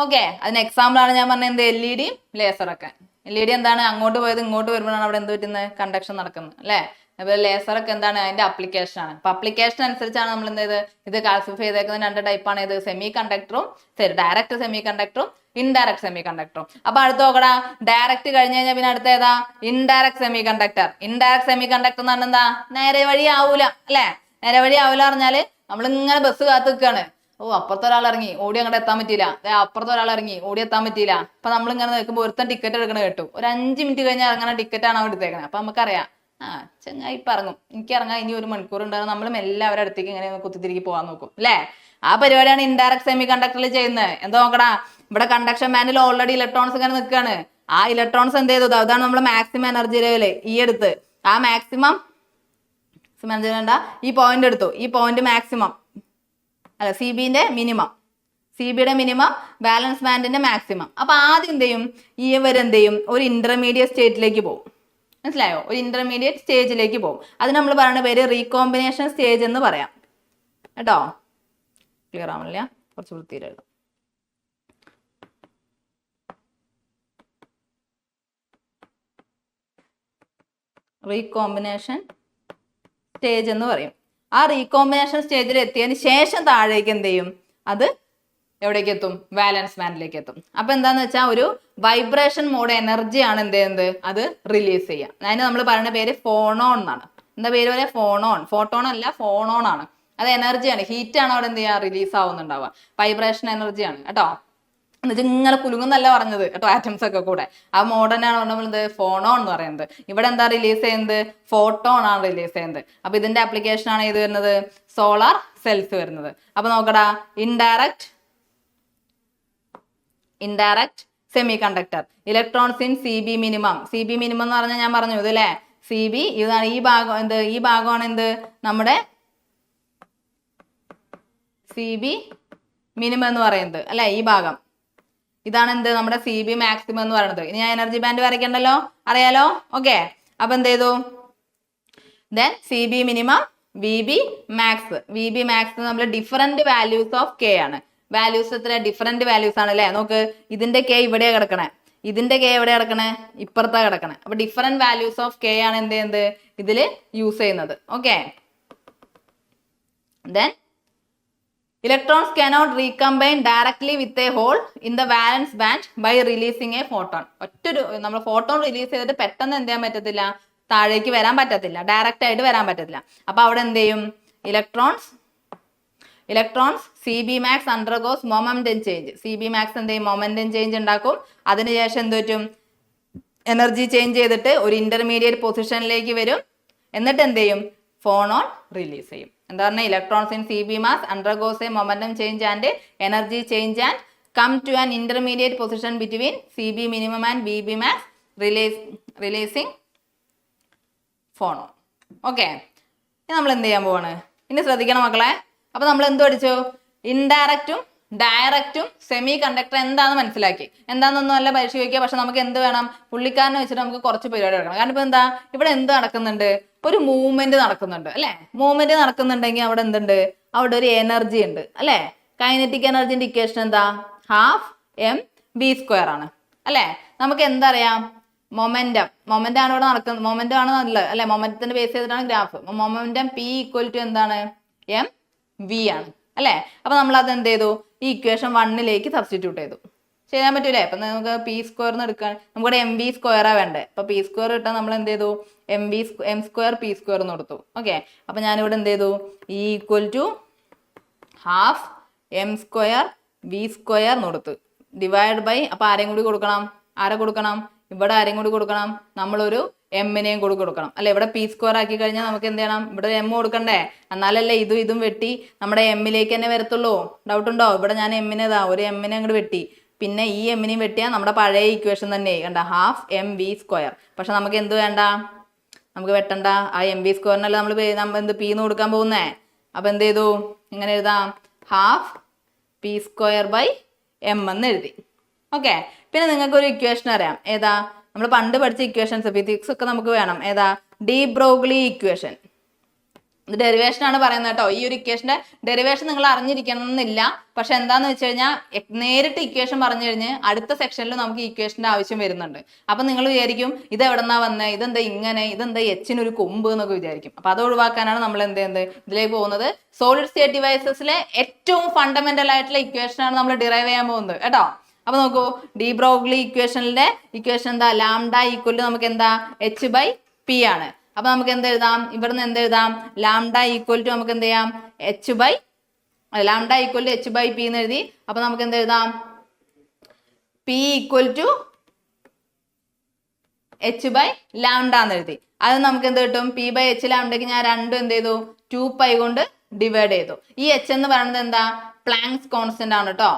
ഓക്കെ, അതിന് എക്സാമ്പിൾ ആണ് ഞാൻ പറഞ്ഞത് എന്ത്, LED ലേസറൊക്കെ. LED എന്താണ്, അങ്ങോട്ട് പോയത് ഇങ്ങോട്ട് വരുമ്പോഴാണ് അവിടെ എന്ത് പറ്റുന്നത്, കണ്ടക്ഷൻ നടക്കുന്നത് അല്ലെ. അതുപോലെ ലേസറൊക്കെ എന്താണ്, അതിന്റെ അപ്ലിക്കേഷൻ ആണ്. അപ്പൊ അപ്ലിക്കേഷൻ അനുസരിച്ചാണ് നമ്മൾ എന്ത് ചെയ്ത് ഇത് ക്ലാസിഫൈ ചെയ്തേക്കുന്ന 2 ടൈപ്പാണ്. ഇത് സെമി കണ്ടക്ടറും ഡയറക്റ്റ് സെമി കണ്ടക്ടറും ഇൻഡയറക്റ്റ് സെമി കണ്ടക്ടറും. അപ്പൊ അടുത്ത് നോക്കടാ, ഡയറക്റ്റ് കഴിഞ്ഞ് കഴിഞ്ഞാൽ പിന്നെ അടുത്ത ഏതാ, indirect semiconductor. Indirect semiconductor എന്ന് പറഞ്ഞാൽ എന്താ, നേരെ വഴി ആവൂല അല്ലെ. നേരെ വഴി ആവൂല പറഞ്ഞാല് നമ്മളിങ്ങനെ ബസ് കാത്ത് നിൽക്കാണ്. അപ്പുറത്തെ ഒരാൾ ഇറങ്ങി ഓടി അങ്ങോട്ട് എത്താൻ പറ്റിയില്ല, അപ്പുറത്തെ ഒരാൾ ഇറങ്ങി ഓടി എത്താൻ പറ്റിയില്ല. അപ്പൊ നമ്മളിങ്ങനെ നിൽക്കുമ്പോൾ ഒരുത്തൻ ടിക്കറ്റ് എടുക്കണ കേട്ടു, ഒരു 5 മിനിറ്റ് കഴിഞ്ഞാൽ ഇറങ്ങണ ടിക്കറ്റ് ആണ് അവിടെ എടുത്തേക്കണത്. അപ്പൊ നമുക്കറിയാം ചങ്ങായി ഇപ്പൊ ഇറങ്ങും, എനിക്ക് ഇറങ്ങാൻ ഇനി 1 മണിക്കൂർ ഉണ്ടാകും. നമ്മളും എല്ലാവരുടെ അടുത്തേക്ക് ഇങ്ങനെ കുത്തിത്തിരിക്കി പോകാൻ നോക്കും അല്ലെ. ആ പരിപാടിയാണ് ഇൻഡയറക്റ്റ് സെമി കണ്ടക്ടറിൽ ചെയ്യുന്നത്. എന്താ നോക്കടാ, ഇവിടെ കണ്ടക്ഷൻ ബാൻഡിൽ ഓൾറെഡി ഇലക്ട്രോൺസ് ഇങ്ങനെ നിൽക്കുകയാണ്. ആ ഇലക്ട്രോൺസ് എന്ത് ചെയ്തു, അതാണ് നമ്മൾ മാക്സിമം എനർജി ലെവല് ഈ എടുത്ത്, ആ മാക്സിമം എനർജി വേണ്ട ഈ പോയിന്റ് എടുത്തു, ഈ പോയിന്റ് മാക്സിമം അല്ല സിബിന്റെ മിനിമം, സിബിയുടെ മിനിമം, ബാലൻസ് ബാൻഡിന്റെ മാക്സിമം. അപ്പൊ ആദ്യം എന്ത് ചെയ്യും, ഇവരെന്ത് ചെയ്യും, ഒരു ഇന്റർമീഡിയറ്റ് സ്റ്റേറ്റിലേക്ക് പോകും. മനസ്സിലായോ, ഒരു ഇന്റർമീഡിയറ്റ് സ്റ്റേജിലേക്ക് പോകും. അത് നമ്മൾ പറയുന്ന പേര് റീകോമ്പിനേഷൻ സ്റ്റേജ് എന്ന് പറയാം കേട്ടോ. ക്ലിയർ ആവണില്ല, കുറച്ച് വൃത്തിയിൽ എഴുതാം. റീകോമ്പിനേഷൻ സ്റ്റേജ് എന്ന് പറയും. ആ റീകോമ്പിനേഷൻ സ്റ്റേജിൽ എത്തിയതിന് ശേഷം താഴേക്ക് എന്ത് ചെയ്യും, അത് എവിടേക്ക് എത്തും, വാലൻസ് ബാൻഡിലേക്ക് എത്തും. അപ്പൊ എന്താന്ന് വെച്ചാൽ ഒരു വൈബ്രേഷൻ മോഡ് എനർജിയാണ് എന്ത് ചെയ്യുന്നത്, അത് റിലീസ് ചെയ്യുക. അതിന് നമ്മൾ പറയുന്ന പേര് ഫോണോൺ എന്നാണ്. എന്താ പേര് പറയാ, ഫോണോൺ. ഫോട്ടോൺ അല്ല, ഫോണോൺ ആണ്. അത് എനർജിയാണ്, ഹീറ്റ് ആണ് അവിടെ എന്ത് ചെയ്യുക, റിലീസ് ആവുന്നുണ്ടാവുക. വൈബ്രേഷൻ എനർജിയാണ് കേട്ടോ. എന്നുവെച്ചാൽ ഇങ്ങനെ കുലുങ്ങുന്നല്ല പറഞ്ഞത് കേട്ടോ, ആറ്റംസ് ഒക്കെ കൂടെ. ആ മോഡേൺ ആണ് നമ്മൾ ഫോണോൺ എന്ന് പറയുന്നത്. ഇവിടെ എന്താ റിലീസ് ചെയ്യുന്നത്, ഫോട്ടോൺ ആണ് റിലീസ് ചെയ്യുന്നത്. അപ്പൊ ഇതിന്റെ ആപ്ലിക്കേഷൻ ആണ് ഇത് വരുന്നത്, സോളാർ സെൽസ് വരുന്നത്. അപ്പൊ നോക്കടാ, indirect semi conductor, electrons in CB minimum. CB minimum എന്ന് പറഞ്ഞാൽ ഞാൻ പറഞ്ഞു ഇത് അല്ലേ, CB ഇതാണ്. ഈ ഭാഗം എന്ത്, ഈ ഭാഗമാണ് എന്ത്, നമ്മുടെ CB മിനിമം എന്ന് പറയുന്നത് അല്ലെ. ഈ ഭാഗം ഇതാണ് എന്ത്, നമ്മുടെ CB മാക്സിമം എന്ന് പറയുന്നത്. ഇനി ഞാൻ എനർജി ബാൻഡ് വരയ്ക്കണ്ടല്ലോ, അറിയാലോ. ഓക്കെ, അപ്പൊ എന്ത് ചെയ്തു, then CB minimum, VB max. VB max നമ്മൾ ഡിഫറെന്റ് വാല്യൂസ് ഓഫ് K ആണ്. വാല്യൂസ് എത്ര, ഡിഫറെന്റ് വാല്യൂസ് ആണ് അല്ലെ. നോക്ക്, ഇതിന്റെ K ഇവിടെയാ കിടക്കണേ, ഇതിന്റെ K എവിടെയാ കിടക്കണേ, ഇപ്പുറത്താ കിടക്കണേ. അപ്പൊ ഡിഫറെന്റ് വാല്യൂസ് ഓഫ് K ആണ് എന്ത് ചെയ്യുന്നത്, ഇതില് യൂസ് ചെയ്യുന്നത്. Okay, then electrons cannot recombine directly with a hole in the valence band by releasing a photon. ഒറ്റൊരു നമ്മൾ ഫോട്ടോൺ റിലീസ് ചെയ്തിട്ട് പെട്ടെന്ന് എന്ത് ചെയ്യാൻ പറ്റത്തില്ല, താഴേക്ക് വരാൻ പറ്റത്തില്ല, ഡയറക്റ്റ് ആയിട്ട് വരാൻ പറ്റത്തില്ല. അപ്പൊ അവിടെ എന്ത് ചെയ്യും, electrons CB max undergoes momentum change. CB max എന്ത് ചെയ്യും, മൊമെന്റം ചേഞ്ച് ഉണ്ടാക്കും. അതിനുശേഷം എന്ത് പറ്റും, എനർജി ചേഞ്ച് ചെയ്തിട്ട് ഒരു ഇന്റർമീഡിയറ്റ് പൊസിഷനിലേക്ക് വരും. എന്നിട്ട് എന്ത് ചെയ്യും, ഫോണോൺ റിലീസ് ചെയ്യും. എന്താ പറഞ്ഞാൽ, electrons in CB mass undergoes a momentum change and energy change and come to an intermediate position between CB minimum and VB max, releasing phonon. Okay, ഇനി നമ്മൾ എന്ത് ചെയ്യാൻ പോവാണ്, ഇനി ശ്രദ്ധിക്കണം മക്കളെ. അപ്പൊ നമ്മൾ എന്ത് പഠിച്ചു, ഇൻഡയറക്റ്റും ഡയറക്റ്റും സെമി കണ്ടക്ടർ എന്താണെന്ന് മനസ്സിലാക്കി. എന്താണെന്നൊന്നും അല്ല പരീക്ഷ ചോദിക്കുക, പക്ഷെ നമുക്ക് എന്ത് വേണം, പുള്ളിക്കാരനെ വെച്ചിട്ട് നമുക്ക് കുറച്ച് പരിപാടി എടുക്കണം. കാരണം ഇപ്പൊ എന്താ, ഇവിടെ എന്ത് നടക്കുന്നുണ്ട്, ഒരു മൂവ്മെന്റ് നടക്കുന്നുണ്ട് അല്ലെ. മൂവ്മെന്റ് നടക്കുന്നുണ്ടെങ്കിൽ അവിടെ എന്തുണ്ട്, അവിടെ ഒരു എനർജി ഉണ്ട് അല്ലെ. കൈനറ്റിക് എനർജിന്റെ ഇക്വേഷൻ എന്താ, 12mv² ആണ് അല്ലെ. നമുക്ക് എന്തറിയാം, മൊമെന്റം ആണ് ഇവിടെ നടക്കുന്നത്, മൊമെന്റം ആണ് നല്ലത് അല്ലെ. മൊമെന്റത്തിന്റെ ബേസ് ചെയ്തിട്ടാണ് ഗ്രാഫ്. മൊമെന്റം P = എന്താണ്, mv ആണ് അല്ലെ. അപ്പൊ നമ്മൾ അത് എന്ത് ചെയ്തു, ഈ ഇക്വേഷൻ 1ലേക്ക് സബ്സ്റ്റിറ്റ്യൂട്ട് ചെയ്തു. ചെയ്യാൻ പറ്റൂലേ. അപ്പൊ നമുക്ക് p² എടുക്കാൻ, നമ്മുടെ mv² വേണ്ടേ. അപ്പൊ p² ഇട്ടാൽ നമ്മൾ എന്ത് ചെയ്തു, m² p² എന്ന് കൊടുത്തു. ഓക്കെ, അപ്പൊ ഞാനിവിടെ എന്ത് ചെയ്തു, E = 12m² v² എന്ന് കൊടുത്തു, ഡിവൈഡ് ബൈ. അപ്പൊ ആരെയും കൂടി കൊടുക്കണം, ആരെ കൊടുക്കണം, ഇവിടെ ആരെയും കൂടി കൊടുക്കണം, നമ്മളൊരു എമ്മിനെയും കൂടി കൊടുക്കണം അല്ലെ. ഇവിടെ p² ആക്കി കഴിഞ്ഞാൽ നമുക്ക് എന്ത് ചെയ്യണം, ഇവിടെ എം കൊടുക്കണ്ടേ, എന്നാലല്ലേ ഇതും വെട്ടി നമ്മുടെ എമ്മിലേക്ക് തന്നെ വരത്തുള്ളൂ. ഡൗട്ട് ഉണ്ടോ, ഇവിടെ ഞാൻ എമ്മിനെതാ ഒരു എമ്മിനെ അങ്ങോട്ട് വെട്ടി, പിന്നെ ഈ എമ്മിനെയും വെട്ടിയാൽ നമ്മുടെ പഴയ ഇക്വേഷൻ തന്നെ കണ്ട, 12mv². പക്ഷെ നമുക്ക് എന്ത് വേണ്ട, നമുക്ക് വെട്ടണ്ട, ആ mv² നമ്മൾ എന്ത് p എന്ന് കൊടുക്കാൻ പോകുന്നേ. അപ്പൊ എന്ത് ചെയ്തു, ഇങ്ങനെ എഴുതാം, 12p²/m എന്ന് എഴുതി. ഓക്കെ, പിന്നെ നിങ്ങൾക്ക് ഒരു ഇക്വേഷൻ അറിയാം, ഏതാ, നമ്മൾ പണ്ട് പഠിച്ച ഇക്വേഷൻസ് ഫിസിക്സ് ഒക്കെ നമുക്ക് വേണം. ഏതാ, ഡി ബ്രോഗ്ലി ഇക്വേഷൻ. ഇത് ഡെറിവേഷൻ ആണ് പറയുന്നത് കേട്ടോ. ഈ ഒരു ഇക്വേഷന്റെ ഡെറിവേഷൻ നിങ്ങൾ അറിഞ്ഞിരിക്കണം എന്നില്ല. പക്ഷെ എന്താന്ന് വെച്ച് കഴിഞ്ഞാൽ നേരിട്ട് ഇക്വേഷൻ പറഞ്ഞു കഴിഞ്ഞ് അടുത്ത സെക്ഷനിൽ നമുക്ക് ഇക്വേഷന്റെ ആവശ്യം വരുന്നുണ്ട്. അപ്പൊ നിങ്ങൾ വിചാരിക്കും ഇത് എവിടെന്നാ വന്നേ, ഇതെന്താ ഇങ്ങനെ, ഇതെന്താ എച്ചിനൊരു കൊമ്പ് എന്നൊക്കെ വിചാരിക്കും. അപ്പൊ അത് ഒഴിവാക്കാനാണ് നമ്മൾ എന്ത് ഇതിലേക്ക് പോകുന്നത്. സോളിഡ് സ്റ്റേറ്റ് ഡിവൈസസിലെ ഏറ്റവും ഫണ്ടമെന്റൽ ആയിട്ടുള്ള ഇക്വേഷൻ ആണ് നമ്മൾ ഡിറൈവ് ചെയ്യാൻ പോകുന്നത് കേട്ടോ. അപ്പൊ നോക്കൂ, ഡി ബ്രോഗ്ലി ഇക്വേഷനിലെ ഇക്വേഷൻ എന്താ, ലാംഡ ഈക്വൽ ടു നമുക്ക് എന്താ h/p ആണ്. അപ്പൊ നമുക്ക് എന്ത് എഴുതാം, ഇവിടുന്ന് എന്ത് എഴുതാം, ലാംഡ ഈക്വൽ ടു നമുക്ക് എന്ത് ചെയ്യാം ലാംഡ ഈക്വൽ ടു h/p എന്ന് എഴുതി. അപ്പൊ നമുക്ക് എന്ത് എഴുതാം, p ഈക്വൽ ടു h/λ എന്ന് എഴുതി. അത് നമുക്ക് എന്ത് കിട്ടും, p/h ലാംഡയ്ക്ക് ഞാൻ രണ്ടും എന്ത് ചെയ്തു 2π കൊണ്ട് ഡിവൈഡ് ചെയ്തു. ഈ h എന്ന് പറയുന്നത് എന്താ, പ്ലാങ്ക്സ് കോൺസ്റ്റന്റ് ആണ് കേട്ടോ.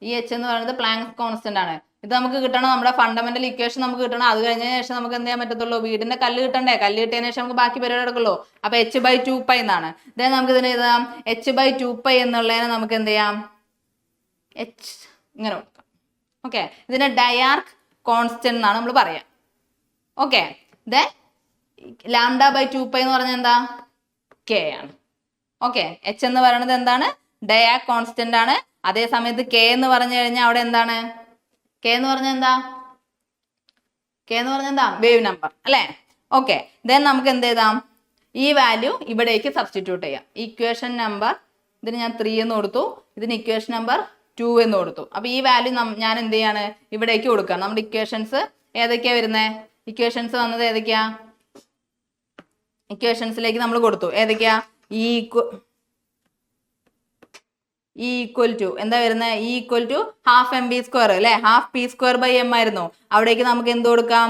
ഈ h എന്ന് പറയുന്നത് പ്ലാങ്ക്സ് കോൺസ്റ്റന്റ് ആണ്. ഇത് നമുക്ക് കിട്ടണം, നമ്മുടെ ഫണ്ടമെന്റൽ ഇക്വേഷൻ നമുക്ക് കിട്ടണം. അത് കഴിഞ്ഞ ശേഷം നമുക്ക് എന്ത് ചെയ്യാൻ പറ്റത്തുള്ളൂ, വീടിന്റെ കല്ല് കിട്ടണ്ടേ, കല്ല് കിട്ടിയതിനു ശേഷം നമുക്ക് ബാക്കി പരിപാടി എടുക്കുള്ളൂ. അപ്പൊ h/2π എന്നാണ്. ഇതേ നമുക്ക് ഇതിന് എഴുതാം, h/2π എന്നുള്ളതിനെ നമുക്ക് എന്ത് ചെയ്യാം, h ഇങ്ങനെ കൊടുക്കാം. ഓക്കെ, ഇതിനെ ഡയാർക്ക് കോൺസ്റ്റന്റ് എന്നാണ് നമ്മൾ പറയാം. ഓക്കെ, ദേ λ/2π എന്ന് പറഞ്ഞാൽ എന്താ, k ആണ്. ഓക്കെ, h എന്ന് പറയുന്നത് എന്താണ്, ഡയാർക്ക് കോൺസ്റ്റന്റ് ആണ്. അതേ സമയത്ത് k എന്ന് പറഞ്ഞു കഴിഞ്ഞാൽ അവിടെ എന്താണ്, k എന്ന് പറഞ്ഞാൽ എന്താ, വേവ് നമ്പർ അല്ലേ. ഓക്കെ, ദെൻ നമുക്ക് എന്ത് ചെയ്താം, ഈ വാല്യൂ ഇവിടേക്ക് സബ്സ്റ്റിറ്റ്യൂട്ട് ചെയ്യാം. ഇക്വേഷൻ നമ്പർ ഇതിന് ഞാൻ 3 എന്ന് കൊടുത്തു, ഇതിന് ഇക്വേഷൻ നമ്പർ 2 എന്ന് കൊടുത്തു. അപ്പൊ ഈ വാല്യൂ ഞാൻ എന്ത് ചെയ്യാണ്, ഇവിടേക്ക് കൊടുക്കാം. നമ്മുടെ ഇക്വേഷൻസ് ഏതൊക്കെയാ വരുന്നത്, ഇക്വേഷൻസ് വന്നത് ഏതൊക്കെയാ, ഇക്വേഷൻസിലേക്ക് നമ്മൾ കൊടുത്തു. ഏതൊക്കെയാ, ഈക്വൽ ടു എന്താ വരുന്നത്, ഈക്വൽ ടു ഹാഫ് mv² അല്ലെ, ഹാഫ് p²/m ആയിരുന്നു. അവിടേക്ക് നമുക്ക് എന്ത് കൊടുക്കാം,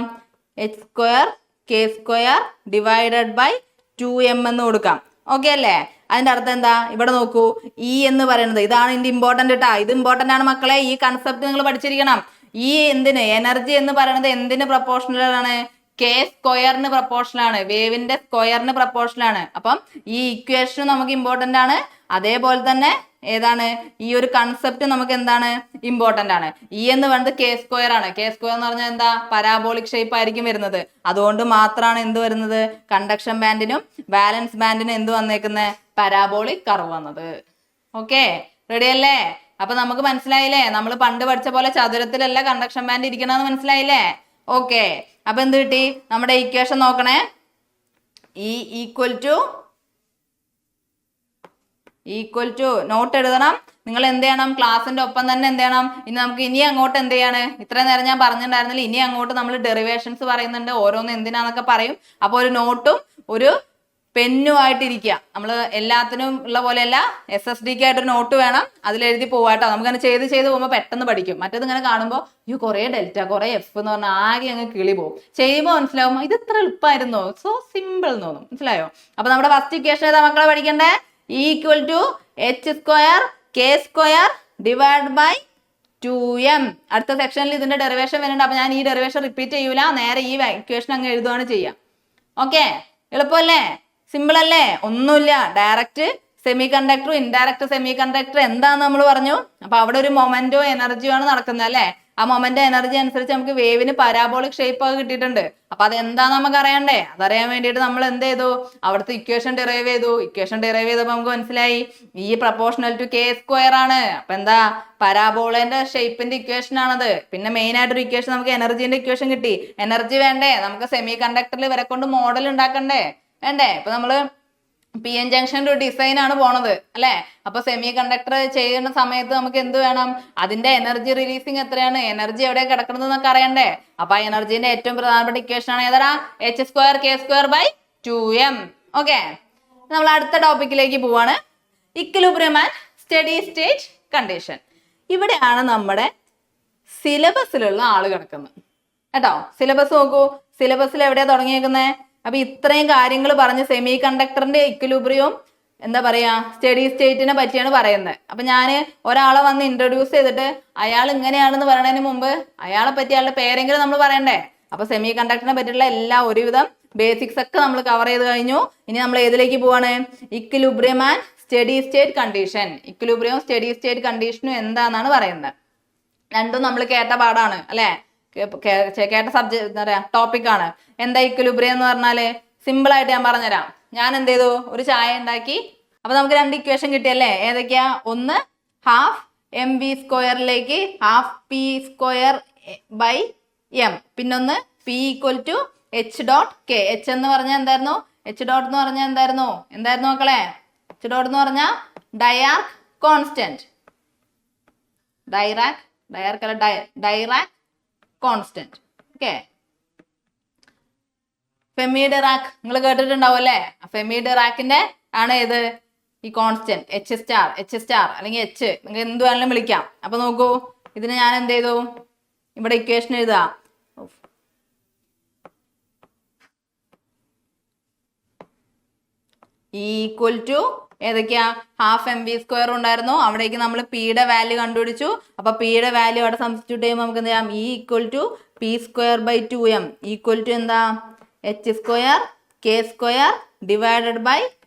h² k² divided by 2m എന്ന് കൊടുക്കാം. ഓക്കെ അല്ലേ. അതിന്റെ അർത്ഥം എന്താ, ഇവിടെ നോക്കൂ, ഈ എന്ന് പറയുന്നത് ഇതാണ് ഇതിന്റെ ഇമ്പോർട്ടന്റ് കേട്ടാ. ഇത് ഇമ്പോർട്ടന്റ് ആണ് മക്കളെ, ഈ കൺസെപ്റ്റ് നിങ്ങൾ പഠിച്ചിരിക്കണം. ഈ എന്തിന്, എനർജി എന്ന് പറയുന്നത് എന്തിന് പ്രൊപ്പോർഷണൽ ആണ്, k² പ്രൊപ്പോർഷണൽ ആണ്, വേവിന്റെ സ്ക്വയറിന് പ്രൊപ്പോർഷണൽ ആണ്. അപ്പം ഈ ഇക്വേഷൻ നമുക്ക് ഇമ്പോർട്ടന്റ് ആണ്. അതേപോലെ തന്നെ ഏതാണ്, ഈ ഒരു കൺസെപ്റ്റ് നമുക്ക് എന്താണ്, ഇമ്പോർട്ടന്റ് ആണ്. ഈ എന്ന് പറയുന്നത് k² ആണ്. k² എന്ന് പറഞ്ഞാൽ എന്താ, പരാബോളിക് ഷേപ്പ് ആയിരിക്കും വരുന്നത്. അതുകൊണ്ട് മാത്രമാണ് എന്ത് വരുന്നത്, കണ്ടക്ഷൻ ബാൻഡിനും വാലൻസ് ബാൻഡിനും എന്ത് വന്നേക്കുന്നത്, പരാബോളിക് കർവ് വന്നത്. ഓക്കെ, റെഡി അല്ലേ. അപ്പൊ നമുക്ക് മനസ്സിലായില്ലേ, നമ്മൾ പണ്ട് പഠിച്ച പോലെ ചതുരത്തിലല്ല കണ്ടക്ഷൻ ബാൻഡ് ഇരിക്കണമെന്ന് മനസ്സിലായില്ലേ. ഓക്കെ, അപ്പൊ എന്ത് കിട്ടി, നമ്മുടെ ഇക്വേഷൻ നോക്കണേ, ഈ ഈക്വൽ ടു നോട്ട് എഴുതണം. നിങ്ങൾ എന്ത് ചെയ്യണം, ക്ലാസ്സിന്റെ ഒപ്പം തന്നെ എന്ത് ചെയ്യണം, ഇനി അങ്ങോട്ട് എന്ത് ചെയ്യാണ്, ഇത്രയും നേരം ഞാൻ പറഞ്ഞിട്ടുണ്ടായിരുന്നില്ല, ഇനി അങ്ങോട്ട് നമ്മൾ ഡെറിവേഷൻസ് പറയുന്നുണ്ട്, ഓരോന്ന് എന്തിനാന്നൊക്കെ പറയും. അപ്പോൾ ഒരു നോട്ടും ഒരു പെന്നും ആയിട്ടിരിക്കുക. നമ്മൾ എല്ലാത്തിനും ഉള്ള പോലെയല്ല, SSDക്ക് ആയിട്ടൊരു നോട്ട് വേണം, അതിലെഴുതി പോവാട്ടോ. നമുക്കങ്ങനെ ചെയ്ത് പോകുമ്പോൾ പെട്ടെന്ന് പഠിക്കും. മറ്റേത് ഇങ്ങനെ കാണുമ്പോൾ കുറേ ഡെൽറ്റ കുറേ എഫ് എന്ന് പറഞ്ഞാൽ ആകെ അങ്ങ് കിളി പോകും. ചെയ്യുമ്പോൾ മനസ്സിലാവും ഇത് ഇത്ര എളുപ്പമായിരുന്നോ, സോ സിമ്പിൾ എന്ന് തോന്നും. മനസ്സിലായോ. അപ്പൊ നമ്മുടെ ഫസ്റ്റ് ഇക്വേഷൻ ഏതാ മക്കളെ പഠിക്കണ്ടേ, equal to h² k² divide by 2m. അടുത്ത സെക്ഷനിൽ ഇതിന്റെ ഡെറിവേഷൻ വരുന്നുണ്ട്. അപ്പൊ ഞാൻ ഈ ഡെറിവേഷൻ റിപ്പീറ്റ് ചെയ്യൂല, നേരെ ഈ ഇക്വേഷൻ അങ്ങ് എഴുതുകയാണ് ചെയ്യാം. ഓക്കെ, എളുപ്പമല്ലേ, സിമ്പിൾ അല്ലേ, ഒന്നുമില്ല. ഡയറക്റ്റ് സെമി കണ്ടക്ടറും ഇൻഡയറക്റ്റ് സെമി കണ്ടക്ടർ എന്താന്ന് നമ്മൾ പറഞ്ഞു. അപ്പൊ അവിടെ ഒരു മൊമെന്റോ എനർജിയോ ആണ് നടക്കുന്നത് അല്ലെ. ആ മൊമെന്റോ എനർജി അനുസരിച്ച് നമുക്ക് വേവിന് പരാബോളിക് ഷേപ്പ് ഒക്കെ കിട്ടിയിട്ടുണ്ട്. അപ്പൊ അതെന്താന്ന് നമുക്ക് അറിയണ്ടേ. അതറിയാൻ വേണ്ടിയിട്ട് നമ്മൾ എന്ത് ചെയ്തു, അവിടുത്തെ ഇക്വേഷൻ ഡിറൈവ് ചെയ്തു. ഇക്വേഷൻ ഡിറൈവ് ചെയ്തപ്പോൾ നമുക്ക് മനസ്സിലായി ഈ പ്രപ്പോർഷണൽ ടു k² ആണ്. അപ്പൊ എന്താ, പരാബോളന്റെ ഷേപ്പിന്റെ ഇക്വേഷൻ ആണത്. പിന്നെ മെയിൻ ആയിട്ടൊരു ഇക്വേഷൻ നമുക്ക് എനർജിന്റെ ഇക്വേഷൻ കിട്ടി. എനർജി വേണ്ടേ, നമുക്ക് സെമി കണ്ടക്ടറിൽ ഇവരെ കൊണ്ട് മോഡൽ ഉണ്ടാക്കണ്ടേ, വേണ്ടേ. ഇപ്പൊ നമ്മള് PN ജംഗ്ഷൻ ഡിസൈൻ ആണ് പോണത് അല്ലെ. അപ്പൊ സെമി കണ്ടക്ടർ ചെയ്യുന്ന സമയത്ത് നമുക്ക് എന്ത് വേണം, അതിന്റെ എനർജി റിലീസിങ് എത്രയാണ്, എനർജി എവിടെ കിടക്കുന്നത് എന്നൊക്കെ അറിയണ്ടേ. അപ്പൊ ആ എനർജിന്റെ ഏറ്റവും പ്രധാനപ്പെട്ട ഇക്വേഷൻ ആണ് ഏതാ, h² k² by 2m. Okay, നമ്മൾ അടുത്ത ടോപ്പിക്കിലേക്ക് പോവാണ്, equilibrium and steady state condition. ഇവിടെയാണ് നമ്മുടെ സിലബസിലുള്ള ആള് കിടക്കുന്നത് കേട്ടോ. സിലബസ് നോക്കൂ, സിലബസിൽ എവിടെയാ തുടങ്ങിയേക്കുന്നത്. അപ്പൊ ഇത്രയും കാര്യങ്ങൾ പറഞ്ഞ് സെമി കണ്ടക്ടറിന്റെ ഇക്വിലിബ്രിയവും എന്താ പറയാ സ്റ്റഡി സ്റ്റേറ്റിനെ പറ്റിയാണ് പറയുന്നത്. അപ്പൊ ഞാൻ ഒരാളെ വന്ന് ഇൻട്രൊഡ്യൂസ് ചെയ്തിട്ട് അയാൾ ഇങ്ങനെയാണെന്ന് പറയുന്നതിന് മുമ്പ് അയാളെ പറ്റി അയാളുടെ പേരെങ്കിലും നമ്മൾ പറയണ്ടേ. അപ്പൊ സെമി കണ്ടക്ടറിനെ പറ്റിയുള്ള എല്ലാ ഒരുവിധം ബേസിക്സ് ഒക്കെ നമ്മൾ കവർ ചെയ്ത് കഴിഞ്ഞു. ഇനി നമ്മൾ ഏതിലേക്ക് പോവാണ്, equilibrium and steady state condition. ഇക്വിലിബ്രിയവും സ്റ്റഡി സ്റ്റേറ്റ് കണ്ടീഷനും എന്താണെന്നാണ് പറയുന്നത്. രണ്ടും നമ്മൾ കേട്ട പാടാണ് അല്ലെ. കേട്ട സബ്ജക്ട് എന്താ പറയാ ടോപ്പിക്കാണ്. എന്താ ഇക്വിലിബ്രിയം എന്ന് പറഞ്ഞാല്? സിമ്പിൾ ആയിട്ട് ഞാൻ പറഞ്ഞുതരാം. ഞാൻ എന്ത് ചെയ്തു, ഒരു ചായ ഉണ്ടാക്കി. അപ്പൊ നമുക്ക് രണ്ട് ഇക്വേഷൻ കിട്ടിയല്ലേ? ഏതൊക്കെയാ? ഒന്ന് ഹാഫ് എം വി സ്ക്വയറിലേക്ക് half P square by M, പിന്നൊന്ന് P equal to H dot K. H എന്ന് പറഞ്ഞാൽ എന്തായിരുന്നു? എച്ച് ഡോട്ട് എന്ന് പറഞ്ഞാൽ എന്തായിരുന്നു? എന്തായിരുന്നു മക്കളെ? എച്ച് ഡോട്ട് എന്ന് പറഞ്ഞാൽ Dirac constant. Dirac constant. Okay. Fermi Dirac നിങ്ങൾ കേട്ടിട്ടുണ്ടാവും അല്ലേ? ഫെമി ഡിറാക്കിന്റെ ആണ് ഏത്? ഈ കോൺസ്റ്റന്റ് എച്ച് സ്റ്റാർ അല്ലെങ്കിൽ എച്ച്, നിങ്ങൾക്ക് എന്ത് വേണമെങ്കിലും വിളിക്കാം. അപ്പൊ നോക്കൂ, ഇതിന് ഞാൻ എന്ത് ചെയ്തു, ഇവിടെ ഇക്വേഷൻ എഴുതാം. ഈക്വൽ ടു ഏതൊക്കെയാ? ഹാഫ് എം വി സ്ക്വയർ ഉണ്ടായിരുന്നു, അവിടേക്ക് നമ്മൾ പിയുടെ വാല്യൂ കണ്ടുപിടിച്ചു. അപ്പൊ പിയുടെ വാല്യൂ അവിടെ സബ്സ്റ്റിറ്റ്യൂട്ട് ചെയ്യുമ്പോൾ നമുക്ക് എന്ത് ചെയ്യാം? E equal to P square by 2m equal to എന്താ? H square K square divided by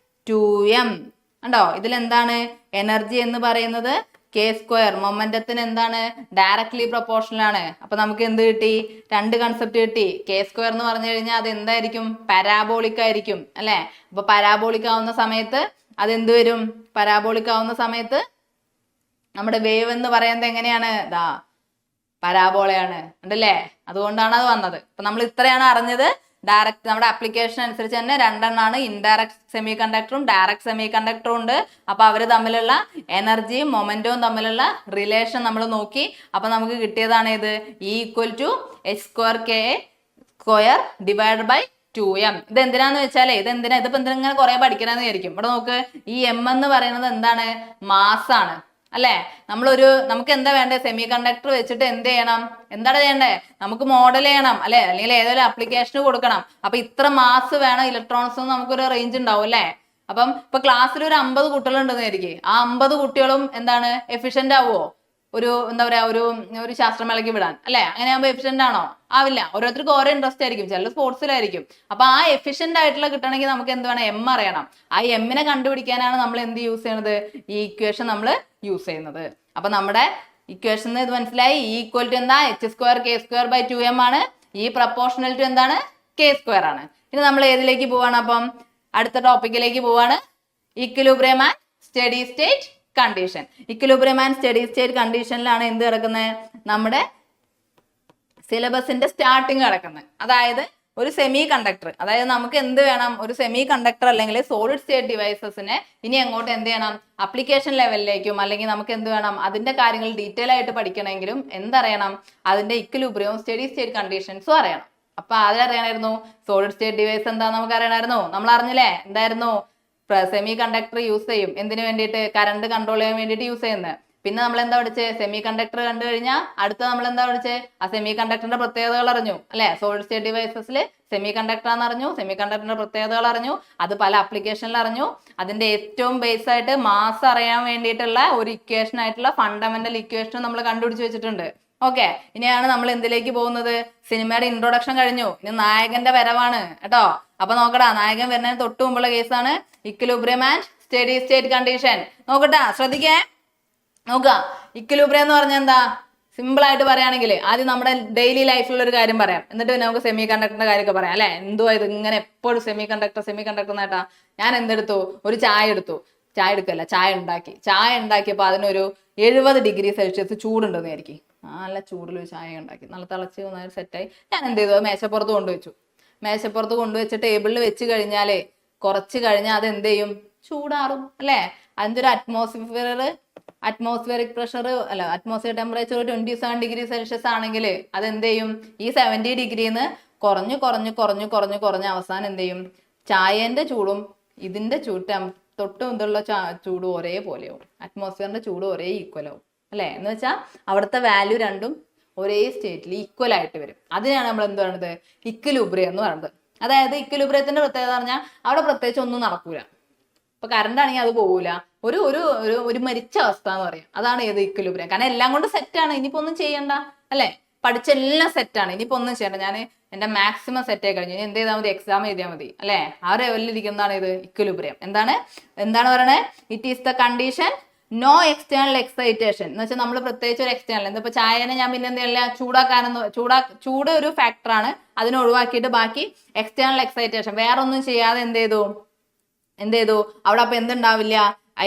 2m. കണ്ടോ? ഇതിലെന്താണ് എനർജി എന്ന് പറയുന്നത്? K square. മൊമെന്റത്തിന് എന്താണ്? ഡയറക്ട്ലി പ്രൊപ്പോർഷണൽ ആണ്. അപ്പൊ നമുക്ക് എന്ത് കിട്ടി? രണ്ട് കൺസെപ്റ്റ് കിട്ടി. കെ സ്ക്വയർ എന്ന് പറഞ്ഞു കഴിഞ്ഞാൽ അത് എന്തായിരിക്കും? പരാബോളിക് ആയിരിക്കും അല്ലെ? അപ്പൊ പരാബോളിക് ആവുന്ന സമയത്ത് അതെന്ത് വരും? പരാബോളിക് ആവുന്ന സമയത്ത് നമ്മുടെ വേവ് എന്ന് പറയുന്നത് എങ്ങനെയാണ്? ദാ പരാബോളയാണ്, ഉണ്ടല്ലേ? അതുകൊണ്ടാണ് അത് വന്നത്. അപ്പൊ നമ്മൾ ഇത്രയാണ് അറിഞ്ഞത്. ഡയറക്റ്റ് നമ്മുടെ ആപ്ലിക്കേഷൻ അനുസരിച്ച് തന്നെ രണ്ടെണ്ണാണ്, ഇൻഡയറക്ട് സെമി കണ്ടക്ടറും ഡയറക്ട് സെമി കണ്ടക്ടറും ഉണ്ട്. അപ്പൊ അവര് തമ്മിലുള്ള എനർജിയും മൊമെന്റവും തമ്മിലുള്ള റിലേഷൻ നമ്മൾ നോക്കി. അപ്പൊ നമുക്ക് കിട്ടിയതാണ് ഇത് E equal to H square K square divide by 2m. ഇത് എന്തിനാന്ന് വെച്ചാലേ ഇതിപ്പോ എന്തിനാ കുറെ പഠിക്കണമെന്ന് വിചാരിക്കും. ഇവിടെ നോക്ക്, ഈ എം എന്ന് പറയുന്നത് എന്താണ്? മാസ് ആണ് അല്ലെ? നമുക്ക് എന്താ വേണ്ടത്? സെമി കണ്ടക്ടർ വെച്ചിട്ട് എന്ത് ചെയ്യണം? എന്താണ് ചെയ്യണ്ടേ? നമുക്ക് മോഡൽ ചെയ്യണം അല്ലെ? അല്ലെങ്കിൽ ഏതൊരു ആപ്ലിക്കേഷന് കൊടുക്കണം. അപ്പൊ ഇത്ര മാസ് വേണം ഇലക്ട്രോൺസ് എന്ന് നമുക്കൊരു റേഞ്ച് ഉണ്ടാവും അല്ലെ? അപ്പം ഇപ്പൊ ക്ലാസ്സിൽ ഒരു 50 കുട്ടികൾ ഉണ്ടെന്ന് വിചാരിക്കും. ആ 50 കുട്ടികളും എന്താണ് എഫിഷ്യന്റ് ആവുമോ? എന്താ പറയാ, ഒരു ശാസ്ത്രമേളയ്ക്ക് വിടാൻ അല്ലെ? അങ്ങനെ ആകുമ്പോൾ എഫിഷ്യന്റ് ആണോ? ആവില്ല. ഓരോരുത്തർക്കും ഓരോ ഇൻട്രസ്റ്റ് ആയിരിക്കും. ചില സ്പോർട്സിലായിരിക്കും. അപ്പൊ ആ എഫിഷ്യന്റ് ആയിട്ടുള്ള കിട്ടണമെങ്കിൽ നമുക്ക് എന്ത് വേണം? എം അറിയണം. ആ എമ്മിനെ കണ്ടുപിടിക്കാനാണ് നമ്മൾ എന്ത് യൂസ് ചെയ്യണത്? ഈ ഇക്വേഷൻ നമ്മൾ യൂസ് ചെയ്യുന്നത്. അപ്പൊ നമ്മുടെ ഇക്വേഷൻ ഇത് മനസ്സിലായി. ഈക്വൽ ടു എന്താ? H square K square by 2m ആണ്. ഈ പ്രപ്പോർഷണൽ ടു എന്താണ്? കെ സ്ക്വയർ ആണ്. ഇനി നമ്മൾ ഏതിലേക്ക് പോവാണ്? അപ്പം അടുത്ത ടോപ്പിക്കിലേക്ക് പോവാണ്. Equilibrium and steady state condition. Equilibrium and steady state കണ്ടീഷനിലാണ് എന്ത് കിടക്കുന്നത്? നമ്മുടെ സിലബസിന്റെ സ്റ്റാർട്ടിങ് കിടക്കുന്നത്. അതായത് ഒരു സെമി കണ്ടക്ടർ, അതായത് നമുക്ക് എന്ത് വേണം? ഒരു സെമി കണ്ടക്ടർ അല്ലെങ്കിൽ സോളിഡ് സ്റ്റേറ്റ് ഡിവൈസസിനെ ഇനി അങ്ങോട്ട് എന്ത് ചെയ്യണം? അപ്ലിക്കേഷൻ ലെവലിലേക്കും അല്ലെങ്കിൽ നമുക്ക് എന്ത് വേണം? അതിന്റെ കാര്യങ്ങൾ ഡീറ്റെയിൽ ആയിട്ട് പഠിക്കണമെങ്കിലും എന്തറിയണം? അതിന്റെ ഇക്വിലിബ്രിയവും സ്റ്റഡി സ്റ്റേറ്റ് കണ്ടീഷൻസും അറിയണം. അപ്പൊ ആരറിയണമായിരുന്നു? സോളിഡ് സ്റ്റേറ്റ് ഡിവൈസ് എന്താന്ന് നമുക്ക് അറിയണമായിരുന്നു. നമ്മൾ അറിഞ്ഞില്ലേ? എന്തായിരുന്നു? സെമി കണ്ടക്ടർ യൂസ് ചെയ്യും എന്തിനു വേണ്ടിയിട്ട്? കറണ്ട് കൺട്രോൾ ചെയ്യാൻ വേണ്ടിയിട്ട് യൂസ് ചെയ്യുന്നത്. പിന്നെ നമ്മൾ എന്താ പഠിച്ചേ? സെമി കണ്ടക്ടർ കണ്ടു കഴിഞ്ഞാൽ അടുത്ത നമ്മൾ എന്താ പഠിച്ചേ? ആ സെമി കണ്ടക്ടറിന്റെ പ്രത്യേകതകൾ അറിഞ്ഞു അല്ലെ? സോളിഡ് സ്റ്റേറ്റ് ഡിവൈസസിൽ സെമി കണ്ടക്ടർ ആണെന്ന് അറിഞ്ഞു, സെമി കണ്ടക്ടറിന്റെ പ്രത്യേകതകൾ അറിഞ്ഞു, അത് പല ആപ്ലിക്കേഷനിൽ അറിഞ്ഞു. അതിന്റെ ഏറ്റവും ബേസ് ആയിട്ട് മാസ് അറിയാൻ വേണ്ടിയിട്ടുള്ള ഒരു ഇക്വേഷൻ ആയിട്ടുള്ള ഫണ്ടമെന്റൽ ഇക്വേഷൻ നമ്മൾ കണ്ടുപിടിച്ച് വെച്ചിട്ടുണ്ട്. ഓക്കെ, ഇനിയാണ് നമ്മൾ എന്തിലേക്ക് പോകുന്നത്? സിനിമയുടെ ഇൻട്രൊഡക്ഷൻ കഴിഞ്ഞു. ഇനി നായകന്റെ വരവാണ് കേട്ടോ. അപ്പൊ നോക്കടാ, നായകൻ വരുന്നതിന് തൊട്ട് മുമ്പുള്ള കേസാണ് equilibrium and steady state condition. നോക്കട്ടാ, ശ്രദ്ധിക്കേ. നോക്കുക, ഇക്വിലിബ്രിയം എന്ന് പറഞ്ഞാൽ എന്താ? സിമ്പിൾ ആയിട്ട് പറയുകയാണെങ്കിൽ ആദ്യം നമ്മുടെ ഡെയിലി ലൈഫിലുള്ള ഒരു കാര്യം പറയാം, എന്നിട്ട് പിന്നെ നമുക്ക് സെമി കണ്ടക്ടറിന്റെ കാര്യമൊക്കെ പറയാം അല്ലെ? എന്തുവാ ഇത് ഇങ്ങനെ എപ്പോഴും സെമി കണ്ടക്ടർ എന്നായിട്ടാ? ഞാൻ എന്തെടുത്തു? ഒരു ചായ ഉണ്ടാക്കിയപ്പോൾ അതിനൊരു 70 ഡിഗ്രി സെൽഷ്യസ് ചൂടുണ്ടെന്ന് വിചാരിക്കും. നല്ല ചൂടിലൊരു ചായ ഉണ്ടാക്കി, നല്ല തിളച്ച് നന്നായി സെറ്റായി. ഞാൻ എന്ത് ചെയ്തു? മേശപ്പുറത്ത് കൊണ്ടുവച്ചു. ടേബിളിൽ വെച്ച് കഴിഞ്ഞാലേ കുറച്ച് കഴിഞ്ഞാൽ അത് എന്ത് ചെയ്യും? ചൂടാറും അല്ലെ? അതിൻ്റെ ഒരു അറ്റ്മോസ്ഫിയറിക് പ്രഷർ അല്ല, അറ്റ്മോസ്ഫിയർ ടെമ്പറേച്ചർ 27 ഡിഗ്രി സെൽഷ്യസ് ആണെങ്കിൽ അത് എന്ത് ചെയ്യും? ഈ 70 ഡിഗ്രിന്ന് കുറഞ്ഞ് അവസാനം എന്ത് ചെയ്യും? ചായന്റെ ചൂടും ഇതിന്റെ തൊട്ടും ഇതുള്ള ചൂടും ഒരേപോലെയാവും. അറ്റ്മോസ്ഫിയറിന്റെ ചൂടും ഒരേ ഈക്വലാവും അല്ലെ? എന്ന് വെച്ചാൽ അവിടുത്തെ വാല്യൂ രണ്ടും ഒരേ സ്റ്റേറ്റിൽ ഈക്വൽ ആയിട്ട് വരും. അതിനാണ് നമ്മൾ എന്ത് പറയുന്നത്? ഇക്വിലിബ്രിയം എന്ന് പറയുന്നത്. അതായത് ഇക്വിലിബ്രിയത്തിന്റെ പ്രത്യേകത പറഞ്ഞാൽ അവിടെ പ്രത്യേകിച്ച് ഒന്നും നടക്കൂല. ഇപ്പൊ കറണ്ട് ആണെങ്കിൽ അത് പോകൂല. ഒരു മരിച്ച അവസ്ഥ എന്ന് പറയാം. അതാണ് ഏത്? ഇക്വിലിബ്രിയം. കാരണം എല്ലാം കൊണ്ട് സെറ്റാണ്, ഇനിയിപ്പോ ഒന്നും ചെയ്യണ്ട അല്ലെ? പഠിച്ചെല്ലാം സെറ്റാണ്, ഇനിയിപ്പോ ഒന്നും ചെയ്യണ്ട. ഞാൻ എന്റെ മാക്സിമം സെറ്റ് ആയി കഴിഞ്ഞു, എന്ത് ചെയ്താൽ മതി? എക്സാം എഴുതിയാൽ മതി അല്ലെ? ആ ലെവലിൽ ഇരിക്കുന്നതാണ് ഇത് ഇക്വിലിബ്രിയം. എന്താണ് പറയണേ? It is the condition no external excitation എന്ന് വെച്ചാൽ നമ്മൾ പ്രത്യേകിച്ച് ഒരു എക്സ്റ്റേണൽ എന്താ ചായനെ ഞാൻ പിന്നെ എന്തെയ്യില്ല ചൂട് ഒരു ഫാക്ടറാണ്, അതിനെ ഒഴിവാക്കിയിട്ട് ബാക്കി എക്സ്റ്റേണൽ എക്സൈറ്റേഷൻ വേറെ ഒന്നും ചെയ്യാതെ എന്ത് ചെയ്തു അവിടെ അപ്പൊ എന്തുണ്ടാവില്ല,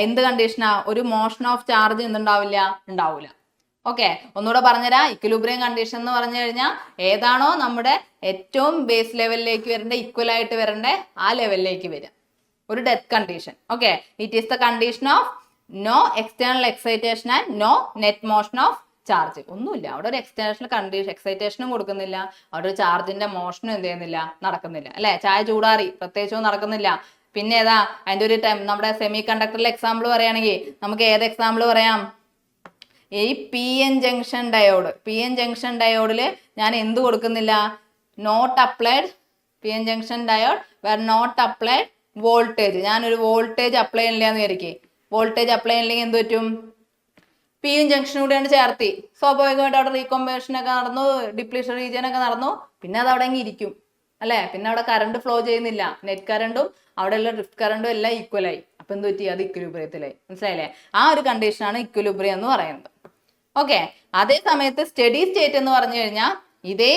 എന്ത് കണ്ടീഷനാ, ഒരു മോഷൻ ഓഫ് ചാർജ് ഉണ്ടാവില്ല. ഓക്കെ, ഒന്നുകൂടെ പറഞ്ഞുതരാം. ഇക്വിലിബ്രിയം കണ്ടീഷൻ എന്ന് പറഞ്ഞു കഴിഞ്ഞാൽ ഏതാണോ നമ്മുടെ ഏറ്റവും ബേസ് ലെവലിലേക്ക് വരേണ്ട, ഈക്വൽ ആയിട്ട് വരേണ്ട ആ ലെവലിലേക്ക് വരിക, ഒരു death condition. Okay, it is the condition of no external excitation and no net motion of charge. ഒന്നുമില്ല അവിടെ, ഒരു എക്സൈറ്റേഷനും കൊടുക്കുന്നില്ല, അവിടെ ഒരു ചാർജിന്റെ മോഷനും എന്ത് ചെയ്യുന്നില്ല, നടക്കുന്നില്ല. അല്ലെ, ചായ ചൂടാറി പ്രത്യേകിച്ചൊന്നും നടക്കുന്നില്ല. പിന്നെ ഏതാ അതിന്റെ ഒരു നമ്മുടെ സെമി കണ്ടക്ടറിലെ എക്സാമ്പിൾ പറയുകയാണെങ്കിൽ നമുക്ക് ഏത് എക്സാമ്പിൾ പറയാം, ഈ പി എൻ ജംഗ്ഷൻ ഡയോഡിൽ ഞാൻ എന്ത് കൊടുക്കുന്നില്ല, not applied, P N junction diode where not applied voltage. ഞാനൊരു വോൾട്ടേജ് അപ്ലൈ ചെയ്യില്ല എന്ന് വിചാരിക്കും, വോൾട്ടേജ് അപ്ലൈ ചെയ്യില്ലെങ്കിൽ എന്ത് പറ്റും, പി എൻ ജംഗ്ഷൻ കൂടെയാണ് ചേർത്തി, സ്വാഭാവികമായിട്ട് അവിടെ റീകോംബിനേഷൻ ഒക്കെ നടന്നു, ഡിപ്ലീഷൻ റീജിയൻ ഒക്കെ നടന്നു, പിന്നെ അത് അവിടെ അങ്ങ് ഇരിക്കും. അല്ലെ, പിന്നെ അവിടെ കറണ്ട് ഫ്ലോ ചെയ്യുന്നില്ല, നെറ്റ് കറണ്ടും അവിടെയുള്ള ഡ്രിഫ്റ്റ് കറണ്ടും എല്ലാം ഈക്വലായി. അപ്പൊ എന്ത് പറ്റി, അത് ഇക്വിലിബ്രിയത്തിലായി. മനസ്സിലായില്ലേ, ആ ഒരു കണ്ടീഷനാണ് ഇക്വിലിബ്രിയം എന്ന് പറയുന്നത്. ഓക്കെ, അതേ സമയത്ത് സ്റ്റഡി സ്റ്റേറ്റ് എന്ന് പറഞ്ഞു കഴിഞ്ഞാൽ ഇതേ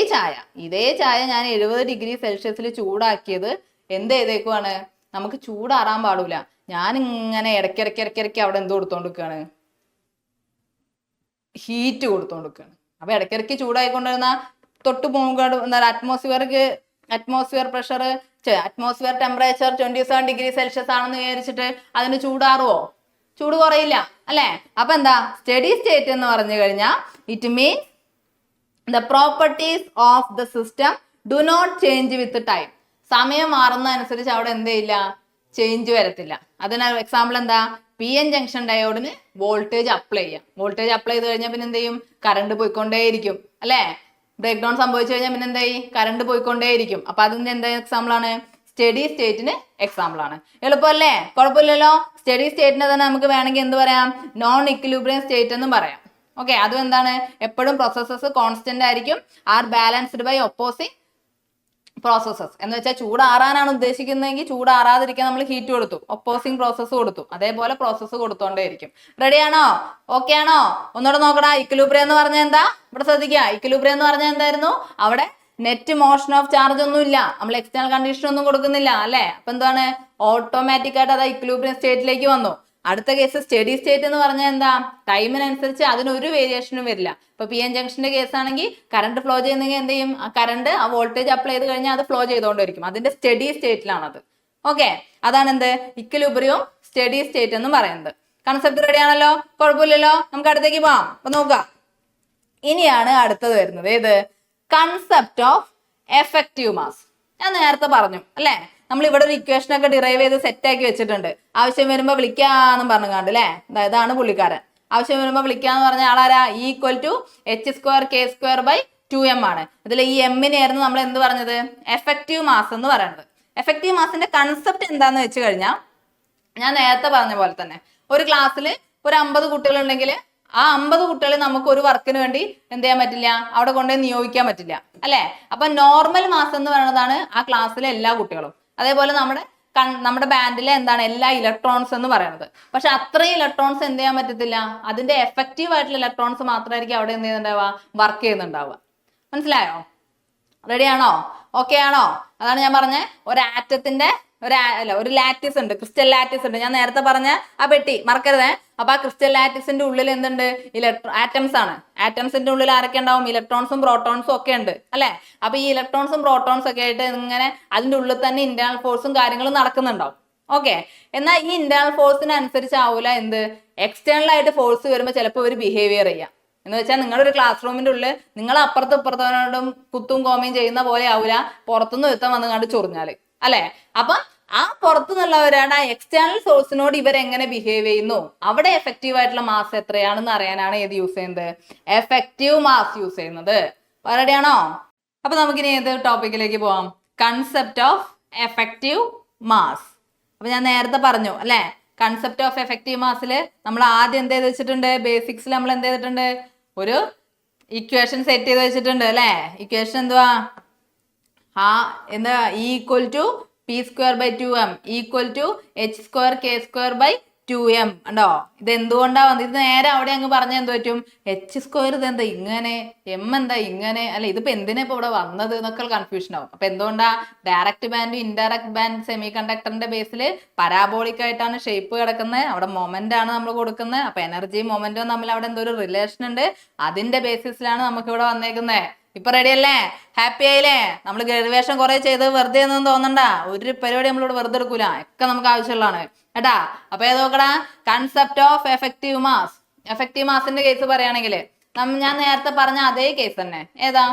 ചായ ഞാൻ 70 ഡിഗ്രി സെൽഷ്യസിൽ ചൂടാക്കിയത് എന്ത് ചെയ്തേക്കുവാണ്, നമുക്ക് ചൂടാറാൻ പാടില്ല, ഞാൻ ഇങ്ങനെ ഇടയ്ക്കിടയ്ക്ക് അവിടെ എന്ത് കൊടുത്തോണ്ടിരിക്കുകയാണ്, ഹീറ്റ് കൊടുത്തോണ്ടിരിക്കുകയാണ്. അപ്പൊ ഇടയ്ക്കിടയ്ക്ക് ചൂടായിക്കൊണ്ടിരുന്ന തൊട്ട് പോകുക atmosphere pressure, atmosphere temperature 27 degree Celsius ആണെന്ന് വിചാരിച്ചിട്ട് അതിന് ചൂടാറുവോ, ചൂട് കുറയില്ല. അല്ലെ, അപ്പൊ എന്താ സ്റ്റഡി സ്റ്റേറ്റ് എന്ന് പറഞ്ഞു കഴിഞ്ഞാൽ it means the properties of the system do not change with time. സമയം മാറുന്നതനുസരിച്ച് അവിടെ എന്ത് ചെയ്യില്ല, ചേഞ്ച് വരത്തില്ല. അതിന് എക്സാമ്പിൾ എന്താ, പി എൻ ജംഗ്ഷൻ ഡയോഡിന് വോൾട്ടേജ് അപ്ലൈ ചെയ്യാം, വോൾട്ടേജ് അപ്ലൈ ചെയ്ത് കഴിഞ്ഞാൽ പിന്നെ എന്ത് ചെയ്യും, കറണ്ട് പോയിക്കൊണ്ടേയിരിക്കും. അല്ലെ, ബ്രേക്ക് ഡൗൺ സംഭവിച്ചു കഴിഞ്ഞാൽ പിന്നെ എന്തായി, കറണ്ട് പോയിക്കൊണ്ടേയിരിക്കും. അപ്പൊ അതിന്റെ എന്താ എക്സാമ്പിൾ ആണ്, സ്റ്റഡി സ്റ്റേറ്റിന് എക്സാമ്പിൾ ആണ്. എളുപ്പമല്ലേ, കുഴപ്പമില്ലല്ലോ. സ്റ്റഡി സ്റ്റേറ്റിനെ തന്നെ നമുക്ക് വേണമെങ്കിൽ എന്ത് പറയാം, നോൺ ഇക്വിലിബ്രിയം സ്റ്റേറ്റ് എന്നും പറയാം. ഓക്കെ, അതും എന്താണ്, എപ്പോഴും പ്രോസസ്സസ് കോൺസ്റ്റന്റ് ആയിരിക്കും, are balanced by opposing processes. എന്ന് വെച്ചാൽ ചൂടാറാനാണ് ഉദ്ദേശിക്കുന്നതെങ്കിൽ ചൂടാറാതിരിക്കാൻ നമ്മൾ ഹീറ്റ് കൊടുത്തു, ഒപ്പോസിങ് പ്രോസസ്സ് കൊടുത്തു, അതേപോലെ പ്രോസസ്സ് കൊടുത്തോണ്ടേയിരിക്കും. റെഡിയാണോ, ഓക്കെ ആണോ? ഒന്നുകൂടെ നോക്കടാ. ഇക്വിലിബ്രിയം എന്ന് പറഞ്ഞാൽ എന്താ, ഇവിടെ ശ്രദ്ധിക്കുക. ഇക്വിലിബ്രിയം എന്ന് പറഞ്ഞാൽ എന്തായിരുന്നു, അവിടെ നെറ്റ് മോഷൻ ഓഫ് ചാർജ് ഒന്നും ഇല്ല, നമ്മൾ എക്സ്റ്റേണൽ കണ്ടീഷൻ ഒന്നും കൊടുക്കുന്നില്ല. അല്ലെ, അപ്പൊ എന്താണ്, ഓട്ടോമാറ്റിക് ആയിട്ട് അത് ഇക്വിലിബ്രിയം സ്റ്റേറ്റിലേക്ക് വന്നു. അടുത്ത കേസ് സ്റ്റഡി സ്റ്റേറ്റ് എന്ന് പറഞ്ഞാൽ എന്താ, ടൈമിനനുസരിച്ച് അതിനൊരു വേരിയേഷനും വരില്ല. ഇപ്പൊ പി എൻ ജംഗ്ഷന്റെ കേസ് ആണെങ്കിൽ കറണ്ട് ഫ്ലോ ചെയ്യുന്നെങ്കിൽ എന്ത് ചെയ്യും, ആ കറണ്ട് ആ വോൾട്ടേജ് അപ്ലൈ ചെയ്ത് കഴിഞ്ഞാൽ അത് ഫ്ലോ ചെയ്തുകൊണ്ടിരിക്കും, അതിന്റെ സ്റ്റഡി സ്റ്റേറ്റിലാണത്. ഓക്കെ, അതാണ് എന്ത്, ഇക്വിലിബ്രിയം സ്റ്റഡി സ്റ്റേറ്റ് എന്ന് പറയുന്നത്. കൺസെപ്റ്റ് റെഡി ആണല്ലോ, കുഴപ്പമില്ലല്ലോ. നമുക്ക് അടുത്തേക്ക് പോവാം. അപ്പൊ നോക്കുക, ഇനിയാണ് അടുത്തത് വരുന്നത്. ഏത്, കൺസെപ്റ്റ് ഓഫ് എഫക്റ്റീവ് മാസ്. ഞാൻ നേരത്തെ പറഞ്ഞു അല്ലെ, നമ്മൾ ഇവിടെ ഒരു ഇക്വേഷൻ ഒക്കെ ഡിറൈവ് ചെയ്ത് സെറ്റ് ആക്കി വെച്ചിട്ടുണ്ട്. ആവശ്യം വരുമ്പോൾ വിളിക്കാന്നും പറഞ്ഞു കണ്ട് അല്ലെ, ഇതാണ് പുള്ളിക്കാരൻ. ആവശ്യം വരുമ്പോൾ വിളിക്കാന്ന് പറഞ്ഞ ആളാരാ, E=h²k²/2m ആണ്. ഇതിൽ ഈ എമ്മിനെയായിരുന്നു നമ്മൾ എന്ത് പറഞ്ഞത്, എഫക്റ്റീവ് മാസ് എന്ന് പറയുന്നത്. എഫക്റ്റീവ് മാസിന്റെ കൺസെപ്റ്റ് എന്താന്ന് വെച്ച് കഴിഞ്ഞാൽ, ഞാൻ നേരത്തെ പറഞ്ഞ പോലെ തന്നെ ഒരു ക്ലാസ്സിൽ ഒരു 50 കുട്ടികൾ ഉണ്ടെങ്കിൽ ആ 50 കുട്ടികളെ നമുക്ക് ഒരു വർക്കിന് വേണ്ടി എന്ത് ചെയ്യാൻ പറ്റില്ല, അവിടെ കൊണ്ടുപോയി നിയോഗിക്കാൻ പറ്റില്ല. അല്ലെ, അപ്പൊ നോർമൽ മാസ് എന്ന് പറയുന്നതാണ് ആ ക്ലാസ്സിലെ എല്ലാ കുട്ടികളും. അതേപോലെ നമ്മുടെ ബാൻഡിലെ എന്താണ്, എല്ലാ ഇലക്ട്രോൺസ് എന്ന് പറയുന്നത്. പക്ഷെ അത്രയും ഇലക്ട്രോൺസ് എന്ത് ചെയ്യാൻ പറ്റത്തില്ല, അതിന്റെ എഫക്റ്റീവ് ആയിട്ടുള്ള ഇലക്ട്രോൺസ് മാത്രമായിരിക്കും അവിടെ എന്ത് ചെയ്യുന്നുണ്ടാവുക, വർക്ക് ചെയ്യുന്നുണ്ടാവുക. മനസ്സിലായോ, റെഡിയാണോ, ഓക്കെ ആണോ? അതാണ് ഞാൻ പറഞ്ഞ ഒരു ആറ്റത്തിന്റെ ഒരു ലാറ്റിസ് ഉണ്ട്, ക്രിസ്റ്റൽ ലാറ്റിസ് ഉണ്ട്. ഞാൻ നേരത്തെ പറഞ്ഞ ആ പെട്ടി മറക്കരുതേ. അപ്പൊ ആ ക്രിസ്റ്റൽ ലാറ്റിസിന്റെ ഉള്ളിൽ എന്തുണ്ട്, ആറ്റംസ് ആണ്. ആറ്റംസിന്റെ ഉള്ളിൽ ആരൊക്കെ ഉണ്ടാവും, ഇലക്ട്രോൺസും പ്രോട്ടോൺസും ഒക്കെ ഉണ്ട്. അല്ലെ, അപ്പൊ ഈ ഇലക്ട്രോൺസും പ്രോട്ടോൺസും ഒക്കെ ആയിട്ട് ഇങ്ങനെ അതിന്റെ ഉള്ളിൽ തന്നെ ഇന്റേണൽ ഫോഴ്സും കാര്യങ്ങളും നടക്കുന്നുണ്ടാവും. ഓക്കെ, എന്നാൽ ഈ ഇന്റേണൽ ഫോഴ്സിന് അനുസരിച്ചാവൂല എന്ത്, എക്സ്റ്റേണൽ ആയിട്ട് ഫോഴ്സ് വരുമ്പോൾ ചിലപ്പോൾ ഒരു ബിഹേവിയർ ചെയ്യാം. എന്ന് വെച്ചാൽ നിങ്ങളുടെ ഒരു ക്ലാസ് റൂമിന്റെ ഉള്ളിൽ നിങ്ങൾ അപ്പുറത്തും ഇപ്പുറത്തോടും കുത്തും കോമയും ചെയ്യുന്ന പോലെ ആവൂല പുറത്തുനിന്ന് ഒരുത്തം വന്ന് കണ്ട് ചൊറിഞ്ഞാല്. അല്ലെ, അപ്പൊ ആ പുറത്തുനിന്നുള്ളവരാണ് ആ എക്സ്റ്റേണൽ സോഴ്സിനോട് ഇവരെങ്ങനെ ബിഹേവ് ചെയ്യുന്നു, അവിടെ എഫക്റ്റീവ് ആയിട്ടുള്ള മാസ് എത്രയാണെന്ന് അറിയാനാണ് ഏത് യൂസ് ചെയ്യുന്നത്, എഫക്റ്റീവ് മാസ് യൂസ് ചെയ്യുന്നത്. റെഡിയാണോ? അപ്പൊ നമുക്കിനി ഏത് ടോപ്പിക്കിലേക്ക് പോവാം, കൺസെപ്റ്റ് ഓഫ് എഫക്റ്റീവ് മാസ്. അപ്പൊ ഞാൻ നേരത്തെ പറഞ്ഞു അല്ലെ, കൺസെപ്റ്റ് ഓഫ് എഫക്റ്റീവ് മാസിൽ നമ്മൾ ആദ്യം എന്ത് ചെയ്ത് വെച്ചിട്ടുണ്ട്, ബേസിക്സിൽ നമ്മൾ എന്ത് ചെയ്തിട്ടുണ്ട്, ഒരു ഇക്വേഷൻ സെറ്റ് ചെയ്ത് വെച്ചിട്ടുണ്ട് അല്ലെ. ഇക്വേഷൻ എന്തുവാ, എന്താ, E=p²/2m =h²k²/2m 2m ഉണ്ടോ? ഇത് എന്തുകൊണ്ടാ വന്നത്? ഇത് നേരെ അവിടെ അങ്ങ് പറഞ്ഞാൽ എന്ത് പറ്റും? h² ഇത് എന്താ ഇങ്ങനെ, m എന്താ ഇങ്ങനെ, അല്ലെ ഇതിപ്പോ എന്തിനാ ഇപ്പൊ ഇവിടെ വന്നത് എന്നൊക്കെ കൺഫ്യൂഷൻ ആവും. അപ്പൊ എന്തുകൊണ്ടാ? Direct band indirect band semi കണ്ടക്ടറിന്റെ ബേസിൽ പരാബോളിക് ആയിട്ടാണ് ഷേപ്പ് കിടക്കുന്നത്. അവിടെ മൊമെന്റ് ആണ് നമ്മൾ കൊടുക്കുന്നത്. അപ്പൊ എനർജിയും മൊമെന്റും തമ്മിൽ അവിടെ എന്തോ ഒരു റിലേഷൻ ഉണ്ട്. അതിന്റെ ബേസിസിലാണ് നമുക്ക് ഇവിടെ വന്നേക്കുന്നത്. ഇപ്പൊ റെഡി അല്ലേ? ഹാപ്പി ആയില്ലേ? നമ്മൾ ഗ്രേഡുവേഷൻ കുറെ ചെയ്ത് വെറുതെ ഒന്നും തോന്നണ്ട. ഒരു പരിപാടി നമ്മളിവിടെ വെറുതെ എടുക്കൂല, ഒക്കെ നമുക്ക് ആവശ്യമുള്ളതാണ് കേട്ടാ. അപ്പൊ ഏത് നോക്കടാ? Concept of effective mass. Effective മാസിന്റെ കേസ് പറയുകയാണെങ്കിൽ ഞാൻ നേരത്തെ പറഞ്ഞ അതേ കേസ് തന്നെ. ഏതാ?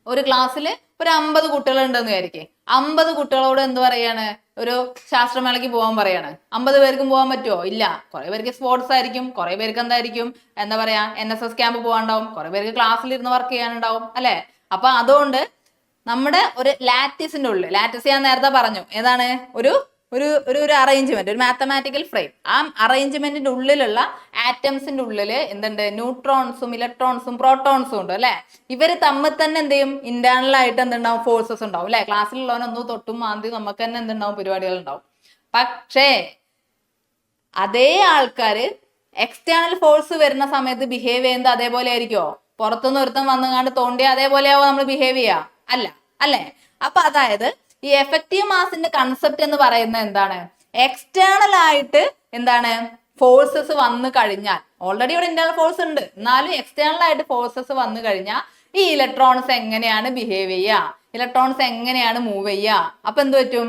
ഒരു ക്ലാസ്സിൽ ഒരു 50 കുട്ടികൾ ഉണ്ടെന്ന് വിചാരിക്കേ. 50 കുട്ടികളോട് എന്ത് പറയാണ്? ഒരു ശാസ്ത്രമേളയ്ക്ക് പോകാൻ പറയാണ്. 50 പേർക്കും പോകാൻ പറ്റുമോ? ഇല്ല. കുറെ പേർക്ക് സ്പോർട്സ് ആയിരിക്കും, കുറെ പേർക്ക് എന്തായിരിക്കും, എന്താ പറയാ, NSS ക്യാമ്പ് പോകാനുണ്ടാവും, കുറെ പേർക്ക് ക്ലാസ്സിലിരുന്ന് വർക്ക് ചെയ്യാനുണ്ടാവും, അല്ലെ? അപ്പൊ അതുകൊണ്ട് നമ്മുടെ ഒരു ലാറ്റിസിന്റെ ഉള്ളിൽ, ലാറ്റിസ് ഞാൻ നേരത്തെ പറഞ്ഞു ഏതാണ്? ഒരു ഒരു ഒരു ഒരു അറേഞ്ച്മെന്റ്, ഒരു മാത്തമാറ്റിക്കൽ ഫ്രെയിം. ആ അറേഞ്ച്മെന്റിന്റെ ഉള്ളിലുള്ള ആറ്റംസിന്റെ ഉള്ളിൽ എന്തുണ്ട്? ന്യൂട്രോൺസും ഇലക്ട്രോൺസും പ്രോട്ടോൺസും ഉണ്ട്, അല്ലെ? ഇവര് തമ്മിൽ തന്നെ എന്ത് ചെയ്യും? ഇന്റേണൽ ആയിട്ട് എന്തുണ്ടാവും? ഫോഴ്സസ് ഉണ്ടാവും, അല്ലെ? ക്ലാസ്സിലുള്ളവനൊന്നും തൊട്ടും മാന്തി നമുക്ക് തന്നെ എന്തുണ്ടാവും? പരിപാടികൾ ഉണ്ടാവും. പക്ഷേ അതേ ആൾക്കാര് എക്സ്റ്റേണൽ ഫോഴ്സ് വരുന്ന സമയത്ത് ബിഹേവ് ചെയ്യുന്നത് അതേപോലെ ആയിരിക്കോ? പുറത്തുനിന്ന് ഒരുത്തം വന്നുകാണ്ട് തോണ്ടിയാൽ അതേപോലെയാവോ നമ്മൾ ബിഹേവ് ചെയ്യാ? അല്ല, അല്ലെ? അപ്പൊ അതായത് ഈ എഫക്റ്റീവ് മാസിന്റെ കൺസെപ്റ്റ് എന്ന് പറയുന്നത് എന്താണ്? എക്സ്റ്റേണൽ ആയിട്ട് എന്താണ്? ഫോഴ്സസ് വന്നു കഴിഞ്ഞാൽ, ഓൾറെഡി ഇവിടെ ഇന്റേണൽ ഫോഴ്സ് ഉണ്ട്, എന്നാലും എക്സ്റ്റേണൽ ആയിട്ട് ഫോഴ്സസ് വന്നു കഴിഞ്ഞാൽ ഈ ഇലക്ട്രോൺസ് എങ്ങനെയാണ് ബിഹേവ് ചെയ്യുക, ഇലക്ട്രോൺസ് എങ്ങനെയാണ് മൂവ് ചെയ്യുക? അപ്പൊ എന്ത് പറ്റും?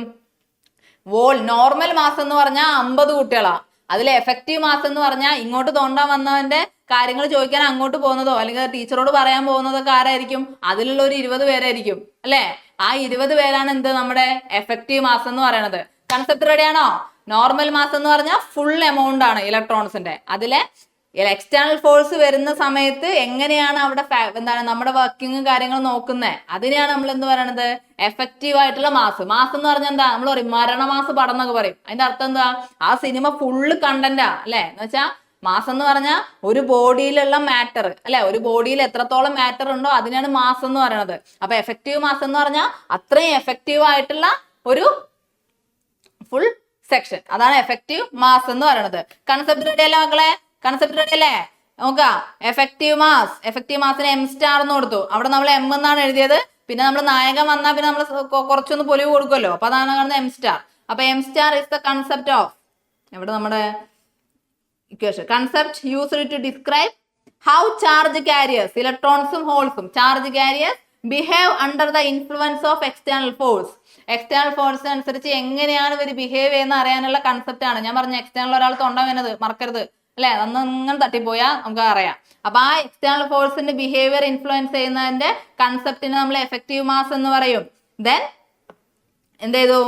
നോർമൽ മാസ് എന്ന് പറഞ്ഞാൽ 50 കുട്ടികളാ. അതിൽ എഫക്റ്റീവ് മാസ് എന്ന് പറഞ്ഞാൽ ഇങ്ങോട്ട് തോണ്ടാൻ വന്നവന്റെ കാര്യങ്ങൾ ചോദിക്കാൻ അങ്ങോട്ട് പോകുന്നതോ അല്ലെങ്കിൽ ടീച്ചറോട് പറയാൻ പോകുന്നതൊക്കെ ആരായിരിക്കും? അതിലുള്ള ഒരു 20 പേരായിരിക്കും, അല്ലെ? ആ 20 പേരാണ് എന്ത്? നമ്മുടെ എഫക്റ്റീവ് മാസ് എന്ന് പറയുന്നത്. കൺസെപ്റ്റ് റെഡിയാണോ? നോർമൽ മാസ് എന്ന് പറഞ്ഞാൽ ഫുൾ എമൗണ്ട് ആണ് ഇലക്ട്രോൺസിന്റെ. അതിലെ എക്സ്റ്റേണൽ ഫോഴ്സ് വരുന്ന സമയത്ത് എങ്ങനെയാണ് അവിടെ എന്താണ് നമ്മുടെ വർക്കിങ്ങും കാര്യങ്ങളും നോക്കുന്നത്, അതിനെയാണ് നമ്മൾ എന്ത് പറയണത്? എഫക്റ്റീവ് ആയിട്ടുള്ള മാസ്. മാസ് എന്ന് പറഞ്ഞാൽ എന്താ? നമ്മൾ പറയും മരണമാസ് പടം എന്നൊക്കെ പറയും. അതിന്റെ അർത്ഥം എന്താ? ആ സിനിമ ഫുള്ള് കണ്ടന്റാ, അല്ലെ? എന്ന് വെച്ചാൽ മാസ് എന്ന് പറഞ്ഞാൽ ഒരു ബോഡിയിലുള്ള മാറ്റർ, അല്ലെ? ഒരു ബോഡിയിൽ എത്രത്തോളം മാറ്റർ ഉണ്ടോ അതിനാണ് മാസ് എന്ന് പറയുന്നത്. അപ്പൊ എഫക്റ്റീവ് മാസ് എന്ന് പറഞ്ഞാൽ അത്രയും എഫക്റ്റീവ് ആയിട്ടുള്ള ഒരു ഫുൾ സെക്ഷൻ, അതാണ് എഫക്റ്റീവ് മാസ് എന്ന് പറയുന്നത്. കൺസെപ്റ്റ് റെഡി അല്ലേ മക്കളെ? കൺസെപ്റ്റ് റെഡി അല്ലേ? നോക്കാം. എഫക്റ്റീവ് മാസ്, എഫക്റ്റീവ് മാസിന് M* എന്ന് കൊടുത്തു. അവിടെ നമ്മൾ M എന്നാണ് എഴുതിയത്. പിന്നെ നമ്മൾ നായകൻ വന്നാൽ പിന്നെ നമ്മൾ കുറച്ചൊന്ന് പൊലിവ് കൊടുക്കുമല്ലോ, അപ്പൊ അതാണ് കാണുന്നത് M*. അപ്പൊ M* is the concept of, എവിടെ നമ്മുടെ equation, concept used to describe how charge carriers, ഇലക്ട്രോൺസും ഹോൾസും charge carriers behave under the influence of external force. External force അനുസരിച്ച് എങ്ങനെയാണ് ഇവർ ബിഹേവ് ചെയ്യുന്ന അറിയാനുള്ള കൺസെപ്റ്റ് ആണ്. ഞാൻ പറഞ്ഞ എക്സ്റ്റേണൽ ഒരാൾ തൊണ്ടവെന്നത് മറക്കരുത്, അല്ലെ? അന്നങ്ങനെ തട്ടിപ്പോയാൽ നമുക്ക് അറിയാം. അപ്പൊ ആ എക്സ്റ്റേണൽ ഫോഴ്സിന്റെ ബിഹേവിയർ ഇൻഫ്ലുവൻസ് ചെയ്യുന്നതിന്റെ കൺസെപ്റ്റിന് നമ്മൾ എഫക്റ്റീവ് മാസ് എന്ന് പറയും. ദെൻ എന്ത് ചെയ്തു?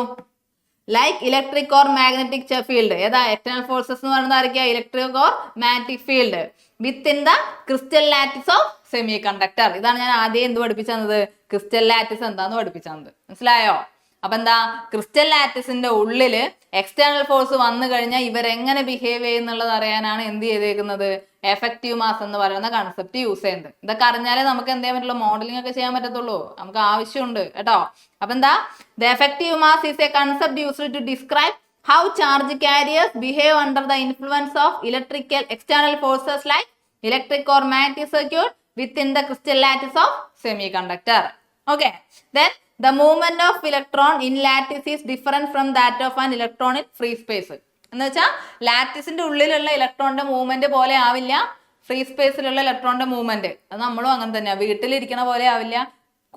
Like electric or magnetic field. ഏതാ? എക്സ്റ്റേണൽ ഫോഴ്സസ് എന്ന് പറയുന്നത് ആയിരിക്കും electric or magnetic field within the crystal lattice of semi conductor. ഇതാണ് ഞാൻ ആദ്യം എന്ത് പഠിപ്പിച്ചു തന്നത്? ക്രിസ്റ്റൽ ലാറ്റിസ് എന്താന്ന് പഠിപ്പിച്ചു തന്നത്. മനസ്സിലായോ? അപ്പൊ എന്താ? ക്രിസ്റ്റൽ ലാറ്റിസിന്റെ ഉള്ളില് എക്സ്റ്റേണൽ ഫോഴ്സ് വന്നു കഴിഞ്ഞാൽ ഇവരെങ്ങനെ ബിഹേവ് ചെയ്യുന്നുള്ളത് അറിയാനാണ് എന്ത് ചെയ്തേക്കുന്നത്? എഫക്റ്റീവ് മാസ് എന്ന് പറയുന്ന കൺസെപ്റ്റ് യൂസ് ചെയ്യുന്നത്. ഇതൊക്കെ അറിഞ്ഞാലേ നമുക്ക് എന്ത് ചെയ്യാൻ പറ്റുള്ളൂ? മോഡലിംഗ് ഒക്കെ ചെയ്യാൻ പറ്റത്തുള്ളൂ. നമുക്ക് ആവശ്യമുണ്ട് കേട്ടോ. അപ്പൊ എന്താ? The effective mass is a concept used to describe how charge carriers behave under the influence of electrical external forces like electric or magnetic circuit within the crystal lattice of semiconductor. Okay. Then the movement of electron in lattice is different from that of an electron in free space. എന്ന് വെച്ചാൽ ലാറ്റിസിന്റെ ഉള്ളിലുള്ള ഇലക്ട്രോണിന്റെ movement പോലെ ആവില്ല free സ്പേസിലുള്ള ഇലക്ട്രോണിന്റെ movement. അത് നമ്മളും അങ്ങനെ തന്നെയാ. വീട്ടിലിരിക്കണ പോലെ ആവില്ല.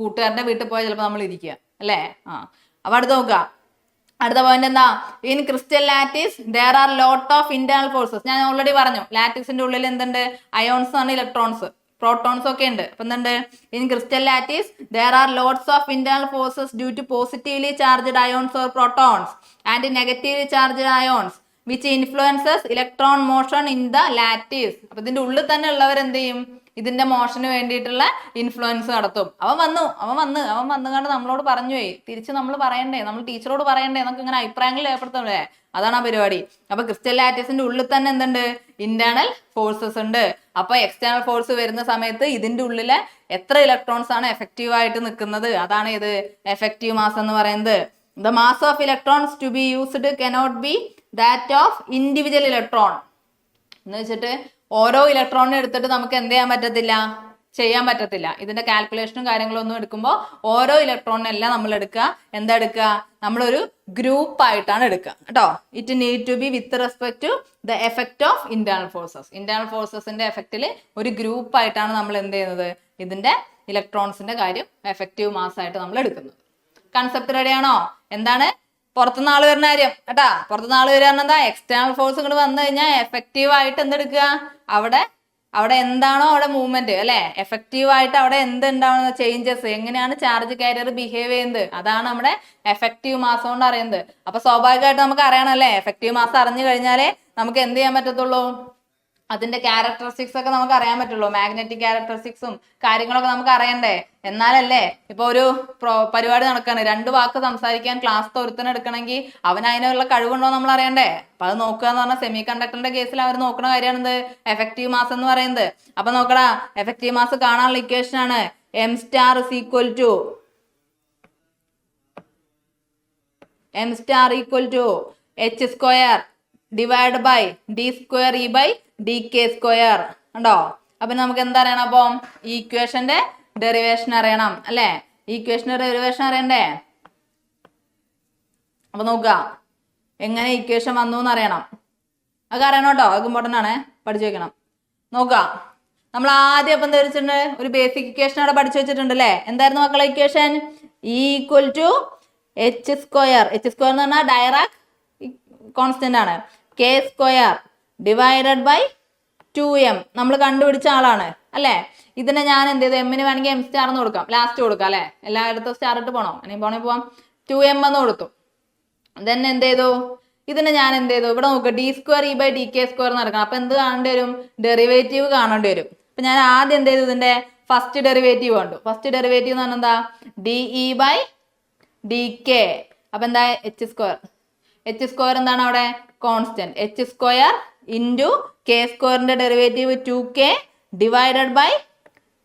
കൂട്ടുകാരന്റെ വീട്ടിൽ പോയാൽ ചിലപ്പോൾ നമ്മൾ ഇരിക്കുക, അല്ലേ? അപ്പൊ അടുത്ത് നോക്കുക. അടുത്ത പോയിന്റ് എന്താ? In crystal lattice there are lot of internal forces. ഞാൻ ഓൾറെഡി പറഞ്ഞു ലാറ്റിസിന്റെ ഉള്ളിൽ എന്തുണ്ട്? അയോൺസ് ആണ്, ഇലക്ട്രോൺസ്, പ്രോട്ടോൺസ് ഒക്കെ ഉണ്ട്. അപ്പൊ എന്തുണ്ട്? In crystal lattice there are lots of internal forces due to positively charged ions or protons and negatively charged ions which influences electron motion in the lattice. അപ്പൊ ഇതിന്റെ ഉള്ളിൽ തന്നെ ഉള്ളവർ എന്ത് ചെയ്യും? ഇതിന്റെ മോഷന് വേണ്ടിയിട്ടുള്ള ഇൻഫ്ലുവൻസ് നടത്തും. അവൻ വന്നുകൊണ്ട് നമ്മളോട് പറഞ്ഞു പോയി. തിരിച്ച് നമ്മൾ പറയണ്ടേ? നമ്മൾ ടീച്ചറോട് പറയണ്ടേ? നമുക്ക് ഇങ്ങനെ അഭിപ്രായങ്ങൾ രേഖപ്പെടുത്തണ്ടേ? അതാണ് ആ പരിപാടി. അപ്പൊ ക്രിസ്റ്റൽ ലാറ്റിസിന്റെ ഉള്ളിൽ തന്നെ എന്തുണ്ട്? ഇന്റേണൽ ഫോഴ്സസ് ഉണ്ട്. അപ്പൊ എക്സ്റ്റേണൽ ഫോഴ്സ് വരുന്ന സമയത്ത് ഇതിന്റെ ഉള്ളിലെ എത്ര ഇലക്ട്രോൺസ് ആണ് എഫക്റ്റീവ് ആയിട്ട് നിൽക്കുന്നത്? അതാണ് ഇത് എഫക്റ്റീവ് മാസ് എന്ന് പറയുന്നത്. The mass of electrons to be used cannot be that of individual electron എന്ന് വെച്ചിട്ട് ഓരോ ഇലക്ട്രോണിനെ എടുത്തിട്ട് നമുക്ക് എന്ത് ചെയ്യാൻ പറ്റത്തില്ല. ഇതിന്റെ കാൽക്കുലേഷനും കാര്യങ്ങളും ഒന്നും എടുക്കുമ്പോൾ ഓരോ ഇലക്ട്രോണിനെല്ലാം നമ്മൾ എടുക്കുക, എന്താ എടുക്കുക, നമ്മളൊരു ഗ്രൂപ്പ് ആയിട്ടാണ് എടുക്കുക കേട്ടോ. It need to be with respect to the effect of internal forces. Internal ഫോഴ്സസിന്റെ എഫക്റ്റിൽ ഒരു ഗ്രൂപ്പ് ആയിട്ടാണ് നമ്മൾ എന്ത് ചെയ്യുന്നത്, ഇതിന്റെ ഇലക്ട്രോൺസിന്റെ കാര്യം എഫക്റ്റീവ് മാസ് ആയിട്ട് നമ്മൾ എടുക്കുന്നത്. കൺസെപ്റ്റ് റെഡിയാണോ? എന്താണ് പുറത്തുനിന്ന് ആള് വരുന്ന കാര്യം കേട്ടാ. പുറത്തുനിന്ന് ആള് വരിക എന്താ, എക്സ്റ്റേണൽ ഫോഴ്സ് ഇങ്ങോട്ട് വന്നു കഴിഞ്ഞാൽ എഫക്റ്റീവ് ആയിട്ട് എന്തെടുക്കുക, അവിടെ എന്താണോ അവിടെ മൂവ്മെന്റ് അല്ലെ, എഫക്റ്റീവ് ആയിട്ട് അവിടെ എന്തുണ്ടാവുന്ന ചേഞ്ചസ്, എങ്ങനെയാണ് ചാർജ് കാരിയർ ബിഹേവ് ചെയ്യുന്നത്, അതാണ് നമ്മുടെ എഫക്റ്റീവ് മാസ് കൊണ്ട് അറിയുന്നത്. അപ്പൊ സ്വാഭാവികമായിട്ട് നമുക്ക് അറിയണമല്ലേ, എഫക്റ്റീവ് മാസ് അറിഞ്ഞു കഴിഞ്ഞാലേ നമുക്ക് എന്ത് ചെയ്യാൻ പറ്റത്തുള്ളൂ, അതിന്റെ ക്യാരക്ടറിസ്റ്റിക്സ് ഒക്കെ നമുക്ക് അറിയാൻ പറ്റുള്ളൂ. മാഗ്നറ്റിക് ക്യാരക്ടറിസ്റ്റിക്സും കാര്യങ്ങളൊക്കെ നമുക്ക് അറിയണ്ടേ, എന്നാലല്ലേ. ഇപ്പൊ ഒരു പരിപാടി നടക്കാണ്, 2 വാക്ക് സംസാരിക്കാൻ ക്ലാസ് ഒരുത്തനെ എടുക്കണമെങ്കിൽ അവൻ അതിനുള്ള കഴിവുണ്ടോ നമ്മൾ അറിയണ്ടേ. അപ്പൊ അത് നോക്കുക എന്ന് പറഞ്ഞാൽ സെമി കണ്ടക്ടറിന്റെ കേസിൽ അവർ നോക്കുന്ന കാര്യമാണ് എഫക്റ്റീവ് മാസ് എന്ന് പറയുന്നത്. അപ്പൊ നോക്കടാ, എഫക്റ്റീവ് മാസ് കാണാനുള്ള ഇക്വേഷൻ ആണ് m star is equal to h square divided by d square e by dk square ഉണ്ടോ. അപ്പൊ നമുക്ക് എന്താ അറിയണം, അപ്പം ഈ ഇക്വേഷന്റെ ഡെറിവേഷൻ അറിയണം അല്ലെ. ഈ ഇക്വേഷന്റെ ഡെറിവേഷൻ അറിയണ്ടേ. അപ്പൊ നോക്കുക എങ്ങനെ ഇക്വേഷൻ വന്നു എന്ന് അറിയണം. അതൊക്കെ അറിയണം കേട്ടോ, അതൊക്കെ ഇമ്പോർട്ടൻ്റ് ആണ്, പഠിച്ചു വെക്കണം. നോക്കുക, നമ്മൾ ആദ്യം അപ്പം എന്താ വെച്ചിട്ടുണ്ട്, ഒരു ബേസിക് ഇക്വേഷൻ അവിടെ പഠിച്ചു വെച്ചിട്ടുണ്ട് അല്ലേ. എന്തായിരുന്നു മക്കളെ equation? E equal to h square. h square എന്ന് പറഞ്ഞാൽ ഡയറാക് കോൺസ്റ്റന്റ് ആണ്. k square divided by 2m നമ്മൾ കണ്ടുപിടിച്ച ആളാണ് അല്ലേ. ഇതിനെ ഞാൻ എന്ത് ചെയ്തു, എമ്മിന് വേണമെങ്കിൽ m സ്റ്റാർ എന്ന് കൊടുക്കാം, ലാസ്റ്റ് കൊടുക്കാം അല്ലെ. എല്ലായിടത്തും സ്റ്റാർ ഇട്ട് പോണോ, ഇനി പോവാം. 2m എന്ന് കൊടുത്തു. then എന്ത് ചെയ്തു, ഇതിനെ ഞാൻ എന്ത് ചെയ്തു, ഇവിടെ നോക്കുക d square e by dk square എന്ന് നടക്കണം. അപ്പൊ എന്ത് കാണേണ്ടി വരും, ഡെറിവേറ്റീവ് കാണേണ്ടി വരും. അപ്പൊ ഞാൻ ആദ്യം എന്ത് ചെയ്തു, ഇതിന്റെ ഫസ്റ്റ് ഡെറിവേറ്റീവ് കണ്ടു. ഫസ്റ്റ് ഡെറിവേറ്റീവ് എന്ന് പറഞ്ഞാൽ എന്താ, de by dk. അപ്പൊ എന്താ, h സ്ക്വയർ. h സ്ക്വയർ എന്താണ് അവിടെ constant. h square into k സ്ക്വയറിന്റെ derivative 2k divided by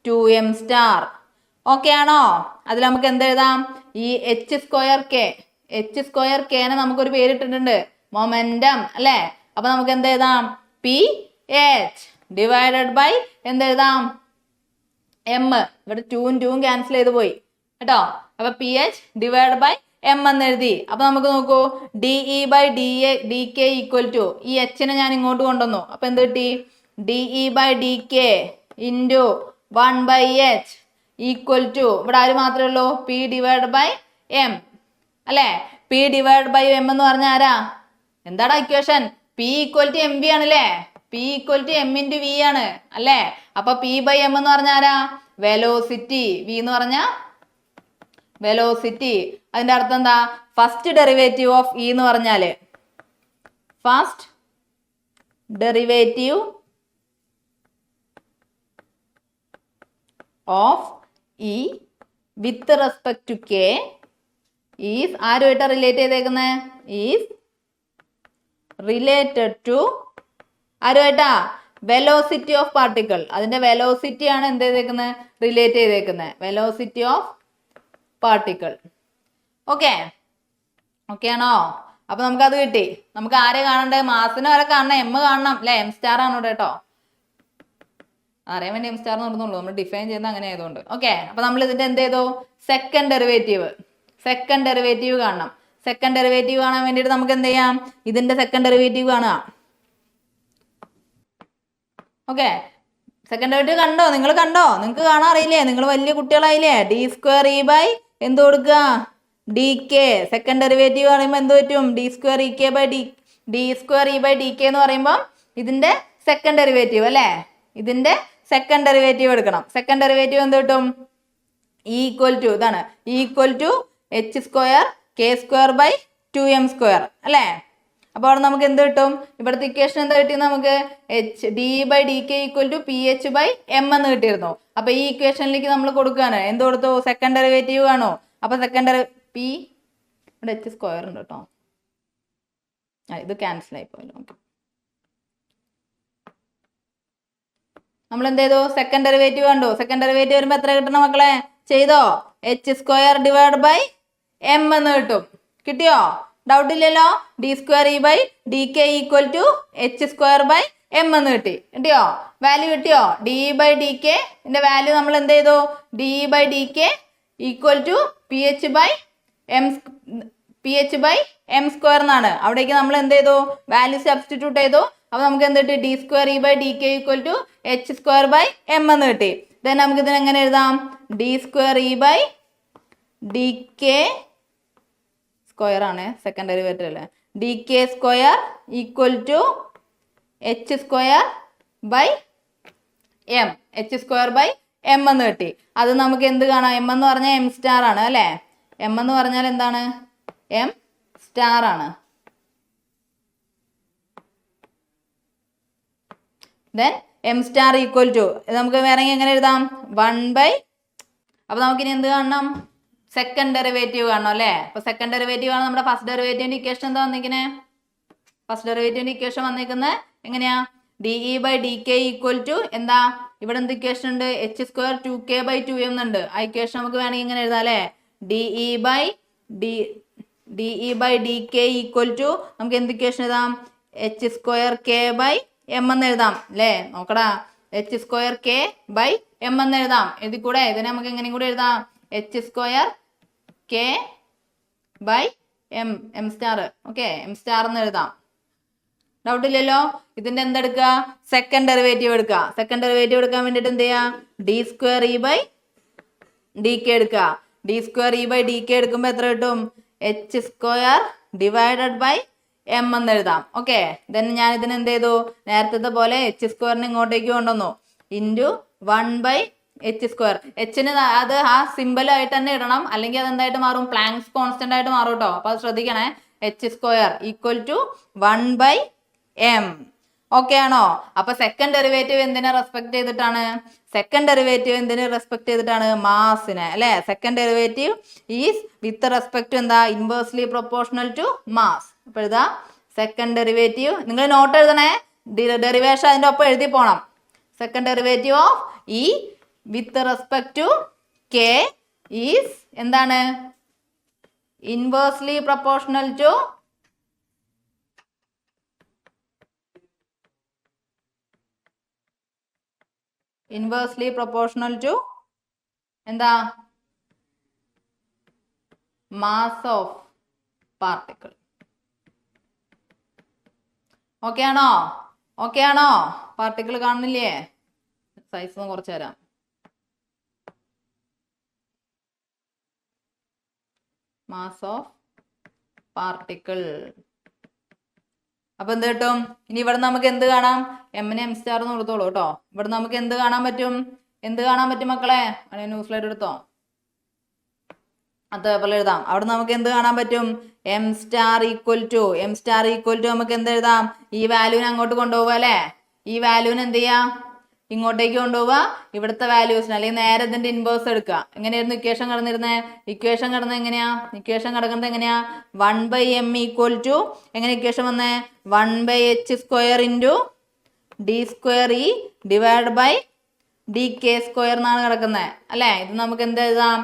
2m star. Okay ആണോ? അതിൽ നമുക്ക് എന്ത് എഴുതാം, ഈ h സ്ക്വയർ k നെ നമുക്കൊരു പേരിട്ടിട്ടുണ്ട്, മൊമെന്റം അല്ലെ. അപ്പൊ നമുക്ക് എന്ത് എഴുതാം, ph ഡിവൈഡഡ് ബൈ എന്തെഴുതാം, m. ഇവിടെ 2 ക്യാൻസൽ ചെയ്ത് പോയി കേട്ടോ. അപ്പൊ ph ഡിവൈഡ് ബൈ m എന്ന് എഴുതി. അപ്പൊ നമുക്ക് നോക്കൂ, de by dk equal to, ഈ h നെ ഞാൻ ഇങ്ങോട്ട് കൊണ്ടുവന്നു. അപ്പൊ എന്ത് കിട്ടി, de by dk into 1/h equal to, ഇവിടെ ആര് മാത്രമേ ഉള്ളൂ, p ഡിവൈഡ് ബൈ m അല്ലെ. p ഡിവൈഡ് ബൈ m എന്ന് പറഞ്ഞാൽ ആരാ, എന്താടാ equation, p equal to mv ആണല്ലേ. p equal to m into v ആണ് അല്ലേ. അപ്പൊ p ബൈ m എന്ന് പറഞ്ഞാൽ ആരാ, വെലോസിറ്റി. v എന്ന് പറഞ്ഞാൽ വെലോസിറ്റി. അതിന്റെ അർത്ഥം എന്താ, ഫസ്റ്റ് ഡെറിവേറ്റീവ് ഓഫ് ഇ എന്ന് പറഞ്ഞാല്, first derivative of E with respect to K is ആരുമായിട്ടാ റിലേറ്റ് ചെയ്തേക്കുന്നത്, ഈസ് റിലേറ്റഡ് ടു ആരുമായിട്ടാ, വെലോസിറ്റി ഓഫ് പാർട്ടിക്കിൾ. അതിന്റെ വെലോസിറ്റി ആണ് എന്ത് ചെയ്തേക്കുന്നത്, റിലേറ്റ് ചെയ്തേക്കുന്നത്, വെലോസിറ്റി ഓഫ് പാർട്ടിക്കിൾ. ഓക്കെ ആണോ? അപ്പൊ നമുക്കത് കിട്ടി. നമുക്ക് ആരെ കാണണ്ടേ, മാസിനെ വരെ കാണണം, എം കാണണം അല്ലെ. എം സ്റ്റാർ ആണ് ഇവിടെ കേട്ടോ, അറിയാൻ വേണ്ടി എം സ്റ്റാർ എന്ന് പറഞ്ഞുള്ളൂ, നമ്മൾ ഡിഫൈൻ ചെയ്യുന്നത് അങ്ങനെ ആയതുകൊണ്ട്. ഓക്കെ, അപ്പൊ നമ്മൾ ഇതിന്റെ എന്ത് ചെയ്തു, സെക്കൻഡ് ഡെറിവേറ്റീവ് കാണണം. സെക്കൻഡ് ഡെറിവേറ്റീവ് കാണാൻ വേണ്ടിയിട്ട് നമുക്ക് എന്ത് ചെയ്യാം, ഇതിന്റെ സെക്കൻഡ് ഡെറിവേറ്റീവ് കാണുക. ഓക്കെ, സെക്കൻഡ് ഡെറിവേറ്റീവ് കണ്ടോ, നിങ്ങൾക്ക് കാണാൻ അറിയില്ലേ, നിങ്ങൾ വലിയ കുട്ടികളായില്ലേ. ഡി സ്ക്വയർ ഇ ബൈ എന്ത് കൊടുക്കുക, ഡി കെ. സെക്കൻഡ് ഡെറിവേറ്റീവ് പറയുമ്പോൾ എന്ത് പറ്റും, D square E K by D square E by D K എന്ന് പറയുമ്പോൾ ഇതിന്റെ സെക്കൻഡ് ഡെറിവേറ്റീവ് അല്ലേ. ഇതിന്റെ സെക്കൻഡ് ഡെറിവേറ്റീവ് എടുക്കണം. സെക്കൻഡ് ഡെറിവേറ്റീവ് എന്ത് കിട്ടും, ഈക്വൽ ടു, ഇതാണ് equal to H square K square by 2m square അല്ലേ. അപ്പോൾ അവിടെ നമുക്ക് എന്ത് കിട്ടും, ഇവിടുത്തെ ഇക്വേഷൻ എന്താ കിട്ടിയത്, നമുക്ക് h d by D K equal to P H by M എന്ന് കിട്ടിയിരുന്നു. അപ്പൊ ഈ ഇക്വേഷനിലേക്ക് നമ്മൾ കൊടുക്കുകയാണ്, എന്ത് കൊടുത്തു, സെക്കൻഡ് ഡെറിവേറ്റീവ് കാണോ. അപ്പൊ സെക്കൻഡ് പി, ഇവിടെ h സ്ക്വയർ ഉണ്ട് കേട്ടോ, ഇത് ക്യാൻസൽ ആയി പോയല്ലോ. നമ്മൾ എന്ത് ചെയ്തു, സെക്കൻഡ് ഡെറിവേറ്റീവ് കണ്ടു. സെക്കൻഡ് ഡെറിവേറ്റീവ് വരുമ്പോൾ എത്ര കിട്ടണം മക്കളെ, ചെയ്തോ, h square divide by m എന്ന് കിട്ടും. കിട്ടിയോ, ഡൗട്ട് ഇല്ലല്ലോ. d²e/dk=h²/m എന്ന് കിട്ടിയോ? വാല്യൂ കിട്ടിയോ? de/dk ന്റെ വാല്യൂ നമ്മൾ എന്ത് ചെയ്തു? de/dk ph/m² എന്നാണ്. അവിടേക്ക് നമ്മൾ എന്ത് ചെയ്തു? വാല്യൂ സബ്സ്റ്റിറ്റ്യൂട്ട് ചെയ്തു. അപ്പൊ നമുക്ക് എന്ത് കിട്ടി? d²e/dk=h²/m എന്ന് കിട്ടി. ദെൻ നമുക്ക് ഇതിനെ എങ്ങനെ എഴുതാം? d²e/dk സ്ക്വയർ ആണ്, സെക്കൻഡ് ഡെറിവേറ്റീവ് അല്ലേ. dk² = h²/m h²/m എന്ന് കിട്ടി. അത് നമുക്ക് എന്ത് കാണാം? m എന്ന് പറഞ്ഞാൽ m സ്റ്റാർ ആണ് അല്ലേ. m എന്ന് പറഞ്ഞാൽ എന്താണ്? m സ്റ്റാർ ആണ്. Then m star equal to നമുക്ക് വേണമെങ്കിൽ എങ്ങനെ എഴുതാം? 1/. അപ്പൊ നമുക്കിനി എന്ത് കാണണം? സെക്കൻഡ് ഡെറിവേറ്റീവ് കാണണം അല്ലേ. അപ്പൊ സെക്കൻഡ് ഡെറിവേറ്റീവ് ആണ് നമ്മുടെ ഫസ്റ്റ് ഡെറിവേറ്റീവിന്റെ ഇക്വേഷൻ എന്താ വന്നിരിക്കുന്നത്? ഫസ്റ്റ് ഡെറിവേറ്റീവിന്റെ ഇക്വേഷൻ വന്നിരിക്കുന്നത് എങ്ങനെയാ? de/dk എന്താ? ഇവിടെ എന്ത് ഇക്വേഷൻ ഉണ്ട്? h² 2k/2m എന്നുണ്ട്. ആ ഇക്വേഷൻ നമുക്ക് വേണമെങ്കിൽ ഇങ്ങനെ എഴുതാം അല്ലേ. de/dk നമുക്ക് എന്ത് ഇക്വേഷൻ എഴുതാം? h²k/m എന്ന് എഴുതാം അല്ലേ. നോക്കടാ, h²k/m എന്ന് എഴുതാം. എഴുതിക്കൂടെ? ഇതിനെ നമുക്ക് എങ്ങനെയും കൂടെ എഴുതാം? h²k/m m star. Okay, m star എന്ന് എഴുതാം. ഡൗട്ട് ഇല്ലല്ലോ. ഇതിന്റെ എന്തെടുക്കുക? സെക്കൻഡ് ഡെറിവേറ്റീവ് എടുക്കുക. സെക്കൻഡ് ഡെറിവേറ്റീവ് എടുക്കാൻ വേണ്ടിട്ട് എന്ത് ചെയ്യാ? d²e/dk എടുക്കുക. d²e/dk എടുക്കുമ്പോൾ എത്ര കിട്ടും? h²/m എന്ന് എഴുതാം. ഓക്കെ, ദെൻ ഞാൻ ഇതിന് എന്ത് ചെയ്തു? നേരത്തെ പോലെ h² ഇങ്ങോട്ടേക്ക് കൊണ്ടുവന്നു. Into 1/h². എച്ചിന് അത് ആ സിമ്പിൾ ആയിട്ട് തന്നെ ഇടണം, അല്ലെങ്കിൽ അത് എന്തായിട്ട് മാറും? പ്ലാങ്ക്സ് കോൺസ്റ്റന്റ് ആയിട്ട് മാറും കേട്ടോ. അപ്പൊ അത് ശ്രദ്ധിക്കണേ. h² = 1/m. ഓക്കെ ആണോ? അപ്പൊ സെക്കൻഡ് ഡെറിവേറ്റീവ് എന്തിനെ റെസ്പെക്ട് ചെയ്തിട്ടാണ്? സെക്കൻഡ് ഡെറിവേറ്റീവ് എന്തിനെ റെസ്പെക്ട് ചെയ്തിട്ടാണ്? മാസിനെ അല്ലെ. Second derivative is with respect എന്താ? Inversely proportional to mass. അപ്പൊ എഴുതാ സെക്കൻഡ് ഡെറിവേറ്റീവ്. നിങ്ങൾ നോട്ട് എഴുതണേ. ഡെറിവേഷൻ അതിന്റെ ഒപ്പം എഴുതി പോണം. Second derivative of E with respect to K is എന്താണ്? ഇൻവേഴ്സ്ലി പ്രൊപ്പോർഷണൽ ടു എന്താ? Mass of particle. ഓക്കെ ആണോ? ഓക്കെ ആണോ? പാർട്ടിക്കിൾ കാണുന്നില്ലേ? സൈസ് ഒന്ന് കുറച്ച് തരാം. Mass of particle. അപ്പൊ എന്ത് കിട്ടും? ഇനി ഇവിടെ നമുക്ക് എന്ത് കാണാം? എമ്മിനെ m സ്റ്റാർ എന്ന് കൊടുത്തോളൂ കേട്ടോ. ഇവിടെ നമുക്ക് എന്ത് കാണാൻ പറ്റും? എന്ത് കാണാൻ പറ്റും മക്കളെ? ന്യൂസ് സ്ലൈഡ് എടുത്തോ, അതേപോലെ എഴുതാം. അവിടെ നമുക്ക് എന്ത് കാണാൻ പറ്റും? m സ്റ്റാർ ഈക്വൽ ടു നമുക്ക് എന്ത് എഴുതാം? ഈ വാല്യൂവിനെ അങ്ങോട്ട് കൊണ്ടുപോവുക അല്ലെ. ഈ വാല്യൂവിനെ എന്ത് ചെയ്യാ? ഇങ്ങോട്ടേക്ക് കൊണ്ടുപോവുക. ഇവിടുത്തെ വാല്യൂസിന് അല്ലെങ്കിൽ നേരെ ഇതിന്റെ ഇൻവേഴ്സ് എടുക്കുക. എങ്ങനെയായിരുന്നു ഇക്വേഷൻ കിടന്നിരുന്നത്? ഇക്വേഷൻ കിടന്നത് എങ്ങനെയാ? ഇക്വേഷൻ കിടക്കുന്നത് എങ്ങനെയാ? 1/m = എങ്ങനെ ഇക്വേഷൻ വന്നേ? 1/h² ഇൻറ്റു d²e/dk² എന്നാണ് കിടക്കുന്നത് അല്ലെ. ഇത് നമുക്ക് എന്ത് എഴുതാം?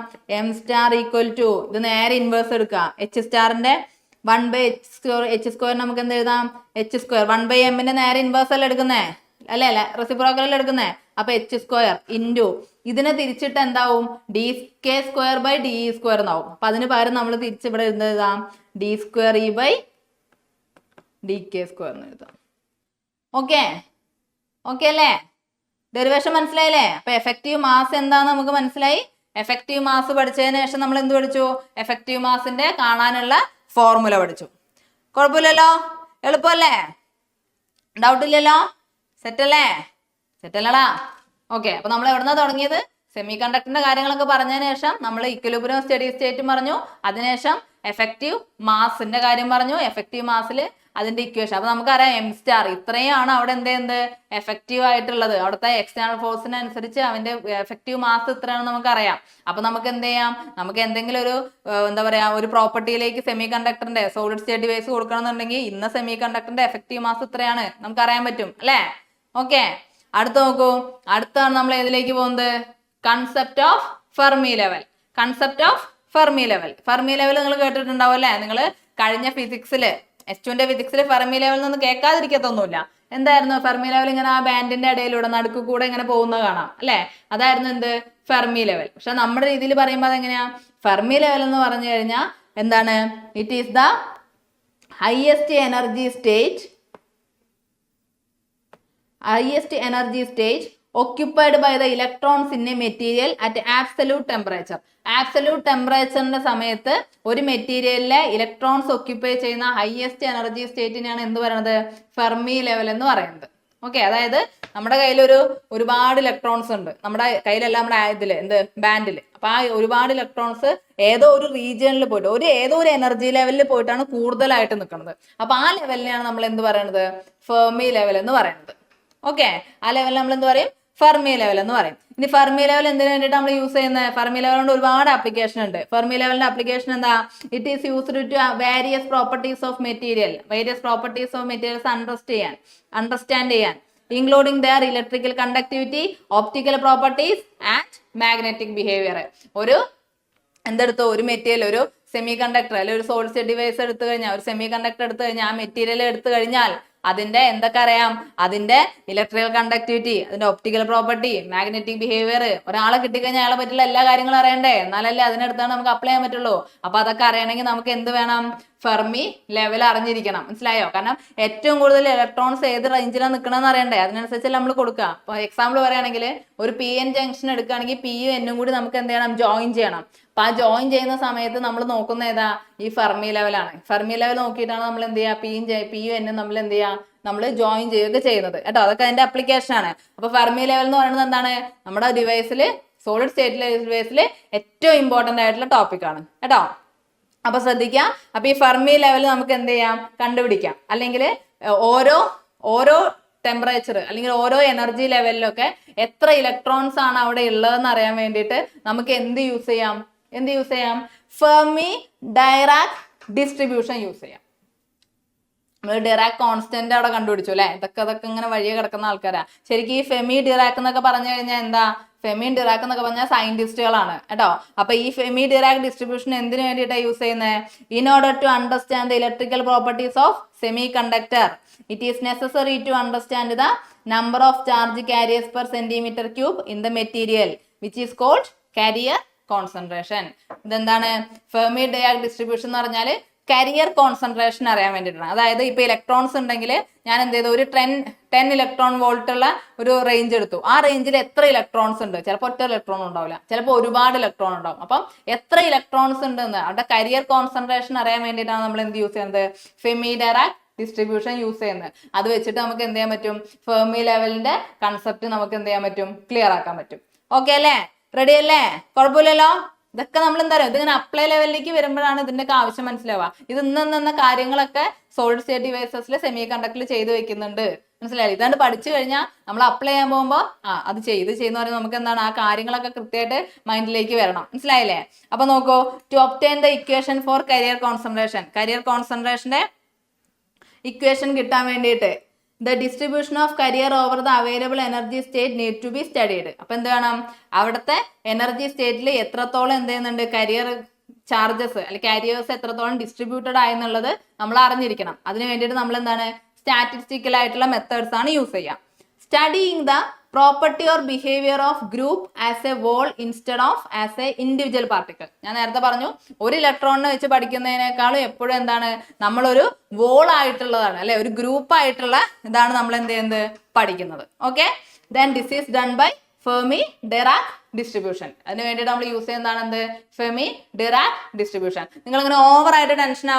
m സ്റ്റാർ ഈക്വൽ ടു ഇത് നേരെ ഇൻവേഴ്സ് എടുക്കുക. h സ്റ്റാറിന്റെ 1/h² നമുക്ക് എന്ത് എഴുതാം? h². 1/m നേരെ ഇൻവേഴ്സ് അല്ല എടുക്കുന്നേ അല്ലേ, റെസിപ്രോക്കൽ അല്ല എടുക്കുന്നേ. അപ്പൊ h² ഇൻറ്റു ഇതിനെ തിരിച്ചിട്ട് എന്താവും? dk²/de² എന്നാവും. അപ്പൊ അതിന് പകരം നമ്മൾ തിരിച്ച് ഇവിടെ എഴുതാം d²e/dk² എന്ന് എഴുതാം. ഓക്കെ ഓക്കെ അല്ലേ? ഡെറിവേഷൻ മനസ്സിലായില്ലേ? അപ്പൊ എഫക്റ്റീവ് മാസ് എന്താന്ന് നമുക്ക് മനസ്സിലായി. എഫക്റ്റീവ് മാസ് പഠിച്ചതിന് ശേഷം നമ്മൾ എന്ത് പഠിച്ചു? എഫക്റ്റീവ് മാസിന്റെ കാണാനുള്ള ഫോർമുല പഠിച്ചു. കുഴപ്പമില്ലല്ലോ? എളുപ്പമല്ലേ? ഡൗട്ട് ഇല്ലല്ലോ? സെറ്റല്ലേ? സെറ്റല്ലടാ? ഓക്കെ, അപ്പൊ നമ്മൾ എവിടുന്നാ തുടങ്ങിയത്? സെമി കണ്ടക്ടറിന്റെ കാര്യങ്ങളൊക്കെ പറഞ്ഞതിന് ശേഷം നമ്മൾ ഇക്വിലിബ്രിയം സ്റ്റഡി സ്റ്റേറ്റും പറഞ്ഞു. അതിനുശേഷം എഫക്റ്റീവ് മാസിന്റെ കാര്യം പറഞ്ഞു. എഫക്റ്റീവ് മാസിൽ അതിന്റെ ഇക്വേഷൻ. അപ്പൊ നമുക്കറിയാം m സ്റ്റാർ ഇത്രയാണ് അവിടെ എന്ത് എഫക്റ്റീവ് ആയിട്ടുള്ളത്. അവിടുത്തെ എക്സ്റ്റേണൽ ഫോഴ്സിനനുസരിച്ച് അവന്റെ എഫക്റ്റീവ് മാസ് ഇത്രയാണെന്ന് നമുക്കറിയാം. അപ്പൊ നമുക്ക് എന്ത് ചെയ്യാം? നമുക്ക് എന്തെങ്കിലും ഒരു എന്താ പറയാ ഒരു പ്രോപ്പർട്ടിയിലേക്ക് സെമി കണ്ടക്ടറിന്റെ സോളിഡ് സ്റ്റേറ്റ് ഡിവൈസ് കൊടുക്കണമെന്നുണ്ടെങ്കിൽ ഇന്ന സെമി കണ്ടക്ടറിന്റെ എഫക്റ്റീവ് മാസ് ഇത്രയാണ് നമുക്ക് അറിയാൻ പറ്റും അല്ലേ? ഓക്കെ, അടുത്ത് നോക്കൂ. അടുത്താണ് നമ്മൾ ഏതിലേക്ക് പോകുന്നത്? Concept of Fermi level. Concept of Fermi level. Fermi level നിങ്ങൾ കേട്ടിട്ടുണ്ടാവും അല്ലേ? നിങ്ങൾ കഴിഞ്ഞ ഫിസിക്സില് S2ന്റെ ഫിസിക്സിൽ ഫെർമി ലെവൽ നിന്ന് കേൾക്കാതിരിക്കത്തൊന്നുമില്ല. എന്തായിരുന്നു ഫെർമി ലെവൽ? ഇങ്ങനെ ആ ബാൻഡിന്റെ ഇടയിലൂടെ നടുക്ക് കൂടെ ഇങ്ങനെ പോകുന്നത് കാണാം അല്ലെ? അതായിരുന്നു എന്ത്? Fermi level. പക്ഷെ നമ്മുടെ രീതിയിൽ പറയുമ്പോൾ അതെങ്ങനെയാ? ഫെർമി ലെവൽ എന്ന് പറഞ്ഞു കഴിഞ്ഞാൽ എന്താണ്? It is the highest energy state occupied by the electrons in a material at absolute temperature. Absolute ടെമ്പറേച്ചറിന്റെ സമയത്ത് ഒരു മെറ്റീരിയലിലെ ഇലക്ട്രോൺസ് ഒക്യുപ്പൈ ചെയ്യുന്ന ഹയസ്റ്റ് എനർജി സ്റ്റേറ്റിനെയാണ് എന്ത് പറയുന്നത്? ഫെർമി ലെവൽ എന്ന് പറയുന്നത്. ഓക്കെ, അതായത് നമ്മുടെ കയ്യിൽ ഒരുപാട് ഇലക്ട്രോൺസ് ഉണ്ട്. നമ്മുടെ കയ്യിലെല്ലാം നമ്മുടെ ഇതില് ബാൻഡിൽ. അപ്പൊ ആ ഒരുപാട് ഇലക്ട്രോൺസ് ഏതോ ഒരു റീജിയനിൽ പോയിട്ട് ഏതോ ഒരു എനർജി ലെവലിൽ പോയിട്ടാണ് കൂടുതലായിട്ട് നിൽക്കുന്നത്. അപ്പൊ ആ ലെവലിനെയാണ് നമ്മൾ എന്ത് പറയുന്നത്? ഫെർമി ലെവൽ എന്ന് പറയുന്നത്. ഓക്കെ, ആ ലെവലിൽ നമ്മൾ എന്ത് പറയും? ഫെർമി ലെവൽ എന്ന് പറയും. ഇനി ഫെർമി ലെവൽ എന്തിനു വേണ്ടിയിട്ട് നമ്മൾ യൂസ് ചെയ്യുന്നത്? ഫെർമി ലെവൽ കൊണ്ട് ഒരുപാട് ആപ്ലിക്കേഷൻ ഉണ്ട്. ഫെർമി ലെവലിന്റെ ആപ്ലിക്കേഷൻ എന്താ? It is used to various properties of materials understand ചെയ്യാൻ including their electrical conductivity, optical properties and magnetic behaviour. ഒരു മെറ്റീരിയൽ, ഒരു സെമി കണ്ടക്ടർ അല്ലെങ്കിൽ ഒരു സോളിഡ് സ്റ്റേറ്റ് ഡിവൈസ് എടുത്തു കഴിഞ്ഞാൽ, ഒരു സെമി കണ്ടക്ടർ എടുത്തു കഴിഞ്ഞാൽ, ആ മെറ്റീരിയൽ എടുത്തു കഴിഞ്ഞാൽ അതിന്റെ എന്തൊക്കെ അറിയാം? അതിന്റെ ഇലക്ട്രിക്കൽ കണ്ടക്ടിവിറ്റി, അതിന്റെ ഒപ്റ്റിക്കൽ പ്രോപ്പർട്ടി, മാഗ്നറ്റിക് ബിഹേവിയർ. ഒരാളെ കിട്ടിക്കഴിഞ്ഞാൽ അയാളെ പറ്റിയുള്ള എല്ലാ കാര്യങ്ങളും അറിയണ്ടേ? എന്നാലല്ലേ അതിനടുത്താണ് നമുക്ക് അപ്ലൈ ചെയ്യാൻ പറ്റുള്ളൂ. അപ്പൊ അതൊക്കെ അറിയണമെങ്കിൽ നമുക്ക് എന്ത് വേണം? ഫെർമി ലെവൽ അറിഞ്ഞിരിക്കണം. മനസ്സിലായോ? കാരണം ഏറ്റവും കൂടുതൽ ഇലക്ട്രോൺസ് ഏത് റേഞ്ചിലാണ് നിൽക്കണമെന്ന് അറിയണ്ടേ? അതിനനുസരിച്ച് നമ്മൾ കൊടുക്കുക. ഇപ്പൊ എക്സാമ്പിൾ പറയുകയാണെങ്കിൽ ഒരു PN ജംഗ്ഷൻ എടുക്കുകയാണെങ്കിൽ P-യും N-ഉം കൂടി നമുക്ക് എന്ത് ചെയ്യണം? ജോയിൻ ചെയ്യണം. അപ്പൊ ആ ജോയിൻ ചെയ്യുന്ന സമയത്ത് നമ്മൾ നോക്കുന്ന ഏതാ? ഈ ഫെർമി ലെവലാണ്. ഫെർമി ലെവൽ നോക്കിയിട്ടാണ് നമ്മൾ എന്ത് ചെയ്യുക? P-യും N-ഉം നമ്മൾ എന്ത് ചെയ്യുക? നമ്മൾ ജോയിൻ ചെയ്യുകയൊക്കെ ചെയ്യുന്നത് കേട്ടോ. അതൊക്കെ അതിന്റെ അപ്ലിക്കേഷൻ ആണ്. അപ്പൊ ഫെർമി ലെവൽ എന്ന് പറയുന്നത് എന്താണ്? നമ്മുടെ ഡിവൈസിൽ, സോളിഡ് സ്റ്റേറ്റിലെ ഡിവൈസിൽ ഏറ്റവും ഇമ്പോർട്ടന്റ് ആയിട്ടുള്ള ടോപ്പിക് ആണ് കേട്ടോ. അപ്പൊ ശ്രദ്ധിക്കുക. അപ്പൊ ഈ ഫെർമി ലെവൽ നമുക്ക് എന്ത് ചെയ്യാം? കണ്ടുപിടിക്കാം. അല്ലെങ്കിൽ ഓരോ ടെമ്പറേച്ചർ അല്ലെങ്കിൽ ഓരോ എനർജി ലെവലിലൊക്കെ എത്ര ഇലക്ട്രോൺസ് ആണ് അവിടെ ഉള്ളതെന്ന് അറിയാൻ വേണ്ടിയിട്ട് നമുക്ക് എന്ത് യൂസ് ചെയ്യാം? ഫെർമി ഡയറാക് ഡിസ്ട്രിബ്യൂഷൻ യൂസ് ചെയ്യാം. നമ്മൾ ഡിറാക് കോൺസ്റ്റന്റ് അവിടെ കണ്ടുപിടിച്ചു അല്ലെ? ഇതൊക്കെ ഇങ്ങനെ വഴിയെ കിടക്കുന്ന ആൾക്കാരാ. ശരിക്കും ഈ ഫെമി ഡിറാക് എന്നൊക്കെ പറഞ്ഞു കഴിഞ്ഞാൽ എന്താ? ഫെമി ഡിറാക് എന്നൊക്കെ പറഞ്ഞാൽ സയന്റിസ്റ്റുകളാണ് കേട്ടോ. അപ്പൊ ഈ ഫെമി ഡിറാക് ഡിസ്ട്രിബ്യൂഷൻ എന്തിനു വേണ്ടിയിട്ടാണ് യൂസ് ചെയ്യുന്നത്? In order to understand the electrical properties of semiconductor, it is necessary to understand the number of charge carriers per centimetre cube in the material which is called carrier concentration. ഇതെന്താണ്? Fermi Dirac distribution എന്ന് പറഞ്ഞാൽ career concentration അറിയാൻ വേണ്ടിയിട്ടാണ്. അതായത് ഇപ്പൊ electrons ഉണ്ടെങ്കിൽ ഞാൻ എന്ത് ചെയ്തു? ഒരു 10 ഇലക്ട്രോൺ വോൾട്ട് ഉള്ള ഒരു റേഞ്ച് എടുത്തു. ആ റേഞ്ചിൽ എത്ര ഇലക്ട്രോൺസ് ഉണ്ട്? ചിലപ്പോൾ ഒറ്റ ഇലക്ട്രോൺ ഉണ്ടാവില്ല, ചിലപ്പോൾ ഒരുപാട് ഇലക്ട്രോൺ ഉണ്ടാവും. അപ്പം എത്ര ഇലക്ട്രോൺസ് ഉണ്ടെന്ന് അവിടെ കരിയർ കോൺസെൻട്രേഷൻ അറിയാൻ വേണ്ടിയിട്ടാണ് നമ്മൾ എന്ത് യൂസ് ചെയ്യുന്നത്? ഫെമി ഡിറാക് ഡിസ്ട്രിബ്യൂഷൻ യൂസ് ചെയ്യുന്നത്. അത് വെച്ചിട്ട് നമുക്ക് എന്ത് ചെയ്യാൻ പറ്റും? ഫെർമി ലെവലിന്റെ കൺസെപ്റ്റ് നമുക്ക് എന്ത് ചെയ്യാൻ പറ്റും? ക്ലിയർ ആക്കാൻ പറ്റും. ഓക്കെ അല്ലേ? റെഡി അല്ലേ? കുഴപ്പമില്ലല്ലോ? ഇതൊക്കെ നമ്മൾ എന്താ പറയുക? ഇതിങ്ങനെ അപ്ലൈ ലെവലിലേക്ക് വരുമ്പോഴാണ് ഇതിന്റെ ആവശ്യം മനസ്സിലാവുക. ഇത് ഇന്ന കാര്യങ്ങളൊക്കെ സോളിഡ് സ്റ്റേറ്റ് ഡിവൈസസിൽ സെമി കണ്ടക്ടറിൽ ചെയ്ത് വെക്കുന്നുണ്ട്. മനസ്സിലായി? ഇതാണ്ട് പഠിച്ചു കഴിഞ്ഞാൽ നമ്മൾ അപ്ലൈ ചെയ്യാൻ പോകുമ്പോൾ അത് ചെയ്യുന്ന പറയുമ്പോൾ നമുക്ക് എന്താണ്? ആ കാര്യങ്ങളൊക്കെ കൃത്യമായിട്ട് മൈൻഡിലേക്ക് വരണം. മനസ്സിലായില്ലേ? അപ്പൊ നോക്കൂ. To obtain the equation for carrier കോൺസെൻട്രേഷന്റെ ഇക്വേഷൻ കിട്ടാൻ വേണ്ടിയിട്ട് the distribution of carrier over the available energy state need to be studied. അപ്പൊ എന്ത് വേണം? അവിടുത്തെ എനർജി സ്റ്റേറ്റിൽ എത്രത്തോളം എന്ത് ചെയ്യുന്നുണ്ട്? കരിയർ ചാർജസ് അല്ലെങ്കിൽ കാരിയേഴ്സ് എത്രത്തോളം ഡിസ്ട്രിബ്യൂട്ടഡ് ആയെന്നുള്ളത് നമ്മൾ അറിഞ്ഞിരിക്കണം. അതിന് വേണ്ടിയിട്ട് നമ്മൾ എന്താണ്? സ്റ്റാറ്റിസ്റ്റിക്കൽ ആയിട്ടുള്ള മെത്തേഡ്സ് ആണ് യൂസ് ചെയ്യുക. Studying the property or behaviour of group as a whole instead of as a individual particle. ഞാൻ നേരത്തെ പറഞ്ഞു, ഒരു ഇലക്ട്രോണിനെ വെച്ച് പഠിക്കുന്നതിനേക്കാളും എപ്പോഴും എന്താണ്? നമ്മളൊരു വോൾ ആയിട്ടുള്ളതാണ് അല്ലെ, ഒരു ഗ്രൂപ്പ് ആയിട്ടുള്ള ഇതാണ് നമ്മൾ എന്ത് ചെയ്യുന്നത്? പഠിക്കുന്നത്. Okay, then this is done by Fermi Dirac distribution. അതിന് വേണ്ടിയിട്ട് നമ്മൾ യൂസ് ചെയ്യുന്നതാണ് എന്ത്? Fermi Dirac distribution. നിങ്ങൾ ഇങ്ങനെ ഓവറായിട്ട് ടെൻഷൻ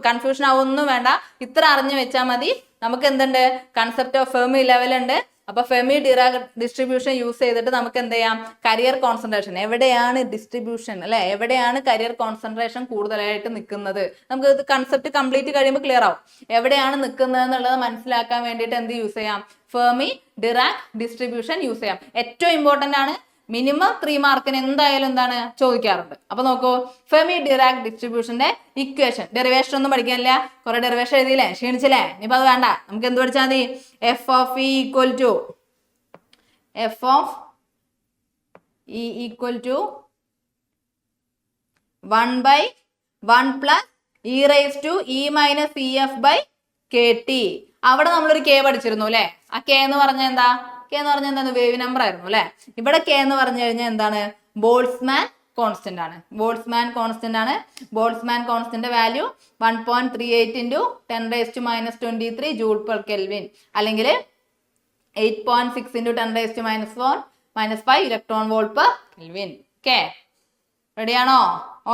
കൺഫ്യൂഷൻ ആവൊന്നും വേണ്ട. ഇത്ര അറിഞ്ഞു വെച്ചാൽ മതി. നമുക്ക് എന്തുണ്ട്? കൺസെപ്റ്റ് ഓഫ് ഫെർമി ലെവൽ ഉണ്ട്. അപ്പൊ ഫെർമി ഡിറാക് ഡിസ്ട്രിബ്യൂഷൻ യൂസ് ചെയ്തിട്ട് നമുക്ക് എന്ത് ചെയ്യാം? കരിയർ കോൺസെൻട്രേഷൻ എവിടെയാണ് ഡിസ്ട്രിബ്യൂഷൻ അല്ലെ, എവിടെയാണ് കരിയർ കോൺസെൻട്രേഷൻ കൂടുതലായിട്ട് നിൽക്കുന്നത്, നമുക്ക് ഇത് കൺസെപ്റ്റ് കംപ്ലീറ്റ് കഴിയുമ്പോൾ ക്ലിയർ ആവും. എവിടെയാണ് നിൽക്കുന്നത് എന്നുള്ളത് മനസ്സിലാക്കാൻ വേണ്ടിയിട്ട് എന്ത് യൂസ് ചെയ്യാം? ഫെർമി ഡിറാക് ഡിസ്ട്രിബ്യൂഷൻ യൂസ് ചെയ്യാം. ഏറ്റവും ഇമ്പോർട്ടന്റ് ആണ്. മിനിമം 3 മാർക്കിന് എന്തായാലും എന്താണ് ചോദിക്കാറുണ്ട്. അപ്പൊ നോക്കൂ, ഫെർമി ഡിറാക് ഡിസ്ട്രിബ്യൂഷന്റെ ഇക്വേഷൻ. ഡെറിവേഷൻ ഒന്നും പഠിക്കാനില്ല, കുറെ ഡെറിവേഷൻ എഴുതിയില്ലേ, ക്ഷീണിച്ചില്ലേ? ഇനിയിപ്പോ അത് വേണ്ട. നമുക്ക് എന്ത് പഠിച്ചാൽ മതി? F of E equal to 1/1 plus E raise to E minus E F by K T. അവിടെ നമ്മളൊരു കെ പഠിച്ചിരുന്നു അല്ലെ. ആ കെ എന്ന് പറഞ്ഞാൽ എന്താ? കെ എന്ന് പറഞ്ഞാൽ എന്താണ്? വേവ് നമ്പർ ആയിരുന്നു അല്ലെ. ഇവിടെ കെ എന്ന് പറഞ്ഞു കഴിഞ്ഞാൽ എന്താണ്? ബോൾട്സ്മാൻ കോൺസ്റ്റന്റ് ആണ്. ബോൾട്സ്മാൻ കോൺസ്റ്റന്റ് ആണ്. Boltzmann constant value 1.38 into 10⁻⁻23 joule per kelvin, അല്ലെങ്കിൽ 8.6 into 10⁻⁻4 - 5 electron volt per kelvin. Okay, റെഡിയാണോ?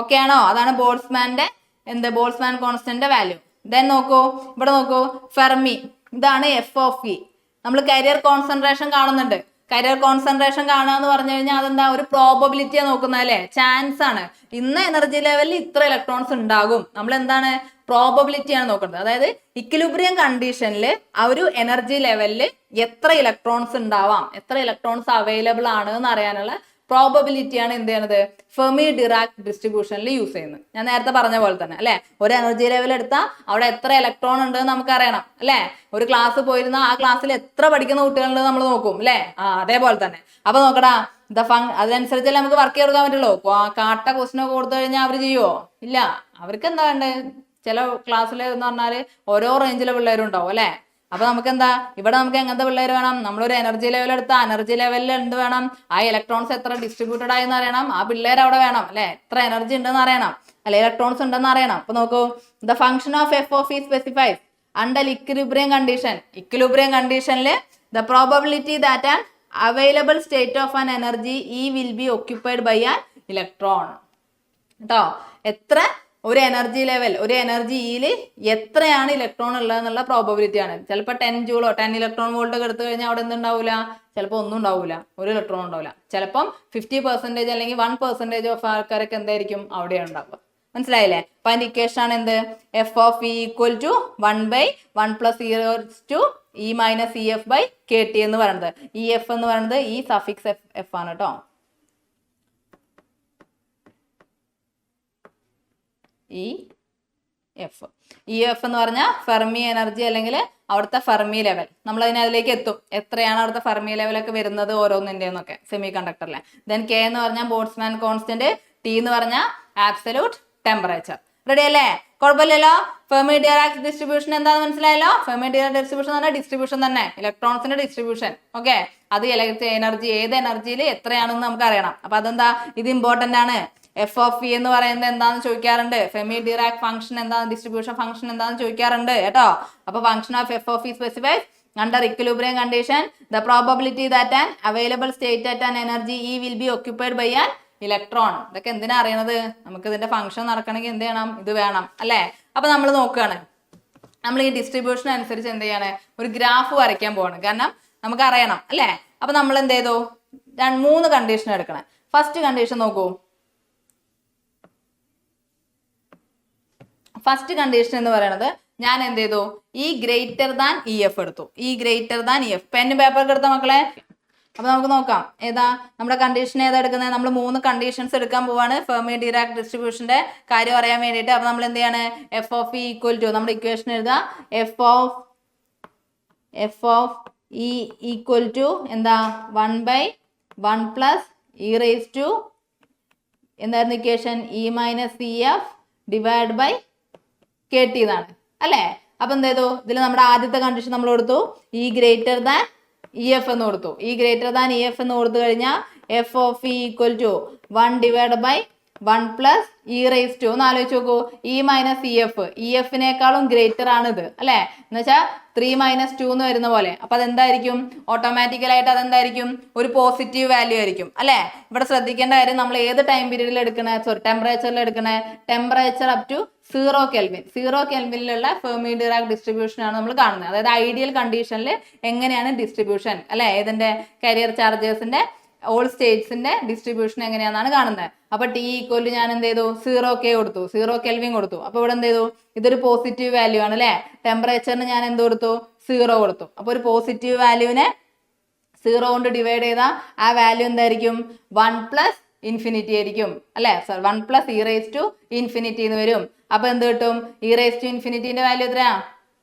ഓക്കെ ആണോ? അതാണ് ബോൾട്സ്മാന്റെ ബോൾട്സ്മാൻ കോൺസ്റ്റന്റ് വാല്യൂ. ദെൻ നോക്കൂ, ഇവിടെ നോക്കൂ, ഫെർമി. ഇതാണ് എഫ് ഓഫ് ഇ. നമ്മൾ കരിയർ കോൺസെൻട്രേഷൻ കാണുന്നുണ്ട്. കരിയർ കോൺസെൻട്രേഷൻ കാണുക എന്ന് പറഞ്ഞു കഴിഞ്ഞാൽ അതെന്താ? ഒരു പ്രോബബിലിറ്റിയാണ് നോക്കുന്നത് അല്ലെ, ചാൻസ് ആണ്. ഇന്ന എനർജി ലെവലിൽ ഇത്ര ഇലക്ട്രോൺസ് ഉണ്ടാകും. നമ്മൾ എന്താണ്? പ്രോബബിലിറ്റിയാണ് നോക്കുന്നത്. അതായത് ഇക്വിലിബ്രിയം കണ്ടീഷനിൽ ആ ഒരു എനർജി ലെവലിൽ എത്ര ഇലക്ട്രോൺസ് ഉണ്ടാവാം, എത്ര ഇലക്ട്രോൺസ് അവൈലബിൾ ആണ് എന്ന് അറിയാനുള്ള പ്രോബബിലിറ്റിയാണ് എന്ത് ചെയ്യണത്? ഫെർമി ഡിറാക് ഡിസ്ട്രിബ്യൂഷനിൽ യൂസ് ചെയ്യുന്നത്. ഞാൻ നേരത്തെ പറഞ്ഞ പോലെ തന്നെ അല്ലെ, ഒരു എനർജി ലെവൽ എടുത്താൽ അവിടെ എത്ര ഇലക്ട്രോൺ ഉണ്ട് എന്ന് നമുക്ക് അറിയണം അല്ലെ. ഒരു ക്ലാസ് പോയിരുന്ന ആ ക്ലാസ്സിൽ എത്ര പഠിക്കുന്ന കുട്ടികളുണ്ട് നമ്മൾ നോക്കും അല്ലെ. അതേപോലെ തന്നെ. അപ്പൊ നോക്കടാ, അതനുസരിച്ചല്ലേ നമുക്ക് വർക്ക് ചെയ്തെടുക്കാൻ പറ്റുള്ളൂ. കാട്ട ക്വസ്റ്റ്യൻ ഒക്കെ കൊടുത്തു കഴിഞ്ഞാൽ അവർ ചെയ്യുവോ? ഇല്ല. അവർക്ക് എന്താ വേണ്ടത്? ചില ക്ലാസ്സിൽ എന്ന് പറഞ്ഞാൽ ഓരോ റേഞ്ചിലെ പിള്ളേരും ഉണ്ടാവും അല്ലെ. അപ്പൊ നമുക്ക് എന്താ, ഇവിടെ നമുക്ക് എങ്ങനത്തെ പിള്ളേർ വേണം? നമ്മളൊരു എനർജി ലെവൽ എടുത്താൽ എനർജി ലെവലിൽ എന്ത് വേണം? ആ ഇലക്ട്രോൺസ് എത്ര ഡിസ്ട്രിബ്യൂട്ടഡ് ആയി എന്ന് അറിയണം. ആ പിള്ളേർ അവിടെ വേണം അല്ലെ. എത്ര എനർജി ഉണ്ടെന്ന് അറിയണം അല്ലെ, ഇലക്ട്രോൺസ് ഉണ്ടെന്ന് അറിയണം. അപ്പൊ നോക്കൂ, the function of F of E specifies under equilibrium condition. Equilibrium കണ്ടീഷനിൽ the probability that an available state of an energy E will be occupied by an electron. കേട്ടോ, എത്ര ഒരു എനർജി ലെവൽ, ഒരു എനർജി ഇയിൽ എത്രയാണ് ഇലക്ട്രോൺ ഉള്ളത് എന്നുള്ള probability ആണ്. ചിലപ്പോൾ 10 ജൂളോ 10 ഇലക്ട്രോൺ വോൾട്ട് ഒക്കെ എടുത്തു കഴിഞ്ഞാൽ അവിടെ എന്തുണ്ടാവില്ല? ചിലപ്പോൾ ഒന്നും ഉണ്ടാവില്ല, ഒരു ഇലക്ട്രോൺ ഉണ്ടാവില്ല. ചിലപ്പം 50% അല്ലെങ്കിൽ 1% ഓഫ് ആൾക്കാരൊക്കെ എന്തായിരിക്കും അവിടെ ഉണ്ടാവുക. മനസ്സിലായില്ലേ? അപ്പൊ അതിന്റെ ഇക്വേഷൻ ആണ് എന്ത്? F of E equal to 1/1 plus E raise to E minus E F by K T എന്ന് പറയുന്നത്. ഇ എഫ് എന്ന് പറയുന്നത് ഈ സഫിക്സ് എഫ് ആണ് കേട്ടോ. ഇ എഫ് എന്ന് പറഞ്ഞാൽ ഫെർമി എനർജി അല്ലെങ്കിൽ അവിടുത്തെ ഫെർമി ലെവൽ. നമ്മൾ അതിലേക്ക് എത്തും, എത്രയാണ് അവിടുത്തെ ഫെർമി ലെവലൊക്കെ വരുന്നത് ഓരോന്നിൻ്റെ എന്നൊക്കെ സെമി കണ്ടക്ടറിലെ. ദെൻ കെ എന്ന് പറഞ്ഞാൽ ബോൾട്സ്മാൻ കോൺസ്റ്റന്റ്, ടി എന്ന് പറഞ്ഞാൽ ആബ്സല്യൂട്ട് ടെമ്പറേച്ചർ. റെഡി അല്ലേ? കുഴപ്പമില്ലല്ലോ. ഫെർമി ഡിറാക് ഡിസ്ട്രിബ്യൂഷൻ എന്താണെന്ന് മനസ്സിലായല്ലോ. ഫെർമി ഡിറാക് ഡിസ്ട്രിബ്യൂഷൻ എന്ന് പറഞ്ഞാൽ ഡിസ്ട്രിബ്യൂഷൻ തന്നെ, ഇലക്ട്രോൺസിന്റെ ഡിസ്ട്രിബ്യൂഷൻ. ഓക്കെ, അത് എനർജി ഏത് എനർജിയിൽ എത്രയാണെന്ന് നമുക്ക് അറിയണം. അപ്പൊ അതെന്താ? ഇത് ഇമ്പോർട്ടന്റ് ആണ്. എഫ് ഓഫ് ഇ എന്ന് പറയുന്നത് എന്താണെന്ന് ചോദിക്കാറുണ്ട്. ഫെർമി ഡിറാക് ഫംഗ്ഷൻ എന്താണ്, ഡിസ്ട്രിബ്യൂഷൻ ഫംഗ്ഷൻ എന്താണെന്ന് ചോദിക്കാറുണ്ട് കേട്ടോ. അപ്പൊ function of F of E specifies under equilibrium condition the probability that an available state at an energy E will be occupied by an electron. ഇതൊക്കെ എന്തിനാ അറിയണത്? നമുക്ക് ഇതിന്റെ ഫംഗ്ഷൻ നടക്കണമെങ്കിൽ എന്ത് ചെയ്യണം? ഇത് വേണം അല്ലെ. അപ്പൊ നമ്മൾ നോക്കുകയാണ്, നമ്മൾ ഈ ഡിസ്ട്രിബ്യൂഷൻ അനുസരിച്ച് എന്ത് ചെയ്യാണ്? ഒരു ഗ്രാഫ് വരയ്ക്കാൻ പോവാണ്. കാരണം നമുക്ക് അറിയണം അല്ലെ. അപ്പൊ നമ്മൾ എന്ത് ചെയ്തു? 3 കണ്ടീഷൻ എടുക്കണം. ഫസ്റ്റ് കണ്ടീഷൻ നോക്കൂ. ഫസ്റ്റ് കണ്ടീഷൻ എന്ന് പറയുന്നത് ഞാൻ എന്ത് ചെയ്തു? E greater than E F എടുത്തു. E greater than E F. പെന്നും പേപ്പറൊക്കെ എടുത്ത മക്കളെ. അപ്പൊ നമുക്ക് നോക്കാം ഏതാ നമ്മുടെ കണ്ടീഷൻ ഏതാ എടുക്കുന്നത്. നമ്മൾ 3 കണ്ടീഷൻസ് എടുക്കാൻ പോവാണ് ഫെർമി ഡിറാക് ഡിസ്ട്രിബ്യൂഷന്റെ കാര്യം അറിയാൻ വേണ്ടിയിട്ട്. അപ്പൊ നമ്മൾ എന്ത് ചെയ്യാണ്? F of E equal to നമ്മുടെ ഇക്വേഷൻ എഴുതുക. F of E equal to എന്താ? 1/1 പ്ലസ് ഇ റേസ് ടു എന്തായിരുന്നു equation? E minus E F divide by K T എന്നാണ് അല്ലേ. അപ്പൊ എന്ത് ചെയ്തു? ഇതിൽ നമ്മുടെ ആദ്യത്തെ കണ്ടീഷൻ നമ്മൾ കൊടുത്തു, E greater than E F എന്ന് കൊടുത്തു. E greater than E F എന്ന് കൊടുത്തു കഴിഞ്ഞാൽ F of E equal to 1/1 plus E raise to. ഒന്ന് ആലോചിച്ച് നോക്കൂ, E minus E F, E എഫിനേക്കാളും ഗ്രേറ്റർ ആണ് ഇത് അല്ലെ. എന്ന് വെച്ചാൽ 3 - 2 എന്ന് വരുന്ന പോലെ. അപ്പൊ അതെന്തായിരിക്കും? ഓട്ടോമാറ്റിക്കലായിട്ട് അതെന്തായിരിക്കും? ഒരു പോസിറ്റീവ് വാല്യൂ ആയിരിക്കും അല്ലെ. ഇവിടെ ശ്രദ്ധിക്കേണ്ട കാര്യം, നമ്മൾ ഏത് ടൈം പീരീഡിൽ എടുക്കണേ, ടെമ്പറേച്ചറിൽ എടുക്കണേ, ടെമ്പറേച്ചർ അപ് ടു 0 കെൽവിൻ. 0 കെൽവിനിലുള്ള ഫെർമി ഡിറാക് ഡിസ്ട്രിബ്യൂഷൻ ആണ് നമ്മൾ കാണുന്നത്. അതായത് ഐഡിയൽ കണ്ടീഷനിൽ എങ്ങനെയാണ് ഡിസ്ട്രിബ്യൂഷൻ അല്ലെ, ഏതിന്റെ കരിയർ ചാർജേഴ്സിന്റെ ഓൾ സ്റ്റേറ്റ്സിന്റെ ഡിസ്ട്രിബ്യൂഷൻ എങ്ങനെയാണെന്നാണ് കാണുന്നത്. അപ്പൊ ടി ഈക്വൽ ഞാൻ എന്ത് ചെയ്തു? 0K കൊടുത്തു, 0 കെൽവിൻ കൊടുത്തു. അപ്പൊ ഇവിടെ എന്ത് ചെയ്തു? ഇതൊരു പോസിറ്റീവ് വാല്യൂ ആണ് അല്ലെ. ടെമ്പറേച്ചറിന് ഞാൻ എന്ത് കൊടുത്തു? 0 കൊടുത്തു. അപ്പൊ ഒരു പോസിറ്റീവ് വാല്യൂവിനെ 0 കൊണ്ട് ഡിവൈഡ് ചെയ്താൽ ആ വാല്യൂ എന്തായിരിക്കും? 1 പ്ലസ് ഇൻഫിനിറ്റി ആയിരിക്കും അല്ലെ. 1 plus E raise to infinity എന്ന് വരും. അപ്പൊ എന്ത് കിട്ടും? ഇ റേസ് ടു ഇൻഫിനിറ്റിന്റെ വാല്യൂ എത്രയാ?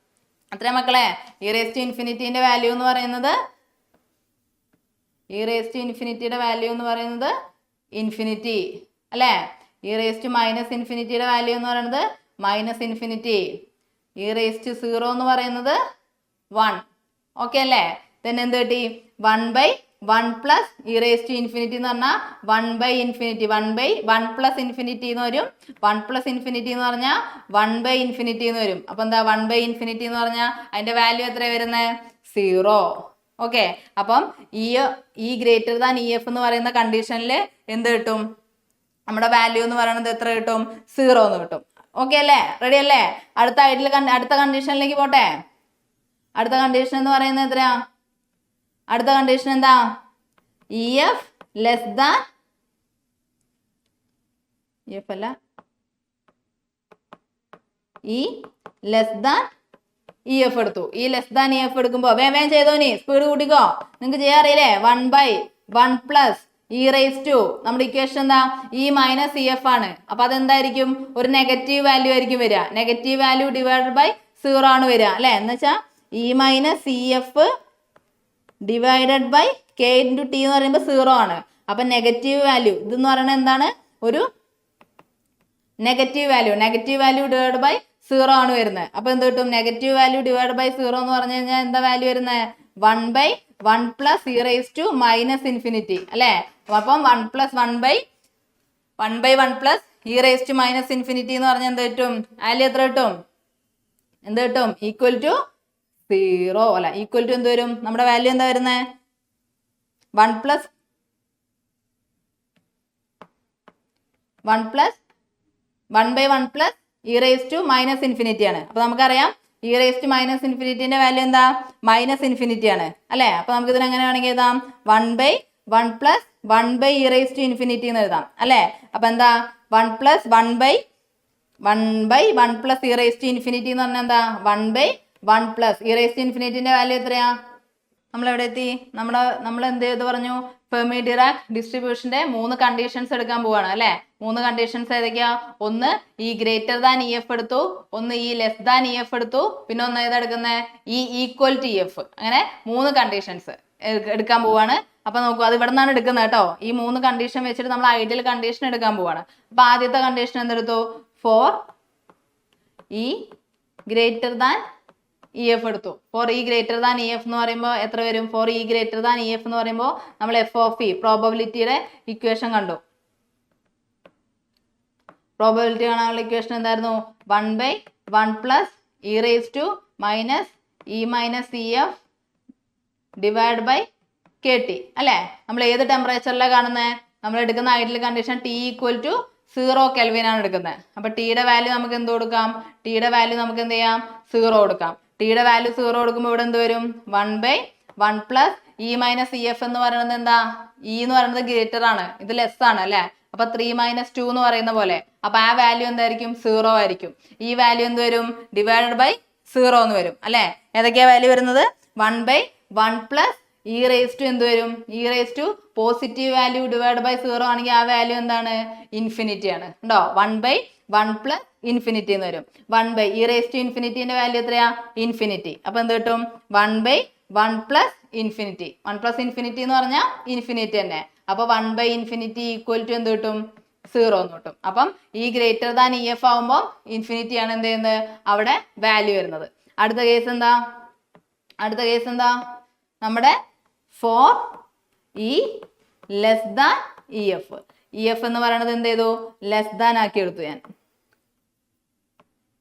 അത്രയാ മക്കളെ. ഇ റേസ് ടു ഇൻഫിനിറ്റിന്റെ വാല്യൂ എന്ന് പറയുന്നത് ഇ റേസ് ടു ഇൻഫിനിറ്റിയുടെ വാല്യൂ എന്ന് പറയുന്നത് ഇൻഫിനിറ്റി അല്ലേ. ഇ റേസ് ടു മൈനസ് ഇൻഫിനിറ്റിയുടെ വാല്യൂ എന്ന് പറയുന്നത് minus infinity. E raise to 0 എന്ന് പറയുന്നത് 1. ഓക്കെ അല്ലേ? then എന്ത് കിട്ടി? 1/1 plus E raise to infinity എന്ന് പറഞ്ഞാൽ 1/ഇൻഫിനിറ്റി. 1/1 പ്ലസ് ഇൻഫിനിറ്റി എന്ന് വരും. 1 പ്ലസ് ഇൻഫിനിറ്റി എന്ന് പറഞ്ഞാൽ 1/ഇൻഫിനിറ്റി എന്ന് വരും. അപ്പൊ എന്താ 1/ഇൻഫിനിറ്റി എന്ന് പറഞ്ഞാൽ അതിന്റെ വാല്യൂ എത്ര വരുന്നത്? 0. ഓക്കെ, അപ്പം ഈ ഗ്രേറ്റർ ദാൻ ഇ എഫ് എന്ന് പറയുന്ന കണ്ടീഷനിൽ എന്ത് കിട്ടും? നമ്മുടെ വാല്യൂ എന്ന് പറയുന്നത് എത്ര കിട്ടും? 0 എന്ന് കിട്ടും. ഓക്കെ അല്ലേ? റെഡി അല്ലേ? അടുത്ത കണ്ടീഷനിലേക്ക് പോട്ടെ. അടുത്ത കണ്ടീഷൻ എന്ന് പറയുന്നത് എത്രയാ? അടുത്ത കണ്ടീഷൻ എന്താ? ഇ എഫ് ലെസ് ദാൻ അല്ല E less than E F എടുത്തു. ഈ ലെസ് ദാൻ ഇ എഫ് എടുക്കുമ്പോൾ വേഗം ചെയ്തോ, നീ സ്പീഡ് കൂട്ടിക്കോ. നിങ്ങൾക്ക് ചെയ്യാൻ അറിയില്ലേ? 1/1 പ്ലസ് ഇ റേസ് ടു, നമ്മുടെ ഇക്വേഷൻ എന്താ? ഇ മൈനസ് ഇ എഫ് ആണ്. അപ്പൊ അതെന്തായിരിക്കും? ഒരു നെഗറ്റീവ് വാല്യൂ ആയിരിക്കും വരിക. നെഗറ്റീവ് വാല്യൂ ഡിവൈഡഡ് ബൈ 0 ആണ് വരിക അല്ലെ? എന്ന് വെച്ചാൽ E minus E F divided by K into T എന്ന് പറയുമ്പോൾ 0 ആണ്. അപ്പൊ നെഗറ്റീവ് വാല്യൂ ഇതെന്ന് പറയുന്നത് എന്താണ്? ഒരു നെഗറ്റീവ് വാല്യൂ ഡിവൈഡ് ബൈ 0 ആണ് വരുന്നത്. അപ്പൊ എന്ത് കിട്ടും? നെഗറ്റീവ് വാല്യൂ ഡിവൈഡ് ബൈ 0 എന്ന് പറഞ്ഞു കഴിഞ്ഞാൽ എന്താ വാല്യൂ വരുന്നത്? 1/1 plus E raise to minus infinity അല്ലെ? അപ്പം 1/1 plus E raise to minus infinity എന്ന് പറഞ്ഞാൽ എന്ത് കിട്ടും? വാല്യൂ എത്ര കിട്ടും? എന്ത് കിട്ടും? ഈക്വൽ ടു 0 അല്ല, ഈക്വൽ ടു എന്ത് വരും? നമ്മുടെ വാല്യൂ എന്താ വരുന്നത്? 1 plus E raise to minus infinity ആണ്. അപ്പൊ നമുക്കറിയാം ഇ റേസ് ടു മൈനസ് ഇൻഫിനിറ്റിന്റെ വാല്യൂ എന്താ? മൈനസ് ഇൻഫിനിറ്റി ആണ് അല്ലെ? അപ്പൊ നമുക്ക് ഇതിന് എങ്ങനെ വേണമെങ്കിൽ എഴുതാം? 1/1 plus 1 E raise to infinity എന്ന് എഴുതാം അല്ലെ? അപ്പൊ എന്താ? 1 plus E raise to infinity എന്ന് പറഞ്ഞാൽ എന്താ? 1/1 പ്ലസ് ഇ റേസ് ടു ഇൻഫിനിറ്റിന്റെ വാല്യൂ എത്രയാ? നമ്മൾ എവിടെ എത്തി? നമ്മൾ എന്ത് ചെയ്ത് പറഞ്ഞു? ഫെർമി ഡിറാക് ഡിസ്ട്രിബ്യൂഷന്റെ 3 കണ്ടീഷൻസ് എടുക്കാൻ പോവാണ് അല്ലെ? 3 കണ്ടീഷൻസ് ഏതൊക്കെയാ? ഒന്ന് ഈ ഗ്രേറ്റർ ദാൻ ഇ എഫ് എടുത്തു, ഒന്ന് ഈ ലെസ് ദാൻ ഇ എഫ് എടുത്തു, പിന്നെ ഒന്ന് ഏതാ എടുക്കുന്നത്? ഈ ഈക്വൽ ടു ഇ എഫ്. അങ്ങനെ 3 കണ്ടീഷൻസ് എടുക്കാൻ പോവാണ്. അപ്പൊ നോക്കൂ, അത് ഇവിടെ നിന്നാണ് എടുക്കുന്നത് കേട്ടോ. ഈ 3 കണ്ടീഷൻ വെച്ചിട്ട് നമ്മൾ ഐഡിയൽ കണ്ടീഷൻ എടുക്കാൻ പോവാണ്. അപ്പൊ ആദ്യത്തെ കണ്ടീഷൻ എന്തെടുത്തു? For E greater than E F എടുത്തു. For E greater than E F എന്ന് പറയുമ്പോൾ എത്ര വരും? For E greater than E F എന്ന് പറയുമ്പോൾ നമ്മൾ എഫ് ഓഫ് ഇ പ്രോബബിലിറ്റിയുടെ ഇക്വേഷൻ കണ്ടു. പ്രോബബിലിറ്റി കാണാനുള്ള ഇക്വേഷൻ എന്തായിരുന്നു? 1/1 plus E raise to minus E minus E F divide by K T അല്ലേ? നമ്മൾ ഏത് ടെമ്പറേച്ചറിലാണ് കാണുന്നത്? നമ്മൾ എടുക്കുന്ന ideal condition T equal to 0 kelvin ആണ് എടുക്കുന്നത്. അപ്പൊ ടിയുടെ വാല്യൂ നമുക്ക് എന്ത് കൊടുക്കാം? ടിയുടെ വാല്യൂ നമുക്ക് എന്ത് ചെയ്യാം? 0 കൊടുക്കാം. ടിയുടെ വാല്യൂ 0 കൊടുക്കുമ്പോൾ ഇവിടെ എന്ത് വരും? 1/1 plus E minus E F എന്ന് പറയുന്നത് എന്താ? ഇ എന്ന് പറയുന്നത് ഗ്രേറ്റർ ആണ്, ഇത് ലെസ് ആണ് അല്ലെ? അപ്പൊ 3 - 2 എന്ന് പറയുന്ന പോലെ. അപ്പൊ ആ വാല്യൂ എന്തായിരിക്കും? 0 ആയിരിക്കും. ഈ വാല്യൂ എന്ത് വരും? ഡിവൈഡഡ് ബൈ 0 എന്ന് വരും അല്ലെ? ഏതൊക്കെയാ വാല്യൂ വരുന്നത്? 1/1 പ്ലസ് ഇ റേസ് ടു എന്ത് വരും? E raise to positive value divide by 0 ആണെങ്കിൽ ആ വാല്യൂ എന്താണ്? ഇൻഫിനിറ്റി ആണ്. ഉണ്ടോ? 1/1 പ്ലസ് ഇൻഫിനിറ്റി എന്ന് വരും. 1 ഇ റേസ് ടു ഇൻഫിനിറ്റിന്റെ വാല്യൂ എത്രയാ? ഇൻഫിനിറ്റി. അപ്പൊ എന്ത് കിട്ടും? 1/1 പ്ലസ് ഇൻഫിനിറ്റി. 1 പ്ലസ് ഇൻഫിനിറ്റി എന്ന് പറഞ്ഞാൽ ഇൻഫിനിറ്റി തന്നെ. അപ്പൊ 1/ഇൻഫിനിറ്റി ഈക്വൽ ടു എന്ത് കിട്ടും? 0 എന്ന് കിട്ടും. അപ്പം ഈ ഗ്രേറ്റർ ദാൻ ഇ എഫ് ആവുമ്പോൾ ഇൻഫിനിറ്റി ആണ് എന്ത് ചെയ്യുന്നത്? അവിടെ വാല്യൂ വരുന്നത്. അടുത്ത കേസ് എന്താ? നമ്മുടെ for E less than E F. E F എന്ന് പറയുന്നത് എന്ത് ചെയ്തു? ലെസ് ദാൻ ആക്കി എടുത്തു ഞാൻ.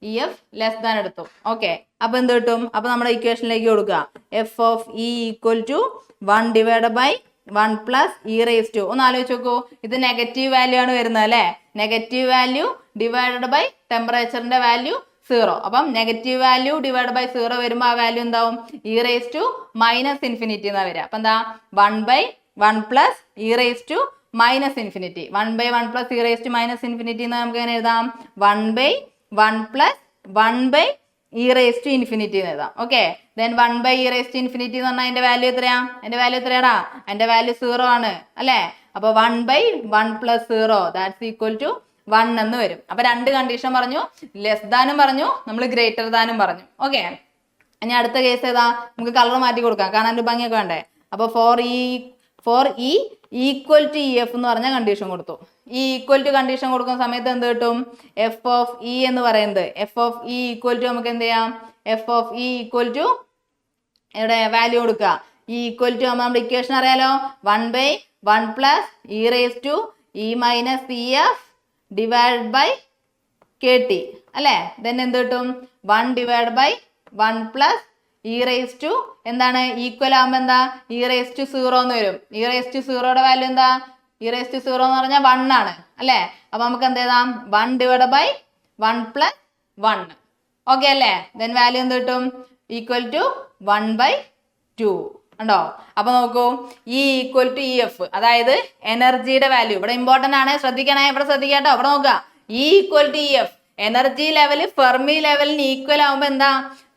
ഇ എഫ് ലെസ് ദാൻ എടുത്തു. ഓക്കെ, അപ്പൊ എന്ത് കിട്ടും? അപ്പൊ നമ്മുടെ ഇക്വേഷനിലേക്ക് കൊടുക്കുക. F of E equal to 1 divide by 1 plus E raise to. ഒന്ന് ആലോചിച്ച് നോക്കൂ, ഇത് നെഗറ്റീവ് വാല്യൂ ആണ് വരുന്നത് അല്ലെ? നെഗറ്റീവ് വാല്യൂ ഡിവൈഡഡ് ബൈ ടെമ്പറേച്ചറിന്റെ വാല്യൂ 0. അപ്പം നെഗറ്റീവ് വാല്യൂ ഡിവൈഡ് ബൈ 0 വരുമ്പോൾ ആ വാല്യൂ എന്താവും? E raise to minus infinity എന്നാ വരിക. അപ്പൊ എന്താ? 1/1 plus E raise to minus infinity. 1/1 plus E raise to minus infinity എന്ന് നമുക്ക് എങ്ങനെ എഴുതാം? 1/1 plus 1 E raise to infinity എന്ന് എഴുതാം. Okay, then 1 E raise to infinity എന്ന് പറഞ്ഞാൽ അതിന്റെ വാല്യൂ എത്രയാ? അതിന്റെ വാല്യൂ എത്രയാടാ? അതിന്റെ വാല്യൂ 0 ആണ് അല്ലെ? അപ്പൊ 1/1 പ്ലസ് 0 ദാറ്റ്സ് ഈക്വൽ ടു 1 എന്ന് വരും. അപ്പൊ 2 കണ്ടീഷൻ പറഞ്ഞു, ലെസ് ദാനും പറഞ്ഞു, നമ്മൾ ഗ്രേറ്റർ ദാനും പറഞ്ഞു. ഓക്കെ, ഇനി അടുത്ത കേസ് ഏതാ? നമുക്ക് കളർ മാറ്റി കൊടുക്കാം, കാണാൻ ഒരു ഭംഗിയൊക്കെ വേണ്ടേ? അപ്പൊ for E equal to E F എന്ന് പറഞ്ഞ കണ്ടീഷൻ കൊടുത്തു. ഈ ഈക്വൽ ടു കണ്ടീഷൻ കൊടുക്കുന്ന സമയത്ത് എന്ത് കിട്ടും? എഫ് ഓഫ് ഇ എന്ന് പറയുന്നത് F of E equal to നമുക്ക് എന്ത് ചെയ്യാം? F of E equal to ഇവിടെ വാല്യൂ കൊടുക്കുക. ഈ ഈക്വൽ ടു ആകുമ്പോൾ നമ്മുടെ ഇക്വേഷൻ അറിയാലോ, 1/1 plus E raise to E minus E F divide by K T അല്ലേ. ദെൻ എന്ത് കിട്ടും? 1/1 പ്ലസ് ഇ റേസ് ടു എന്താണ് ഈക്വൽ ആകുമ്പോൾ എന്താ? ഇ റേസ് ടു 0 എന്ന് വരും. ഇ റേസ് ടു 0യുടെ വാല്യൂ എന്താ? ഇ റേസ് ടു 0 എന്ന് പറഞ്ഞാൽ 1 ആണ് അല്ലേ. അപ്പൊ നമുക്ക് എന്ത് ചെയ്താം? 1/1 പ്ലസ് 1. ഓക്കെ അല്ലേ. ദെൻ വാല്യൂ എന്ത് കിട്ടും? ഈക്വൽ ടു 1/2 ഉണ്ടോ? അപ്പൊ നോക്കൂ, ഈ ഈക്വൽ ടു ഇ എഫ് അതായത് എനർജിയുടെ വാല്യൂ ഇവിടെ ഇമ്പോർട്ടന്റ് ആണ്, ശ്രദ്ധിക്കണേ, ഇവിടെ ശ്രദ്ധിക്കാട്ടോ. ഇവിടെ നോക്കുക, E equal to E F energy level Fermi ലെവലിന് ഈക്വൽ ആവുമ്പോ എന്താ?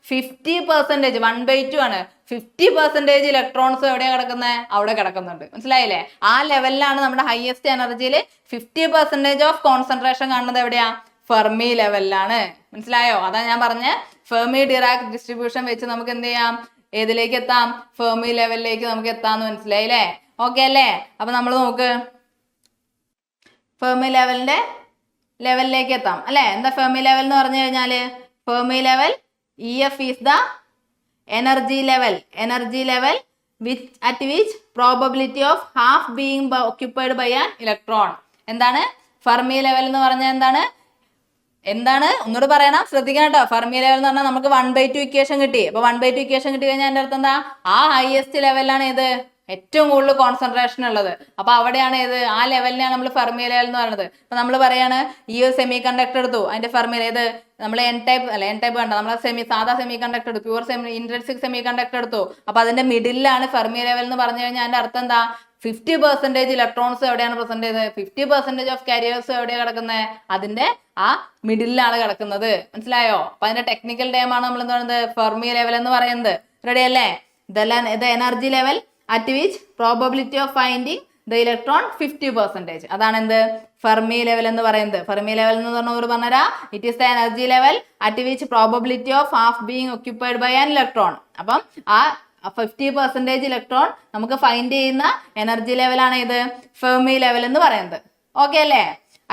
50%, 1/2 ആണ്. 50% ഇലക്ട്രോൺസ് എവിടെയാണ് കിടക്കുന്നത്? അവിടെ കിടക്കുന്നുണ്ട്. മനസ്സിലായില്ലേ? ആ ലെവലിലാണ് നമ്മുടെ ഹയസ്റ്റ് എനർജിയിൽ 50% ഓഫ് കോൺസെൻട്രേഷൻ കാണുന്നത് എവിടെയാ? ഫെർമി ലെവലിലാണ്. മനസ്സിലായോ? അതാ ഞാൻ പറഞ്ഞ ഫെർമി ഡിറാക് ഡിസ്ട്രിബ്യൂഷൻ വെച്ച് നമുക്ക് എന്ത് ചെയ്യാം? ഏതിലേക്ക് എത്താം? ഫെർമി ലെവലിലേക്ക് നമുക്ക് എത്താന്ന് മനസ്സിലായില്ലേ? ഓക്കെ അല്ലേ? അപ്പൊ നമ്മൾ നോക്ക്, ഫെർമി ലെവലിലേക്ക് എത്താം അല്ലെ. എന്താ ഫെർമി ലെവൽ എന്ന് പറഞ്ഞു കഴിഞ്ഞാല്? Fermi level E F is the energy level at which probability of half being occupied by an electron. എന്താണ് ഫെർമി ലെവൽ എന്ന് പറഞ്ഞാൽ? എന്താണ് ഒന്നുകൂടെ പറയണം, ശ്രദ്ധിക്കണം കേട്ടോ. ഫെർമി ലെവൽ എന്ന് പറഞ്ഞാൽ നമുക്ക് 1/2 ഇക്വേഷൻ കിട്ടി. അപ്പൊ 1/2 ഇക്വേഷൻ കിട്ടി കഴിഞ്ഞാൽ എൻ്റെ അർത്ഥം എന്താ? ആ ഹയസ്റ്റ് ലെവലിലാണ് ഏത്? ഏറ്റവും കൂടുതൽ കോൺസെൻട്രേഷൻ ഉള്ളത്. അപ്പൊ അവിടെയാണ് ഏത്? ആ ലെവലിനെയാണ് നമ്മൾ ഫെർമി ലെവൽ എന്ന് പറയുന്നത്. അപ്പൊ നമ്മൾ പറയാണ് ഈ ഒരു സെമി കണ്ടക്ടർ എടുത്തു, അതിന്റെ ഫെർമി ഏത്? നമ്മൾ എൻ ടൈപ്പ് കണ്ട നമ്മളെ സാധാ സെമി കണ്ടക്ടർ എടുത്തു, പ്യൂർ ഇൻട്രിൻസിക് സെമി കണ്ടക്ടർ എടുത്തു. അപ്പൊ അതിന്റെ മിഡിലാണ് ഫെർമി ലെവൽ എന്ന് പറഞ്ഞു കഴിഞ്ഞാൽ അതിന്റെ അർത്ഥം എന്താ? 50% ഇലക്ട്രോൺസ് എവിടെയാണ് പ്രസന്റ് ചെയ്തത്? 50% ഓഫ് കാരിയേഴ്സ് എവിടെയാണ് കിടക്കുന്നത്? അതിന്റെ ആ മിഡിലാണ് കിടക്കുന്നത്. മനസ്സിലായോ? അപ്പൊ അതിന്റെ ടെക്നിക്കൽ ടൈം ആണ് നമ്മൾ എന്ത് പറയുന്നത്? ഫെർമി ലെവൽ എന്ന് പറയുന്നത്. റെഡി അല്ലേ? The energy level at which probability of finding the electron 50%. അതാണ് എന്ത്? ഫെർമി ലെവൽ എന്ന് പറയുന്നത്. ഫെർമി ലെവൽ എന്ന് പറഞ്ഞാൽ it is the energy level at which probability of half being occupied by an electron. അപ്പം ആ 50% ഇലക്ട്രോൺ നമുക്ക് ഫൈൻഡ് ചെയ്യുന്ന എനർജി ലെവലാണ് ഇത് ഫെർമി ലെവൽ എന്ന് പറയുന്നത്. ഓക്കെ അല്ലേ?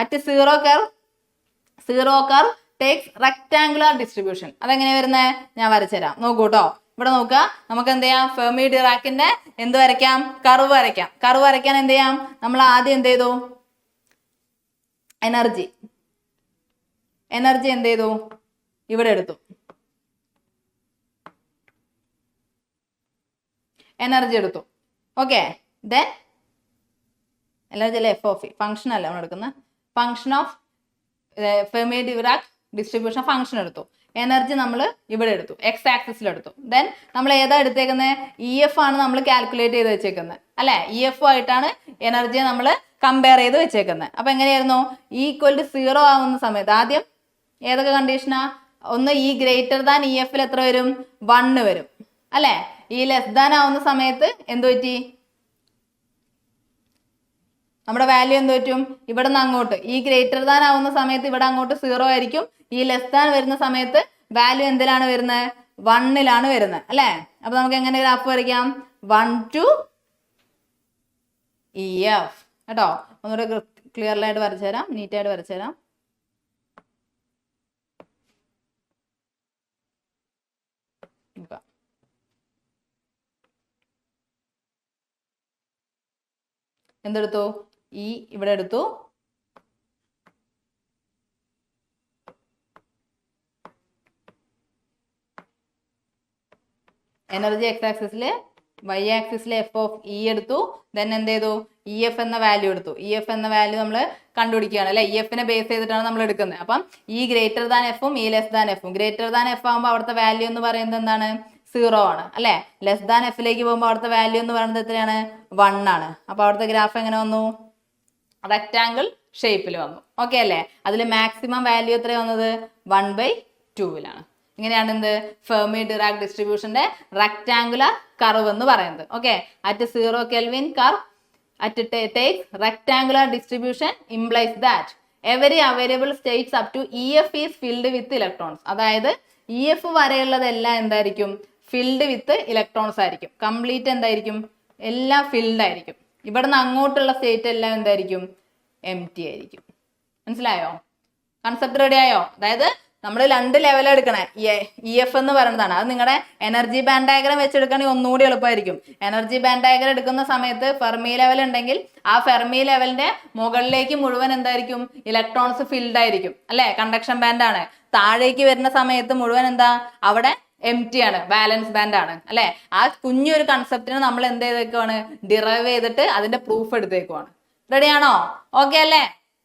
At zero curve takes rectangular distribution. അതെങ്ങനെയാ വരുന്നത്? ഞാൻ വരച്ചുതരാം. നോക്കൂ കേട്ടോ. ഇവിടെ നോക്കുക, നമുക്ക് എന്ത് ചെയ്യാം? ഫെർമി ഡിറാക്കിന്റെ എന്ത് വരയ്ക്കാം? കർവ് വരയ്ക്കാം. കർവ് വരയ്ക്കാൻ എന്ത് ചെയ്യാം? നമ്മൾ ആദ്യം എന്ത് ചെയ്തു? എനർജി എന്ത് ചെയ്തു? ഇവിടെ എടുത്തു. എനർജി എടുത്തു. ഓക്കെ. ദെൻ എനർജി അല്ലേ? എഫ് ഓഫ് ഫംഗ്ഷൻ അല്ല നമ്മൾ എടുക്കുന്നത്. Function of Fermi Dirac distribution function എടുത്തു. എനർജി നമ്മൾ ഇവിടെ എടുത്തു, എക്സ് ആക്സിസിൽ എടുത്തു. ദെൻ നമ്മൾ ഏതാ എടുത്തേക്കുന്നത്? ഇ എഫ് ആണ് നമ്മൾ കാൽക്കുലേറ്റ് ചെയ്ത് വെച്ചേക്കുന്നത് അല്ലെ. ഇ എഫ് ആയിട്ടാണ് എനർജിയെ നമ്മൾ കമ്പയർ ചെയ്ത് വെച്ചേക്കുന്നത്. അപ്പൊ എങ്ങനെയായിരുന്നു? ഈക്വൽ ടു 0 ആവുന്ന സമയത്ത് ആദ്യം ഏതൊക്കെ കണ്ടീഷനാ? ഒന്ന്, ഈ ഗ്രേറ്റർ ദാൻ ഇ എഫിൽ എത്ര വരും? 1 വരും അല്ലെ. ഈ ലെസ് ദാൻ ആവുന്ന സമയത്ത് എന്ത് പറ്റി? നമ്മുടെ വാല്യൂ എന്ത് പറ്റും? ഇവിടെ നിന്ന് അങ്ങോട്ട് ഈ ഗ്രേറ്റർ ദാൻ ആവുന്ന സമയത്ത് ഇവിടെ അങ്ങോട്ട് 0 ആയിരിക്കും. ഈ ലെസ് ദാൻ വരുന്ന സമയത്ത് വാല്യൂ എന്തിലാണ് വരുന്നത്? 1ലാണ് വരുന്നത് അല്ലേ. അപ്പൊ നമുക്ക് എങ്ങനെ ഗ്രാഫ് വരയ്ക്കാം? 1 to EF കേട്ടോ. ഒന്നുകൂടെ ക്ലിയർലായിട്ട് വരച്ചുതരാം, നീറ്റായിട്ട് വരച്ചുതരാം. എന്തെടുത്തു? ഈ ഇവിടെ എടുത്തു. എനർജി എക്സ് ആക്സിസില്, വൈ ആക്സിസിലെ എഫ് ഓഫ് ഇ എടുത്തു. ദെൻ എന്ത് ചെയ്തു? ഇ എഫ് എന്ന വാല്യൂ എടുത്തു. ഇ എഫ് എന്ന വാല്യൂ നമ്മൾ കണ്ടുപിടിക്കുകയാണ് അല്ലെ. ഇ എഫിനെ ബേസ് ചെയ്തിട്ടാണ് നമ്മൾ എടുക്കുന്നത്. അപ്പം ഈ ഗ്രേറ്റർ ദാൻ എഫും ഈ ലെസ് ദാൻ എഫും. ഗ്രേറ്റർ ദാൻ എഫ് ആകുമ്പോൾ അവിടുത്തെ വാല്യൂ എന്ന് പറയുന്നത് എന്താണ്? 0 ആണ് അല്ലെ. ലെസ് ദാൻ എഫിലേക്ക് പോകുമ്പോൾ അവിടുത്തെ വാല്യൂ എന്ന് പറയുന്നത് എത്രയാണ്? 1 ആണ്. അപ്പൊ അവിടുത്തെ ഗ്രാഫ് എങ്ങനെ വന്നു? റെക്ടാങ്കിൾ ഷേപ്പിൽ വന്നു. ഓക്കെ അല്ലേ. അതിൽ മാക്സിമം വാല്യൂ എത്ര വന്നത്? 1/2 ഇങ്ങനെയാണ് എന്ത്? ഫെർമി ഡിറാക് ഡിസ്ട്രിബ്യൂഷന്റെ റെക്ടാങ്കുലർ കർവ് എന്ന് പറയുന്നത്. Okay. At 0 Kelvin curve at takes rectangular distribution implies that every available states up to E F is filled with electrons. അതായത് ഇ എഫ് വരെയുള്ളതെല്ലാം എന്തായിരിക്കും? ഫിൽഡ് വിത്ത് ഇലക്ട്രോൺസ് ആയിരിക്കും. കംപ്ലീറ്റ് എന്തായിരിക്കും? എല്ലാം filled ആയിരിക്കും. ഇവിടുന്ന് അങ്ങോട്ടുള്ള സ്റ്റേറ്റ് എല്ലാം എന്തായിരിക്കും? എം ടി ആയിരിക്കും. മനസ്സിലായോ? കൺസെപ്റ്റ് റെഡി ആയോ? അതായത് നമ്മൾ 2 ലെവൽ എടുക്കണേ. ഇ എഫ് എന്ന് പറയുന്നതാണ്. അത് നിങ്ങളുടെ എനർജി ബാൻഡ് ഡയഗ്രം വെച്ചെടുക്കണമെങ്കിൽ ഒന്നുകൂടി എളുപ്പമായിരിക്കും. എനർജി ബാൻഡ് ഡയഗ്രം എടുക്കുന്ന സമയത്ത് ഫെർമി ലെവൽ ഉണ്ടെങ്കിൽ ആ ഫെർമി ലെവലിന്റെ മുകളിലേക്ക് മുഴുവൻ എന്തായിരിക്കും? ഇലക്ട്രോൺസ് ഫിൽഡ് ആയിരിക്കും അല്ലെ? കണ്ടക്ഷൻ ബാൻഡ് ആണ്. താഴേക്ക് വരുന്ന സമയത്ത് മുഴുവൻ എന്താ? അവിടെ എം ടി ആണ്, ബാലൻസ് ബാൻഡ് ആണ് അല്ലെ? ആ കുഞ്ഞൊരു കൺസെപ്റ്റിനെ നമ്മൾ എന്ത് ചെയ്തേക്കുവാണ്? ഡിറൈവ് ചെയ്തിട്ട് അതിന്റെ പ്രൂഫ് എടുത്തേക്കുവാണ്. റെഡിയാണോ? ഓക്കെ അല്ലേ?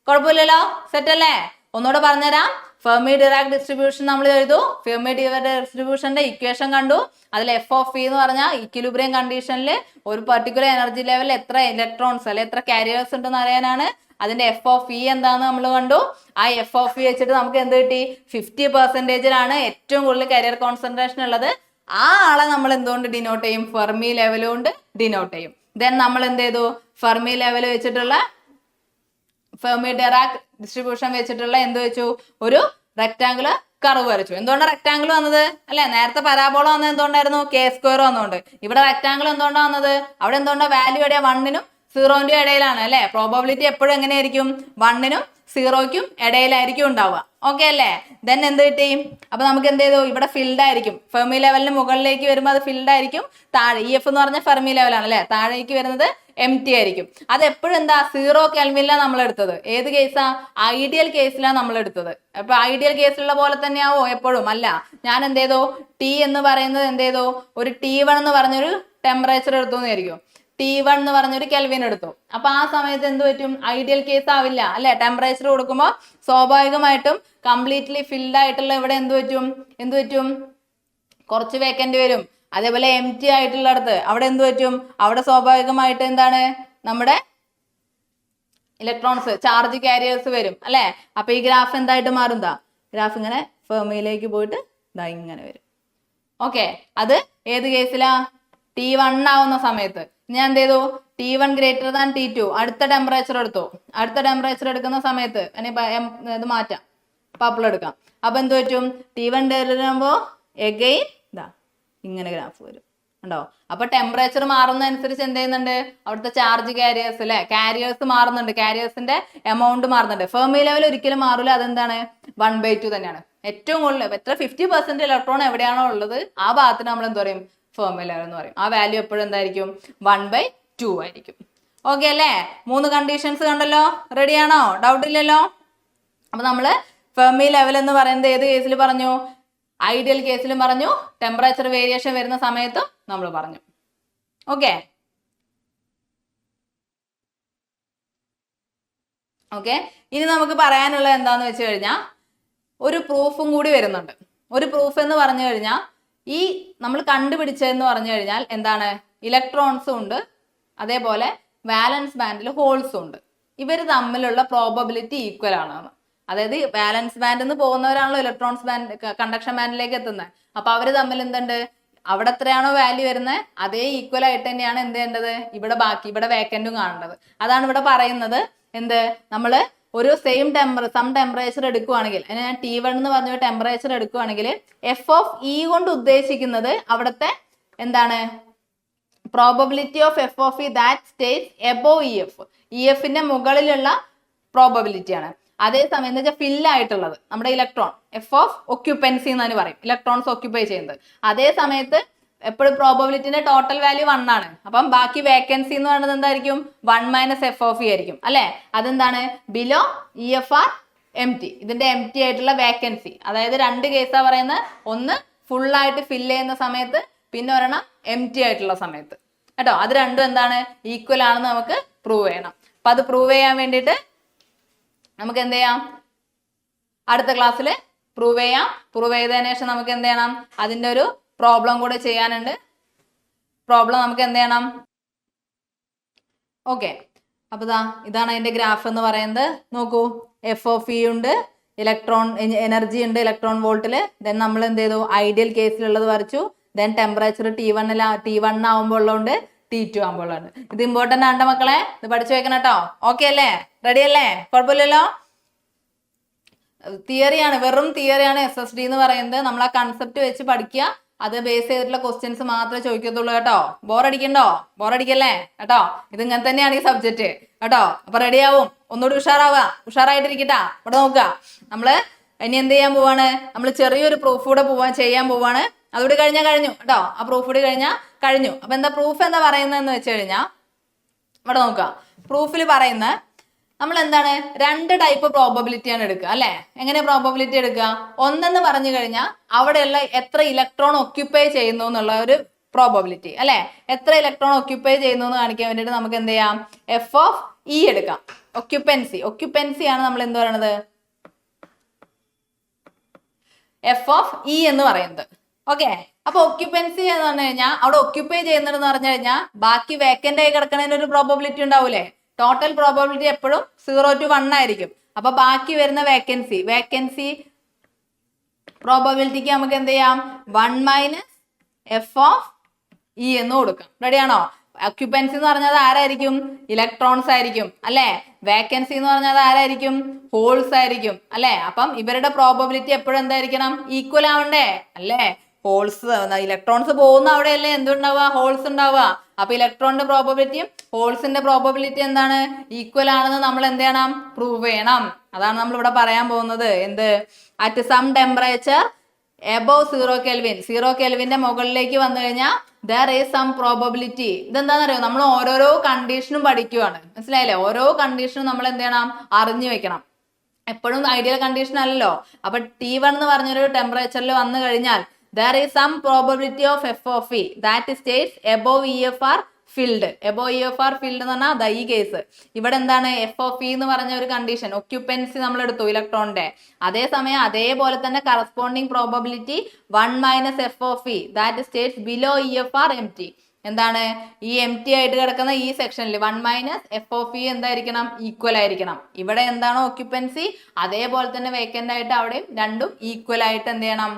കുഴപ്പമില്ലല്ലോ? സെറ്റ് അല്ലേ? ഒന്നുകൂടെ പറഞ്ഞുതരാം. ഫെർമി ഡിറാക് ഡിസ്ട്രിബ്യൂഷൻ നമ്മൾ എഴുതു. ഫെർമി ഡിറാക് ഡിസ്ട്രിബ്യൂഷന്റെ ഇക്വേഷൻ കണ്ടു. അതിൽ എഫ് ഓഫ് ഇ എന്ന് പറഞ്ഞാൽ ഇക്വിലിബ്രിയം കണ്ടീഷനിൽ ഒരു പെർട്ടിക്കുലർ എനർജി ലെവലിൽ എത്ര ഇലക്ട്രോൺസ് അല്ലെ എത്ര കാരിയേഴ്സ് ഉണ്ടെന്ന് അറിയാനാണ്. അതിന്റെ എഫ് ഓഫ് ഇ എന്താന്ന് നമ്മൾ കണ്ടു. ആ എഫ് ഓഫ് ഇ വെച്ചിട്ട് നമുക്ക് എന്ത് കിട്ടി? 50%-ലാണ് ഏറ്റവും കൂടുതൽ കരിയർ കോൺസെൻട്രേഷൻ ഉള്ളത്. ആ ആളെ നമ്മൾ എന്തുകൊണ്ട് ഡിനോട്ട് ചെയ്യും? ഫെർമി ലെവൽ കൊണ്ട് ഡിനോട്ട് ചെയ്യും. ദെൻ നമ്മൾ എന്ത് ചെയ്തു? ഫെർമി ലെവൽ വെച്ചിട്ടുള്ള ഫെർമി ഡിറാക് ഡിസ്ട്രിബ്യൂഷൻ വെച്ചിട്ടുള്ള എന്ത് വെച്ചു? ഒരു റെക്ടാംഗുലർ കർവ് വരച്ചു. എന്തുകൊണ്ടാണ് റെക്ടാംഗിൾ വന്നത്? അല്ലെ? നേരത്തെ പരാബോള വന്നത് എന്തുകൊണ്ടായിരുന്നു? കെ സ്ക്വയർ വന്നുകൊണ്ട്. ഇവിടെ റെക്ടാംഗിൾ എന്തുകൊണ്ടാണ് വന്നത്? അവിടെ എന്തുകൊണ്ടാണ് വാല്യൂ എവിടെയാ? 1-നും 0-ന്റെയും ഇടയിലാണ് അല്ലെ? പ്രോബബിലിറ്റി എപ്പോഴും എങ്ങനെയായിരിക്കും? 1-നും 0-ക്കും ഇടയിലായിരിക്കും ഉണ്ടാവുക. ഓക്കെ അല്ലേ? ദെൻ എന്ത് കിട്ടി? അപ്പൊ നമുക്ക് എന്ത് ചെയ്തു? ഇവിടെ ഫിൽഡ് ആയിരിക്കും. ഫെർമി ലെവലിന് മുകളിലേക്ക് വരുമ്പോൾ അത് ഫിൽഡ് ആയിരിക്കും. താഴെ ഇ എഫ് എന്ന് പറഞ്ഞ ഫെർമി ലെവലാണ് അല്ലെ? താഴേക്ക് വരുന്നത് എം ടി ആയിരിക്കും. അത് എപ്പോഴും എന്താ? 0 കെൽവിനിലാണ് നമ്മൾ എടുത്തത്. ഏത് കേസാ? ഐഡിയൽ കേസിലാണ് നമ്മൾ എടുത്തത്. അപ്പൊ ഐഡിയൽ കേസിലുള്ള പോലെ തന്നെയാവോ എപ്പോഴും? അല്ല. ഞാൻ എന്ത് ചെയ്തു? ടി എന്ന് പറയുന്നത് എന്ത് ചെയ്തു? ഒരു T1 എന്ന് പറഞ്ഞൊരു ടെമ്പറേച്ചർ എടുത്തു എന്നായിരിക്കും. T1 എന്ന് പറഞ്ഞൊരു കെൽവിൻ എടുത്തു. അപ്പൊ ആ സമയത്ത് എന്ത് പറ്റും? ഐഡിയൽ കേസ് ആവില്ല അല്ലെ? ടെമ്പറേച്ചർ കൊടുക്കുമ്പോൾ സ്വാഭാവികമായിട്ടും കംപ്ലീറ്റ്ലി ഫിൽഡ് ആയിട്ടുള്ള ഇവിടെ എന്ത് പറ്റും? കുറച്ച് വേക്കൻറ്റ് വരും. അതേപോലെ എം ടി ആയിട്ടുള്ളിടത്ത് അവിടെ എന്ത് പറ്റും? അവിടെ സ്വാഭാവികമായിട്ട് എന്താണ്? നമ്മുടെ ഇലക്ട്രോൺസ് ചാർജ് കാരിയേഴ്സ് വരും അല്ലെ? അപ്പൊ ഈ ഗ്രാഫ് എന്തായിട്ട് മാറും? ഗ്രാഫ് ഇങ്ങനെ ഫെർമിയിലേക്ക് പോയിട്ട് ഇങ്ങനെ വരും. ഓക്കെ. അത് ഏത് കേസിലാ? T1 ആവുന്ന സമയത്ത്. ഞാൻ എന്ത് ചെയ്തു? T1 ഗ്രേറ്റർ ദാൻ T2 അടുത്ത ടെമ്പറേച്ചർ എടുത്തു. അടുത്ത ടെമ്പറേച്ചർ എടുക്കുന്ന സമയത്ത് ഇത് മാറ്റാം, പർപ്പിൾ എടുക്കാം. അപ്പൊ എന്ത് പറ്റും? T1 വരുമ്പോ എഗെയിൻ ഇങ്ങനെ ഗ്രാഫ് വരും. ഉണ്ടോ? അപ്പൊ ടെമ്പറേച്ചർ മാറുന്നതനുസരിച്ച് എന്ത് ചെയ്യുന്നുണ്ട്? അവിടുത്തെ ചാർജ് കാരിയേഴ്സ് അല്ലെ? കാരിയേഴ്സ് മാറുന്നുണ്ട്. കാരിയേഴ്സിന്റെ എമൗണ്ട് മാറുന്നുണ്ട്. ഫെർമി ലെവൽ ഒരിക്കലും മാറില്ല. അതെന്താണ്? 1/2 തന്നെയാണ്. ഏറ്റവും കൂടുതൽ എത്ര 50% ഇലക്ട്രോൺ എവിടെയാണോ ഉള്ളത് ആ ഭാഗത്തിന് നമ്മൾ എന്ത് പറയും? ഫെർമി ലെവൽ എന്ന് പറയും. ആ വാല്യൂ എപ്പോഴും എന്തായിരിക്കും? 1/2 ആയിരിക്കും. ഓക്കെ അല്ലേ? 3 കണ്ടീഷൻസ് കണ്ടല്ലോ. റെഡിയാണോ? ഡൗട്ട് ഇല്ലല്ലോ? അപ്പൊ നമ്മള് ഫെർമി ലെവൽ എന്ന് പറയുന്നത് ഏത് കേസിൽ പറഞ്ഞു? ഐഡിയൽ കേസിലും പറഞ്ഞു. ടെമ്പറേച്ചർ വേരിയേഷൻ വരുന്ന സമയത്തും നമ്മൾ പറഞ്ഞു. ഓക്കെ. ഇനി നമുക്ക് പറയാനുള്ള എന്താന്ന് വെച്ച് കഴിഞ്ഞാൽ ഒരു പ്രൂഫും കൂടി വരുന്നുണ്ട്. ഒരു പ്രൂഫ് എന്ന് പറഞ്ഞു കഴിഞ്ഞാൽ ഈ നമ്മൾ കണ്ടുപിടിച്ചതെന്ന് പറഞ്ഞു കഴിഞ്ഞാൽ എന്താണ്? ഇലക്ട്രോൺസും ഉണ്ട്, അതേപോലെ വാലൻസ് ബാൻഡിൽ ഹോൾസും ഉണ്ട്. ഇവർ തമ്മിലുള്ള പ്രോബബിലിറ്റി ഈക്വൽ ആണ്. അതായത് വാലൻസ് ബാൻഡിൽ നിന്ന് പോകുന്നവരാണല്ലോ ഇലക്ട്രോൺസ് ബാൻഡ് കണ്ടക്ഷൻ ബാൻഡിലേക്ക് എത്തുന്നത്. അപ്പൊ അവര് തമ്മിൽ എന്തുണ്ട്? അവിടെ എത്രയാണോ വാല്യൂ വരുന്നത് അതേ ഈക്വൽ ആയിട്ട് തന്നെയാണ് എന്ത് ചെയ്യേണ്ടത്? ഇവിടെ വേക്കൻറ്റും കാണേണ്ടത്. അതാണ് ഇവിടെ പറയുന്നത്. എന്ത്? നമ്മള് ഒരു സം ടെമ്പറേച്ചർ എടുക്കുവാണെങ്കിൽ, ഞാൻ T1 എന്ന് പറഞ്ഞ ടെമ്പറേച്ചർ എടുക്കുവാണെങ്കിൽ എഫ് ഓഫ് ഇ കൊണ്ട് ഉദ്ദേശിക്കുന്നത് അവിടുത്തെ എന്താണ്? Probability of F of E that States above E F. E എഫിന്റെ മുകളിലുള്ള പ്രോബബിലിറ്റി ആണ്. അതേസമയം എന്ന് വെച്ചാൽ ഫിൽ ആയിട്ടുള്ളത് നമ്മുടെ ഇലക്ട്രോൺ എഫ് ഓഫ് ഒക്യുപ്പൻസി എന്ന് പറയും, ഇലക്ട്രോൺസ് ഒക്യുപ്പൈ ചെയ്യുന്നത്. അതേ സമയത്ത് എപ്പോഴും പ്രോബബിലിറ്റിന്റെ ടോട്ടൽ വാല്യൂ 1 ആണ്. അപ്പം ബാക്കി വേക്കൻസി എന്ന് പറയുന്നത് എന്തായിരിക്കും? 1 - എഫ് ഓഫ് ഇ ആയിരിക്കും അല്ലെ? അതെന്താണ്? Below E F are empty. ഇതിന്റെ എം ടി ആയിട്ടുള്ള വേക്കൻസി. അതായത് 2 കേസാ പറയുന്നത്. ഒന്ന് ഫുൾ ആയിട്ട് ഫിൽ ചെയ്യുന്ന സമയത്ത്, പിന്നെ ഒരെണ്ണം എം ടി ആയിട്ടുള്ള സമയത്ത് കേട്ടോ. അത് രണ്ടും എന്താണ്? ഈക്വൽ ആണെന്ന് നമുക്ക് പ്രൂവ് ചെയ്യണം. അപ്പൊ അത് പ്രൂവ് ചെയ്യാൻ വേണ്ടിയിട്ട് നമുക്ക് എന്ത് ചെയ്യാം? അടുത്ത ക്ലാസ്സിൽ പ്രൂവ് ചെയ്യാം. പ്രൂവ് ചെയ്തതിനു ശേഷം നമുക്ക് എന്ത് ചെയ്യണം? അതിൻ്റെ ഒരു പ്രോബ്ലം കൂടെ ചെയ്യാനുണ്ട്. പ്രോബ്ലം നമുക്ക് എന്ത് ചെയ്യണം? ഓക്കെ. അപ്പൊ ഇതാണ് അതിന്റെ ഗ്രാഫ് എന്ന് പറയുന്നത്. നോക്കൂ, എഫ് ഓഫ് ഇ ഉണ്ട്, ഇലക്ട്രോൺ എനർജി ഉണ്ട് ഇലക്ട്രോൺ വോൾട്ടിൽ. ദെൻ നമ്മൾ എന്ത് ചെയ്തു? ഐഡിയൽ കേസിലുള്ളത് വരച്ചു. ദെൻ ടെമ്പറേച്ചർ T1 ആവുമ്പോൾ ഉള്ളതുകൊണ്ട് T2 ആകുമ്പോൾ ഉണ്ട്. ഇത് ഇമ്പോർട്ടൻ്റ് ആണ് മക്കളെ, ഇത് പഠിച്ചു വെക്കണം കേട്ടോ. ഓക്കെ അല്ലേ? റെഡി അല്ലേ? കുഴപ്പമില്ലല്ലോ? തിയറിയാണ്, വെറും തിയറിയാണ് SSD എന്ന് പറയുന്നത്. നമ്മൾ ആ കൺസെപ്റ്റ് വെച്ച് പഠിക്കുക. അത് ബേസ് ചെയ്തിട്ടുള്ള ക്വസ്റ്റ്യൻസ് മാത്രമേ ചോദിക്കത്തുള്ളൂ കേട്ടോ. ബോറടിക്കണ്ടോ? ബോറടിക്കല്ലേ കേട്ടോ. ഇത് ഇങ്ങനെ തന്നെയാണ് ഈ സബ്ജക്റ്റ് കേട്ടോ. അപ്പൊ റെഡിയാവും, ഒന്നുകൂടി ഉഷാറായിട്ടിരിക്കട്ടാ. ഇവിടെ നോക്കുക, നമ്മള് ഇനി എന്ത് ചെയ്യാൻ പോവാണ്, നമ്മൾ ചെറിയൊരു പ്രൂഫ് കൂടെ ചെയ്യാൻ പോവാണ്. അതുകൂടി കഴിഞ്ഞാൽ കഴിഞ്ഞു കേട്ടോ. ആ പ്രൂഫ് കൂടി കഴിഞ്ഞാൽ കഴിഞ്ഞു. അപ്പൊ എന്താ പ്രൂഫ് എന്താ പറയുന്നതെന്ന് വെച്ച് കഴിഞ്ഞാൽ ഇവിടെ നോക്കുക, പ്രൂഫിൽ പറയുന്ന നമ്മൾ എന്താണ്, 2 ടൈപ്പ് പ്രോബബിലിറ്റിയാണ് എടുക്കുക അല്ലെ. എങ്ങനെ പ്രോബബിലിറ്റി എടുക്കുക? ഒന്നെന്ന് പറഞ്ഞു കഴിഞ്ഞാൽ അവിടെയുള്ള എത്ര ഇലക്ട്രോൺ ഒക്യുപ്പൈ ചെയ്യുന്നു എന്നുള്ള ഒരു പ്രോബബിലിറ്റി അല്ലെ. എത്ര ഇലക്ട്രോൺ ഒക്യുപ്പൈ ചെയ്യുന്നു എന്ന് കാണിക്കാൻ വേണ്ടിയിട്ട് നമുക്ക് എന്ത് ചെയ്യാം, F(E) എടുക്കാം. ഒക്യുപ്പൻസി ആണ് നമ്മൾ എന്ത് പറയണത്, F(E) എന്ന് പറയുന്നത്. ഓക്കെ, അപ്പൊ ഒക്യുപ്പൻസി എന്ന് പറഞ്ഞു കഴിഞ്ഞാൽ അവിടെ ഒക്യുപ്പൈ ചെയ്യുന്നതെന്ന് പറഞ്ഞു കഴിഞ്ഞാൽ ബാക്കി വേക്കന്റ് ആയി കിടക്കുന്നതിന് ഒരു പ്രോബബിലിറ്റി ഉണ്ടാവൂലേ. ടോട്ടൽ പ്രോബബിലിറ്റി എപ്പോഴും 0 to 1 ആയിരിക്കും. അപ്പൊ ബാക്കി വരുന്ന വേക്കൻസി പ്രോബബിലിറ്റിക്ക് നമുക്ക് എന്ത് ചെയ്യാം, 1 - F(E) എന്ന് കൊടുക്കാം. റെഡിയാണോ? ഒക്യുപ്പൻസി എന്ന് പറഞ്ഞാൽ ആരായിരിക്കും, ഇലക്ട്രോൺസ് ആയിരിക്കും അല്ലെ. വേക്കൻസി എന്ന് പറഞ്ഞാൽ ആരായിരിക്കും, ഹോൾസ് ആയിരിക്കും അല്ലെ. അപ്പം ഇവരുടെ പ്രോബബിലിറ്റി എപ്പോഴും എന്തായിരിക്കണം, ഈക്വൽ ആവണ്ടേ അല്ലേ. ഹോൾസ്, ഇലക്ട്രോൺസ് പോകുന്ന അവിടെയല്ലേ എന്തുണ്ടാവുക, ഹോൾസ് ഉണ്ടാവുക. അപ്പൊ ഇലക്ട്രോണിന്റെ പ്രോബബിലിറ്റിയും ഹോൾസിന്റെ പ്രോബബിലിറ്റി എന്താണ്, ഈക്വൽ ആണെന്ന് നമ്മൾ എന്ത് ചെയ്യണം, പ്രൂവ് ചെയ്യണം. അതാണ് നമ്മൾ ഇവിടെ പറയാൻ പോകുന്നത്. എന്ത്, at some temperature above 0 Kelvin, 0 Kelvinന്റെ മുകളിലേക്ക് വന്നു കഴിഞ്ഞാൽ ദർ ഈസ് സം പ്രോബബിലിറ്റി. ഇതെന്താണെന്നറിയോ, നമ്മൾ ഓരോരോ കണ്ടീഷനും പഠിക്കുവാണ്, മനസ്സിലായില്ലേ. ഓരോ കണ്ടീഷനും നമ്മൾ എന്ത് ചെയ്യണം, അറിഞ്ഞു വെക്കണം. എപ്പോഴും ഐഡിയൽ കണ്ടീഷൻ അല്ലല്ലോ. അപ്പൊ T1 എന്ന് പറഞ്ഞൊരു ടെമ്പറേച്ചറിൽ വന്നു കഴിഞ്ഞാൽ there is some probability of F(E) that states above EFR filled. above EFR filled എന്ന് പറഞ്ഞാൽ അതാ ഈ കേസ്. ഇവിടെ എന്താണ്, F(E) എന്ന് പറഞ്ഞ ഒരു കണ്ടീഷൻ, ഒക്യുപ്പൻസി നമ്മൾ എടുത്തു ഇലക്ട്രോണിന്റെ. അതേസമയം അതേപോലെ തന്നെ corresponding probability 1 - F(E) that states below EFR empty. എന്താണ്, ഈ empty ആയിട്ട് കിടക്കുന്ന ഈ സെക്ഷനിൽ 1 - F(E) എന്തായിരിക്കണം, ഈക്വൽ ആയിരിക്കണം. ഇവിടെ എന്താണോ ഒക്യുപ്പൻസി അതേപോലെ തന്നെ വേക്കന്റ് ആയിട്ട് അവിടെയും രണ്ടും ഈക്വൽ ആയിട്ട് എന്ത് ചെയ്യണം,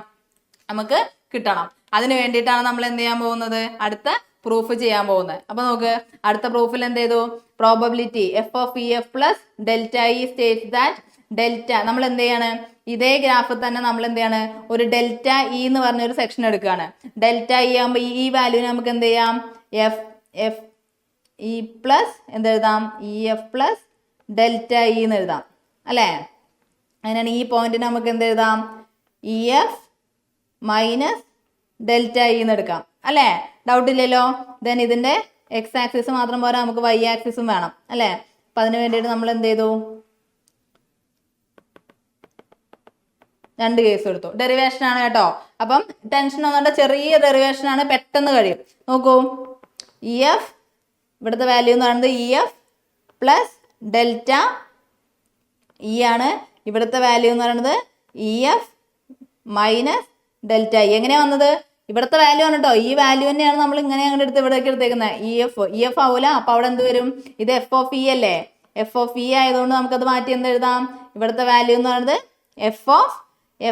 നമുക്ക് കിട്ടണം. അതിന് വേണ്ടിയിട്ടാണ് നമ്മൾ എന്ത് ചെയ്യാൻ പോകുന്നത്, അടുത്ത പ്രൂഫ് ചെയ്യാൻ പോകുന്നത്. അപ്പൊ നോക്ക്, അടുത്ത പ്രൂഫിൽ എന്ത് ചെയ്തു, probability F(EF) plus ΔE states that delta, നമ്മൾ എന്ത് ചെയ്യാണ്, ഇതേ ഗ്രാഫിൽ തന്നെ നമ്മൾ എന്ത് ചെയ്യാണ്, ഒരു ΔE എന്ന് പറഞ്ഞൊരു സെക്ഷൻ എടുക്കുകയാണ്. ΔE ആകുമ്പോൾ ഈ വാല്യൂവിന് നമുക്ക് എന്ത് ചെയ്യാം, FE പ്ലസ് എന്തെഴുതാം, EF പ്ലസ് ΔE എന്ന് എഴുതാം അല്ലേ. അങ്ങനെയാണ് ഈ പോയിന്റിന് നമുക്ക് എന്ത് എഴുതാം, EF മൈനസ് ΔE എന്ന് എടുക്കാം അല്ലേ. ഡൗട്ട് ഇല്ലല്ലോ. ദെൻ ഇതിന്റെ എക്സ് ആക്സിസ് മാത്രം പോരാ, നമുക്ക് Y ആക്സിസും വേണം അല്ലേ. അപ്പൊ അതിന് വേണ്ടിയിട്ട് നമ്മൾ എന്ത് ചെയ്തു, 2 കേസ് എടുത്തു. ഡെറിവേഷൻ ആണ് കേട്ടോ. അപ്പം ടെൻഷൻ ഒന്നുകൊണ്ട്, ചെറിയ ഡെറിവേഷൻ ആണ്, പെട്ടെന്ന് കഴിയും. നോക്കൂ, EF ഇവിടുത്തെ വാല്യൂ എന്ന് പറയുന്നത് EF പ്ലസ് ΔE ആണ്. ഇവിടുത്തെ വാല്യൂ എന്ന് പറയുന്നത് EF മൈനസ് ΔE. എങ്ങനെയാ വന്നത്, ഇവിടുത്തെ വാല്യൂ ആണ് കേട്ടോ. ഈ വാല്യൂ തന്നെയാണ് നമ്മൾ ഇങ്ങനെ അങ്ങോട്ട് എടുത്ത് ഇവിടേക്ക് എടുത്തേക്കുന്നത്. EF ആവൂല. അപ്പൊ അവിടെ എന്ത് വരും, ഇത് F(E) അല്ലേ. F(E) ആയതുകൊണ്ട് നമുക്കത് മാറ്റി എന്ത് എഴുതാം, ഇവിടുത്തെ വാല്യൂ എന്ന് പറയുന്നത്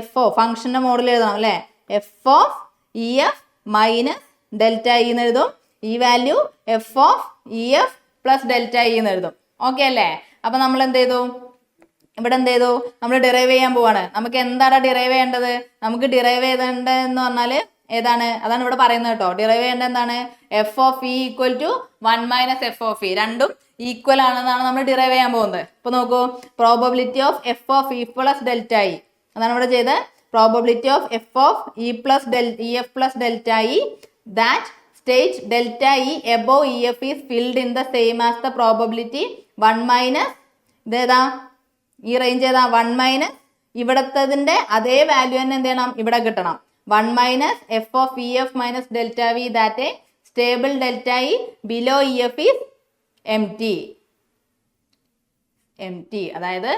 F ഫംഗ്ഷന്റെ മോഡൽ എഴുതണം അല്ലേ. F(EF) മൈനസ് ΔE എന്ന് എഴുതും. ഈ വാല്യൂ F(EF) പ്ലസ് ΔE എന്ന് എഴുതും. ഓക്കെ അല്ലേ. അപ്പൊ നമ്മൾ എന്ത് ചെയ്തു, ഇവിടെ എന്ത് ചെയ്തു, നമ്മൾ ഡിറൈവ് ചെയ്യാൻ പോവാണ്. നമുക്ക് എന്താണ് ഡിറൈവ് ചെയ്യേണ്ടത്, നമുക്ക് ഡിറൈവ് ചെയ്തേണ്ടതെന്ന് പറഞ്ഞാല് ഏതാണ്, അതാണ് ഇവിടെ പറയുന്നത് കേട്ടോ. ഡിറൈവ് ചെയ്യേണ്ടത് എന്താണ്, F(E) ഈക്വൽ ടു 1 - F(E) രണ്ടും ഈക്വൽ ആണെന്നാണ് നമ്മൾ ഡിറൈവ് ചെയ്യാൻ പോകുന്നത്. ഇപ്പൊ നോക്കൂ, probability of F(E) plus ΔE അതാണ് ഇവിടെ ചെയ്തത്. Probability of F(E) plus EF plus ΔE that state ΔE above EF is filled in the same as the probability 1 - ഇതേതാ, ഈ റേഞ്ച് ഏതാ, 1 - ഇവിടത്തതിന്റെ അതേ വാല്യൂ തന്നെ എന്ത് ചെയ്യണം, ഇവിടെ കിട്ടണം. 1 - F(EF minus ΔV that stable ΔE below EF is empty. അതായത്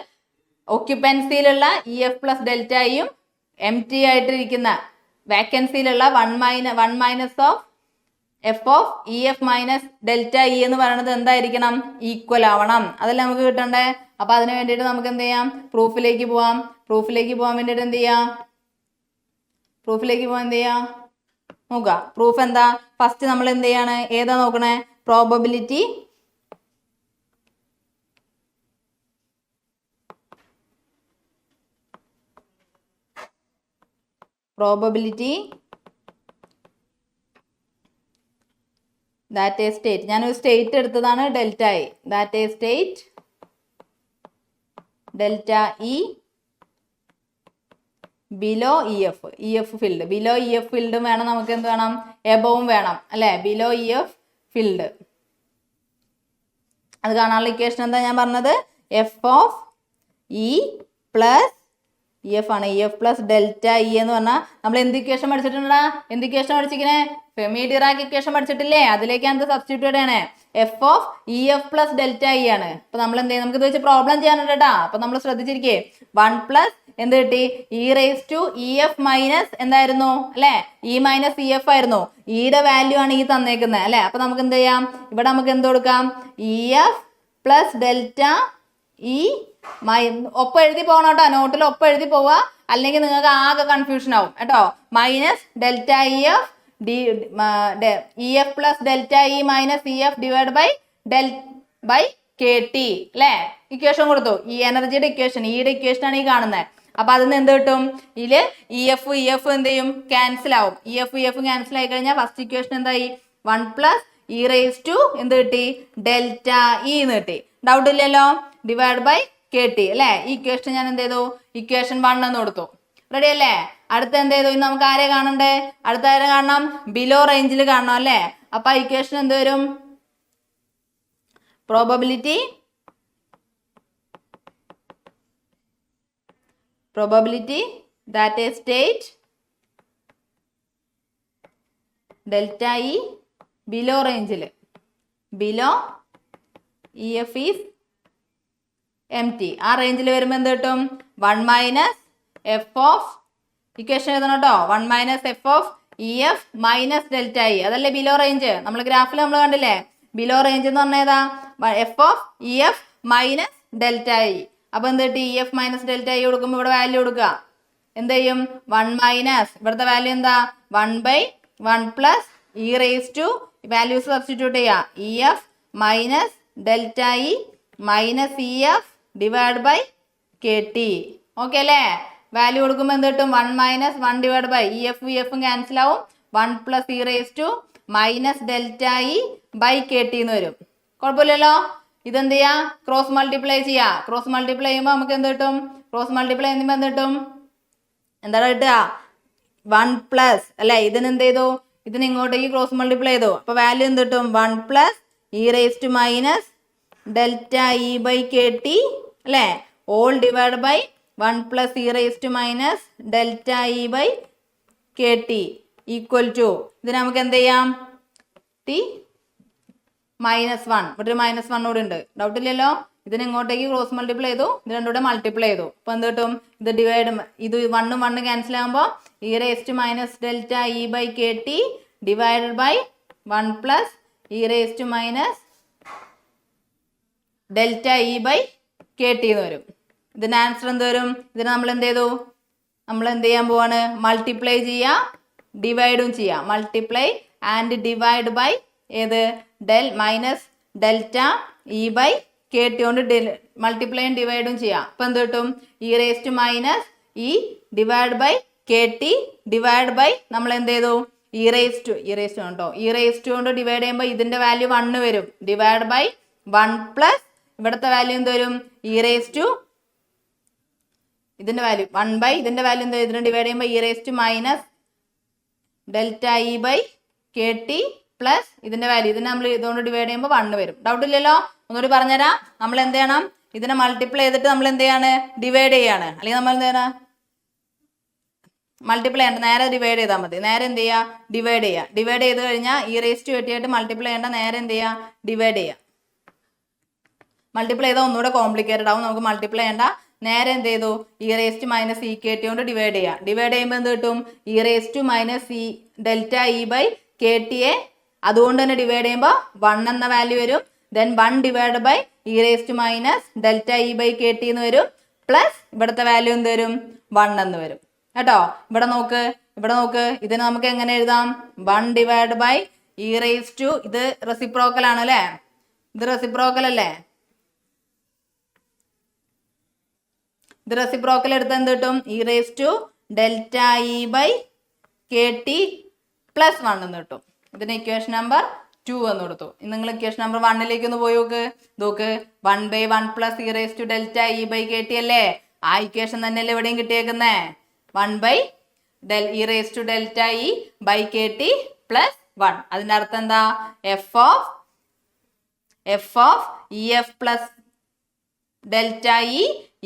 ഒക്യുപ്പൻസിയിലുള്ള EF പ്ലസ് ΔEയും empty ആയിട്ടിരിക്കുന്ന വാക്കൻസിയിലുള്ള 1 - ഓഫ് F(EF മൈനസ് ΔE എന്ന് പറയുന്നത് എന്തായിരിക്കണം, ഈക്വൽ ആവണം. അതല്ലേ നമുക്ക് കിട്ടണ്ടേ. അപ്പൊ അതിന് വേണ്ടിയിട്ട് നമുക്ക് എന്ത് ചെയ്യാം, പ്രൂഫിലേക്ക് പോവാം. പ്രൂഫിലേക്ക് പോകാൻ വേണ്ടിയിട്ട് എന്ത് ചെയ്യാം, നോക്കുക. പ്രൂഫ് എന്താ, ഫസ്റ്റ് നമ്മൾ എന്ത് ചെയ്യാണ്, ഏതാ നോക്കണേ, പ്രോബബിലിറ്റി ദാറ്റ് ഈസ് സ്റ്റേറ്റ്, ഞാനൊരു സ്റ്റേറ്റ് എടുത്തതാണ് delta E, that is state delta E below E F field, below E F ഫീൽഡും വേണം, നമുക്ക് എന്ത് വേണം, എബോവും വേണം അല്ലെ, ബിലോ ഇ എഫ് ഫീൽഡ്. അത് കാണാനുള്ള ഇക്വേഷൻ എന്താ ഞാൻ പറഞ്ഞത്, F of E plus E F ആണ്, E F plus delta E എന്ന് പറഞ്ഞാൽ നമ്മൾ എന്ത് ഇക്വേഷൻ പഠിച്ചിട്ടുണ്ടാ, എന്ത് ഇക്വേഷൻ പഠിച്ചിരിക്കണേ, ഫെമി ഡിറാക് ഇക്വേഷൻ പഠിച്ചിട്ടില്ലേ, അതിലേക്ക് എന്ത് സബ്സ്റ്റിറ്റ്യൂട്ട് ചെയ്യണേ, F of E F plus delta E ആണ്. അപ്പൊ നമ്മൾ എന്ത് ചെയ്യും, നമുക്ക് ഇത് വെച്ച് പ്രോബ്ലം ചെയ്യാനുണ്ട് കേട്ടാ. അപ്പൊ നമ്മൾ ശ്രദ്ധിച്ചിരിക്കേ, 1 പ്ലസ് എന്ത് കിട്ടി, E raise to E F minus എന്തായിരുന്നു അല്ലെ, ഇ മൈനസ് ഇ എഫ് ആയിരുന്നു, ഇയുടെ വാല്യൂ ആണ് ഈ തന്നേക്കുന്നത് അല്ലെ. അപ്പൊ നമുക്ക് എന്ത് ചെയ്യാം, ഇവിടെ നമുക്ക് എന്ത് കൊടുക്കാം, E F plus delta E ഒപ്പം എഴുതി പോകണം കേട്ടോ, നോട്ടിൽ ഒപ്പം എഴുതി പോവുക, അല്ലെങ്കിൽ നിങ്ങൾക്ക് ആകെ കൺഫ്യൂഷൻ ആവും കേട്ടോ. Minus delta E F E F plus delta E minus E F divide by K T അല്ലെ, ഇക്വേഷൻ കൊടുത്തു, ഈ എനർജിയുടെ ഇക്വേഷൻ, ഇയുടെ ഇക്വേഷൻ ആണ് ഈ കാണുന്നത്. അപ്പൊ അതിന് എന്ത് കിട്ടും, ഇതില് ഇ എഫ് എന്ത് ചെയ്യും, ക്യാൻസൽ ആവും, ഇ എഫ് ക്യാൻസൽ ആയി കഴിഞ്ഞാൽ ഫസ്റ്റ് ഇക്വേഷൻ എന്തായി, 1 പ്ലസ് ഇ റേസ് ടു എന്ത് കിട്ടി, ഡെൽറ്റ ഇ എന്ന് കിട്ടി, ഡൗട്ട് ഇല്ലല്ലോ, ഡിവൈഡ് ബൈ കെ ടി അല്ലെ. ഈ ഇക്വേഷൻ ഞാൻ എന്ത് ചെയ്തു, ഇക്വേഷൻ 1 എന്ന് കൊടുത്തു. റെഡി അല്ലേ. അടുത്ത എന്ത് ചെയ്തു, ഇനി നമുക്ക് ആരെ കാണണ്ടേ, അടുത്ത ആരെ കാണണം, ബിലോ റേഞ്ചിൽ കാണണം അല്ലെ. അപ്പൊ ഇക്വേഷൻ എന്ത് വരും, probability that a state delta E below റേഞ്ചിൽ, below E F is M T, ആ റേഞ്ചിൽ വരുമ്പോൾ എന്ത് കിട്ടും, 1 മൈനസ് എഫ് ഓഫ്, ഇക്വേഷൻ എഴുതണം കേട്ടോ, 1 minus F of E F minus delta E, അതല്ലേ ബിലോ റേഞ്ച്, നമ്മൾ ഗ്രാഫിൽ നമ്മൾ കണ്ടില്ലേ, ബിലോ റേഞ്ച് എന്ന് പറഞ്ഞാൽ ഏതാ, F of E F minus delta E. അപ്പൊ എന്ത് കിട്ടി, E F minus delta E കൊടുക്കുമ്പോൾ ഇവിടെ വാല്യൂ കൊടുക്കുക, എന്ത് ചെയ്യും, 1 മൈനസ് ഇവിടുത്തെ വാല്യൂ എന്താ, 1/1 plus E raise to values substitute ചെയ്യുക, E F minus delta E minus E F divide by K T. Okay അല്ലേ, വാല്യൂ കൊടുക്കുമ്പോൾ എന്ത് കിട്ടും, 1 മൈനസ് 1 ഡിവൈഡ് ബൈ ഇ എഫും ക്യാൻസൽ ആവും, 1 plus E raise to minus delta E by K T എന്ന് വരും. കുഴപ്പമില്ലല്ലോ. ഇതെന്ത് ചെയ്യാ, ക്രോസ് മൾട്ടിപ്ലൈ ചെയ്യാ, ക്രോസ് മൾട്ടിപ്ലൈ ചെയ്യുമ്പോൾ നമുക്ക് എന്ത് കിട്ടും, ക്രോസ് മൾട്ടിപ്ലൈ ചെയ്യുമ്പോൾ എന്ത് കിട്ടും, എന്താണ് കിട്ടുക, 1 പ്ലസ് അല്ലെ, ഇതിന് എന്ത് ചെയ്തു, ഇതിന് ഇങ്ങോട്ടേക്ക് ക്രോസ് മൾട്ടിപ്ലൈ ചെയ്തു, അപ്പൊ വാല്യൂ എന്ത് കിട്ടും, 1 plus E raise to minus delta E by K T അല്ലെ, all divide by 1 plus E raise to minus delta E by K T equal to, ഇതിന് നമുക്ക് എന്ത് ചെയ്യാം, ടി -1, ഇവിടെ ഒരു -1 കൂടെ ഉണ്ട്, ഡൗട്ട് ഇല്ലല്ലോ. ഇതിന് ഇങ്ങോട്ടേക്ക് ക്രോസ് മൾട്ടിപ്ലൈ ചെയ്തു, ഇത് രണ്ടും കൂടെ മൾട്ടിപ്ലൈ ചെയ്തു, അപ്പൊ എന്ത് കിട്ടും, ഇത് ഡിവൈഡ്, ഇത് 1 1 ക്യാൻസൽ ആകുമ്പോൾ E raise to minus delta E by K T divided by 1 plus E raise to minus delta E by K T എന്ന് വരും. ഇതിന്റെ ആൻസർ എന്ത് വരും, ഇതിന് നമ്മൾ എന്ത് ചെയ്തു, നമ്മൾ എന്ത് ചെയ്യാൻ പോവാണ്, മൾട്ടിപ്ലൈ ചെയ്യാം, ഡിവൈഡും ചെയ്യാം, മൾട്ടിപ്ലൈ ആൻഡ് ഡിവൈഡ് ബൈ ഏത്, minus delta E by K T കൊണ്ട് മൾട്ടിപ്ലൈയും ഡിവൈഡും ചെയ്യാം. അപ്പൊ എന്ത് കിട്ടും, E raise to minus E divide by K T divide by നമ്മൾ എന്ത് ചെയ്തു, ഇ റേസ് ടു കേട്ടോ, ഇ റേസ് ടു കൊണ്ട് ഡിവൈഡ് ചെയ്യുമ്പോൾ ഇതിന്റെ വാല്യൂ 1 വരും, ഡിവൈഡ് ബൈ 1 പ്ലസ് ഇവിടുത്തെ വാല്യൂ എന്ത് വരും, ഇ റേസ് ടു ഇതിന്റെ വാല്യൂ 1 ബൈ ഇതിന്റെ വാല്യൂ എന്ത്, ഇതിനെ ഡിവൈഡ് ചെയ്യുമ്പോൾ E raise to minus delta E by K T plus ഇതിന്റെ വാല്യൂ, ഇതിനെ നമ്മൾ ഇതുകൊണ്ട് ഡിവൈഡ് ചെയ്യുമ്പോൾ 1 വരും. ഡൗട്ട് ഇല്ലല്ലോ. ഒന്നുകൂടി പറഞ്ഞുതരാം. നമ്മൾ എന്ത് ചെയ്യണം, ഇതിനെ മൾട്ടിപ്ലൈ ചെയ്തിട്ട് നമ്മൾ എന്ത് ചെയ്യാണ്, ഡിവൈഡ് ചെയ്യാണ്, അല്ലെങ്കിൽ നമ്മൾ എന്ത് ചെയ്യണം, മൾട്ടിപ്ലൈ ചെയ്യണ്ട, നേരെ ഡിവൈഡ് ചെയ്താൽ മതി, നേരെ എന്ത് ചെയ്യുക, ഡിവൈഡ് ചെയ്യുക, ഡിവൈഡ് ചെയ്ത് കഴിഞ്ഞാൽ ഇ റേസ് ടു ആയിട്ട് മൾട്ടിപ്ലൈ ചെയ്യേണ്ട, നേരെ എന്ത് ചെയ്യുക, ഡിവൈഡ് ചെയ്യുക. മൾട്ടിപ്ലൈ ചെയ്താൽ ഒന്നുകൂടെ കോംപ്ലിക്കേറ്റഡ് ആവും, നമുക്ക് മൾട്ടിപ്ലൈ ചെയ്യേണ്ട, നേരെ എന്ത് ചെയ്തു, E raise to minus E K T കൊണ്ട് ഡിവൈഡ് ചെയ്യുക, ഡിവൈഡ് ചെയ്യുമ്പോൾ എന്ത് കിട്ടും, E raise to minus E delta E by K ടിയെ അതുകൊണ്ട് തന്നെ ഡിവൈഡ് ചെയ്യുമ്പോൾ 1 എന്ന വാല്യൂ വരും, then 1 divide by E raise to minus delta E by K T എന്ന് വരും, പ്ലസ് ഇവിടുത്തെ വാല്യൂ എന്ത് വരും, 1 എന്ന് വരും കേട്ടോ. ഇവിടെ നോക്ക്, ഇതിന് നമുക്ക് എങ്ങനെ എഴുതാം, 1 divide by E raise to, ഇത് റെസിപ്രോക്കൽ ആണ് അല്ലേ, ഇത് റെസിപ്രോക്കൽ അല്ലേ, ഇത് റെസിപ്രോക്കൽ എടുത്ത് എന്ത് കിട്ടും, E raise to delta E by K T plus 1 എന്ന് കിട്ടും. ഇതിന് ഇക്വേഷൻ നമ്പർ 2 എന്ന് കൊടുത്തു. നിങ്ങൾ ഇക്വേഷൻ നമ്പർ 1ലേക്ക് ഒന്ന് പോയി നോക്ക് 1/1 + e⁻ അല്ലേ? ആ ഇക്വേഷൻ തന്നെയല്ലേ എവിടെയും കിട്ടിയേക്കുന്നേ? 1/e⁻ + 1. അതിന്റെ അർത്ഥം എന്താ? f of EF plus delta E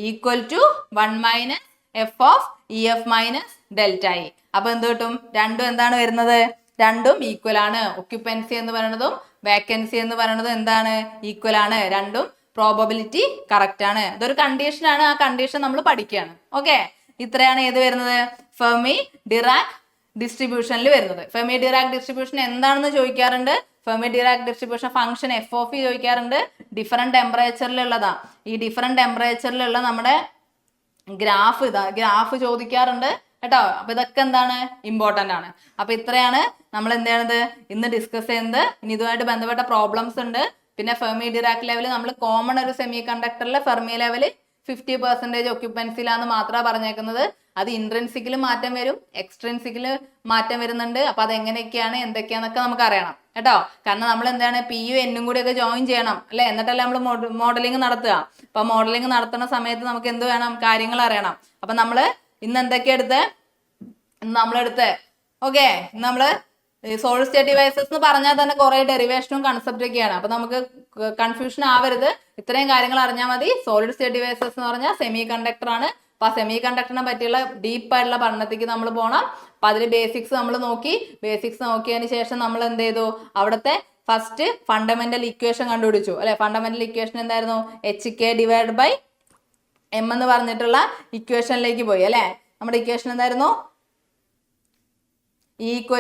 equal to 1 - f of EF minus delta E. അപ്പൊ എന്ത് കിട്ടും? രണ്ടും എന്താണ് വരുന്നത്? രണ്ടും ഈക്വൽ ആണ്. ഒക്യുപ്പൻസി എന്ന് പറയുന്നതും വേക്കൻസി എന്ന് പറയുന്നതും എന്താണ്? ഈക്വൽ ആണ്. രണ്ടും പ്രോബബിലിറ്റി കറക്റ്റ് ആണ്. ഇതൊരു കണ്ടീഷൻ ആണ്. ആ കണ്ടീഷൻ നമ്മൾ പഠിക്കുകയാണ്. ഓക്കെ, ഇത്രയാണ് ഏത് വരുന്നത്? ഫെർമി ഡിറാക് ഡിസ്ട്രിബ്യൂഷനിൽ വരുന്നത്. ഫെർമി ഡിറാക് ഡിസ്ട്രിബ്യൂഷൻ എന്താണെന്ന് ചോദിക്കാറുണ്ട്. Fermi Dirac distribution function F of E ചോദിക്കാറുണ്ട്. ഡിഫറെന്റ് ടെമ്പറേച്ചറിലുള്ളതാ. ഈ ഡിഫറെന്റ് ടെമ്പറേച്ചറിലുള്ള നമ്മുടെ ഗ്രാഫ് ചോദിക്കാറുണ്ട് കേട്ടോ. അപ്പൊ ഇതൊക്കെ എന്താണ്? ഇമ്പോർട്ടന്റ് ആണ്. അപ്പൊ ഇത്രയാണ് നമ്മൾ എന്താണ് ഇന്ന് ഡിസ്കസ് ചെയ്യുന്നത്. ഇനി ഇതുമായിട്ട് ബന്ധപ്പെട്ട പ്രോബ്ലംസ് ഉണ്ട്. പിന്നെ ഫെർമി ഡിറാക് ലെവൽ നമ്മൾ കോമൺ ഒരു സെമി കണ്ടക്ടറിലെ ഫെർമി ലെവൽ 50% ഒക്യുപ്പൻസിലാന്ന് മാത്രമാണ് പറഞ്ഞേക്കുന്നത്. അത് ഇൻട്രൻസിക്കല് മാറ്റം വരും, എക്സ്ട്രൻസിക്കല് മാറ്റം വരുന്നുണ്ട്. അപ്പൊ അത് എങ്ങനെയൊക്കെയാണ് എന്തൊക്കെയാന്നൊക്കെ നമുക്ക് അറിയണം കേട്ടോ. കാരണം നമ്മൾ എന്താണ് PU N കൂടി ഒക്കെ ജോയിൻ ചെയ്യണം അല്ലെ? എന്നിട്ടല്ലേ നമ്മൾ മോഡലിംഗ് നടത്തുക. അപ്പൊ മോഡലിംഗ് നടത്തുന്ന സമയത്ത് നമുക്ക് എന്ത് വേണം? കാര്യങ്ങൾ അറിയണം. അപ്പൊ നമ്മള് ഇന്ന് എന്തൊക്കെയാ എടുത്തേ? ഓക്കെ, നമ്മള് സോളിഡ് സ്റ്റേറ്റ് ഡിവൈസസ് എന്ന് പറഞ്ഞാൽ തന്നെ കുറെ ഡെറിവേഷനും കൺസെപ്റ്റ് ഒക്കെയാണ്. അപ്പൊ നമുക്ക് കൺഫ്യൂഷൻ ആവരുത്. ഇത്രയും കാര്യങ്ങൾ അറിഞ്ഞാൽ മതി. സോളിഡ് സ്റ്റേറ്റ് ഡിവൈസസ് എന്ന് പറഞ്ഞാൽ സെമി കണ്ടക്ടർ ആണ്. അപ്പൊ ആ സെമി കണ്ടക്ടറിനെ പറ്റിയുള്ള ഡീപ്പായിട്ടുള്ള പഠനത്തേക്ക് നമ്മൾ പോകണം. അപ്പൊ അതിൽ ബേസിക്സ് നമ്മൾ നോക്കി. ബേസിക്സ് നോക്കിയതിന് ശേഷം നമ്മൾ എന്ത് ചെയ്തു? അവിടുത്തെ ഫസ്റ്റ് ഫണ്ടമെന്റൽ ഇക്വേഷൻ കണ്ടുപിടിച്ചു അല്ലെ? ഫണ്ടമെന്റൽ ഇക്വേഷൻ എന്തായിരുന്നു? HK/M എന്ന് പറഞ്ഞിട്ടുള്ള ഇക്വേഷനിലേക്ക് പോയി അല്ലെ? നമ്മുടെ ഇക്വേഷൻ എന്തായിരുന്നു? E =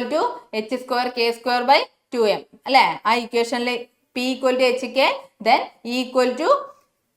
h²k²/2m അല്ലെ? ആ ഇക്വേഷനിൽ P = HK, then E =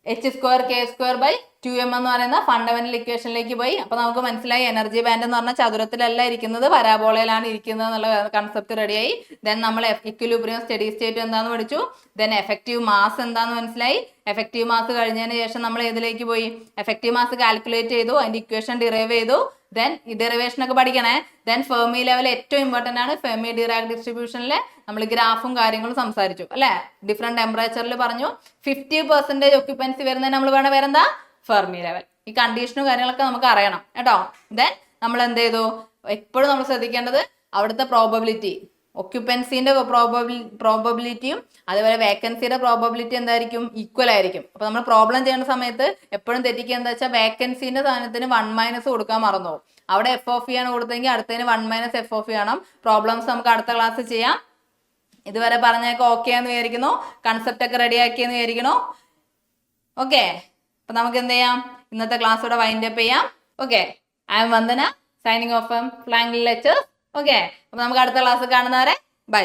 h²k²/2m എന്ന് പറയുന്ന ഫണ്ടമെന്റൽ ഇക്വേഷനിലേക്ക് പോയി. അപ്പൊ നമുക്ക് മനസ്സിലായി എനർജി ബാൻഡ് എന്ന് പറഞ്ഞാൽ ചതുരത്തിലല്ല ഇരിക്കുന്നത്, പരാബോളയിലാണ് ഇരിക്കുന്നത് എന്നുള്ള കൺസെപ്റ്റ് റെഡിയായി. ദെൻ നമ്മൾ ഇക്വിലിബ്രിയം സ്റ്റഡി സ്റ്റേറ്റ് എന്താന്ന് പഠിച്ചു. ദെൻ എഫക്റ്റീവ് മാസ് എന്താന്ന് മനസ്സിലായി. എഫക്റ്റീവ് മാസ് കഴിഞ്ഞതിന് ശേഷം നമ്മൾ ഏതിലേക്ക് പോയി? എഫക്റ്റീവ് മാസ് കാൽക്കുലേറ്റ് ചെയ്തു, അതിന്റെ ഇക്വേഷൻ ഡിറൈവ് ചെയ്തു. ദെൻ ഈ ഡെറിവേഷൻ ഒക്കെ പഠിക്കണേ. ദെൻ ഫെർമി ലെവൽ ഏറ്റവും ഇമ്പോർട്ടന്റ് ആണ്. ഫെർമി ഡിറാക് ഡിസ്ട്രിബ്യൂഷനിലെ നമ്മൾ ഗ്രാഫും കാര്യങ്ങളും സംസാരിച്ചു അല്ലെ? ഡിഫറെന്റ് ടെമ്പറേച്ചറിൽ പറഞ്ഞു. 50% ഒക്യുപ്പൻസി വരുന്നതിന് നമ്മൾ വേണം വേറെന്താ? Fermi level. ഈ കണ്ടീഷനും കാര്യങ്ങളൊക്കെ നമുക്ക് അറിയണം കേട്ടോ. ദെൻ നമ്മൾ എന്ത് ചെയ്തു? എപ്പോഴും നമ്മൾ ശ്രദ്ധിക്കേണ്ടത് അവിടുത്തെ പ്രോബബിലിറ്റി, ഒക്യുപ്പൻസിന്റെ പ്രോബബിലിറ്റിയും അതുപോലെ വേക്കൻസിയുടെ പ്രോബബിലിറ്റി എന്തായിരിക്കും? ഈക്വൽ ആയിരിക്കും. അപ്പൊ നമ്മൾ പ്രോബ്ലം ചെയ്യുന്ന സമയത്ത് എപ്പോഴും തെറ്റിക്കുക എന്താ വെച്ചാൽ വേക്കൻസിന്റെ സാധനത്തിന് 1 - കൊടുക്കാൻ മറന്നു. അവിടെ FOF ആണ് കൊടുത്തെങ്കിൽ അടുത്തതിന് 1 - FOF ആണ്. പ്രോബ്ലംസ് നമുക്ക് അടുത്ത ക്ലാസ് ചെയ്യാം. ഇതുവരെ പറഞ്ഞൊക്കെ ഓക്കെ എന്ന് വിചാരിക്കുന്നു. കൺസെപ്റ്റ് ഒക്കെ റെഡി ആക്കിയെന്ന് വിചാരിക്കുന്നു. ഓക്കെ, അപ്പൊ നമുക്ക് എന്ത് ചെയ്യാം? ഇന്നത്തെ ക്ലാസ് ഇവിടെ വൈൻഡ് അപ്പ് ചെയ്യാം. Okay, I M Vandana, signing off flying lectures. Okay, അപ്പൊ നമുക്ക് അടുത്ത ക്ലാസ് കാണുന്നവരെ ബൈ.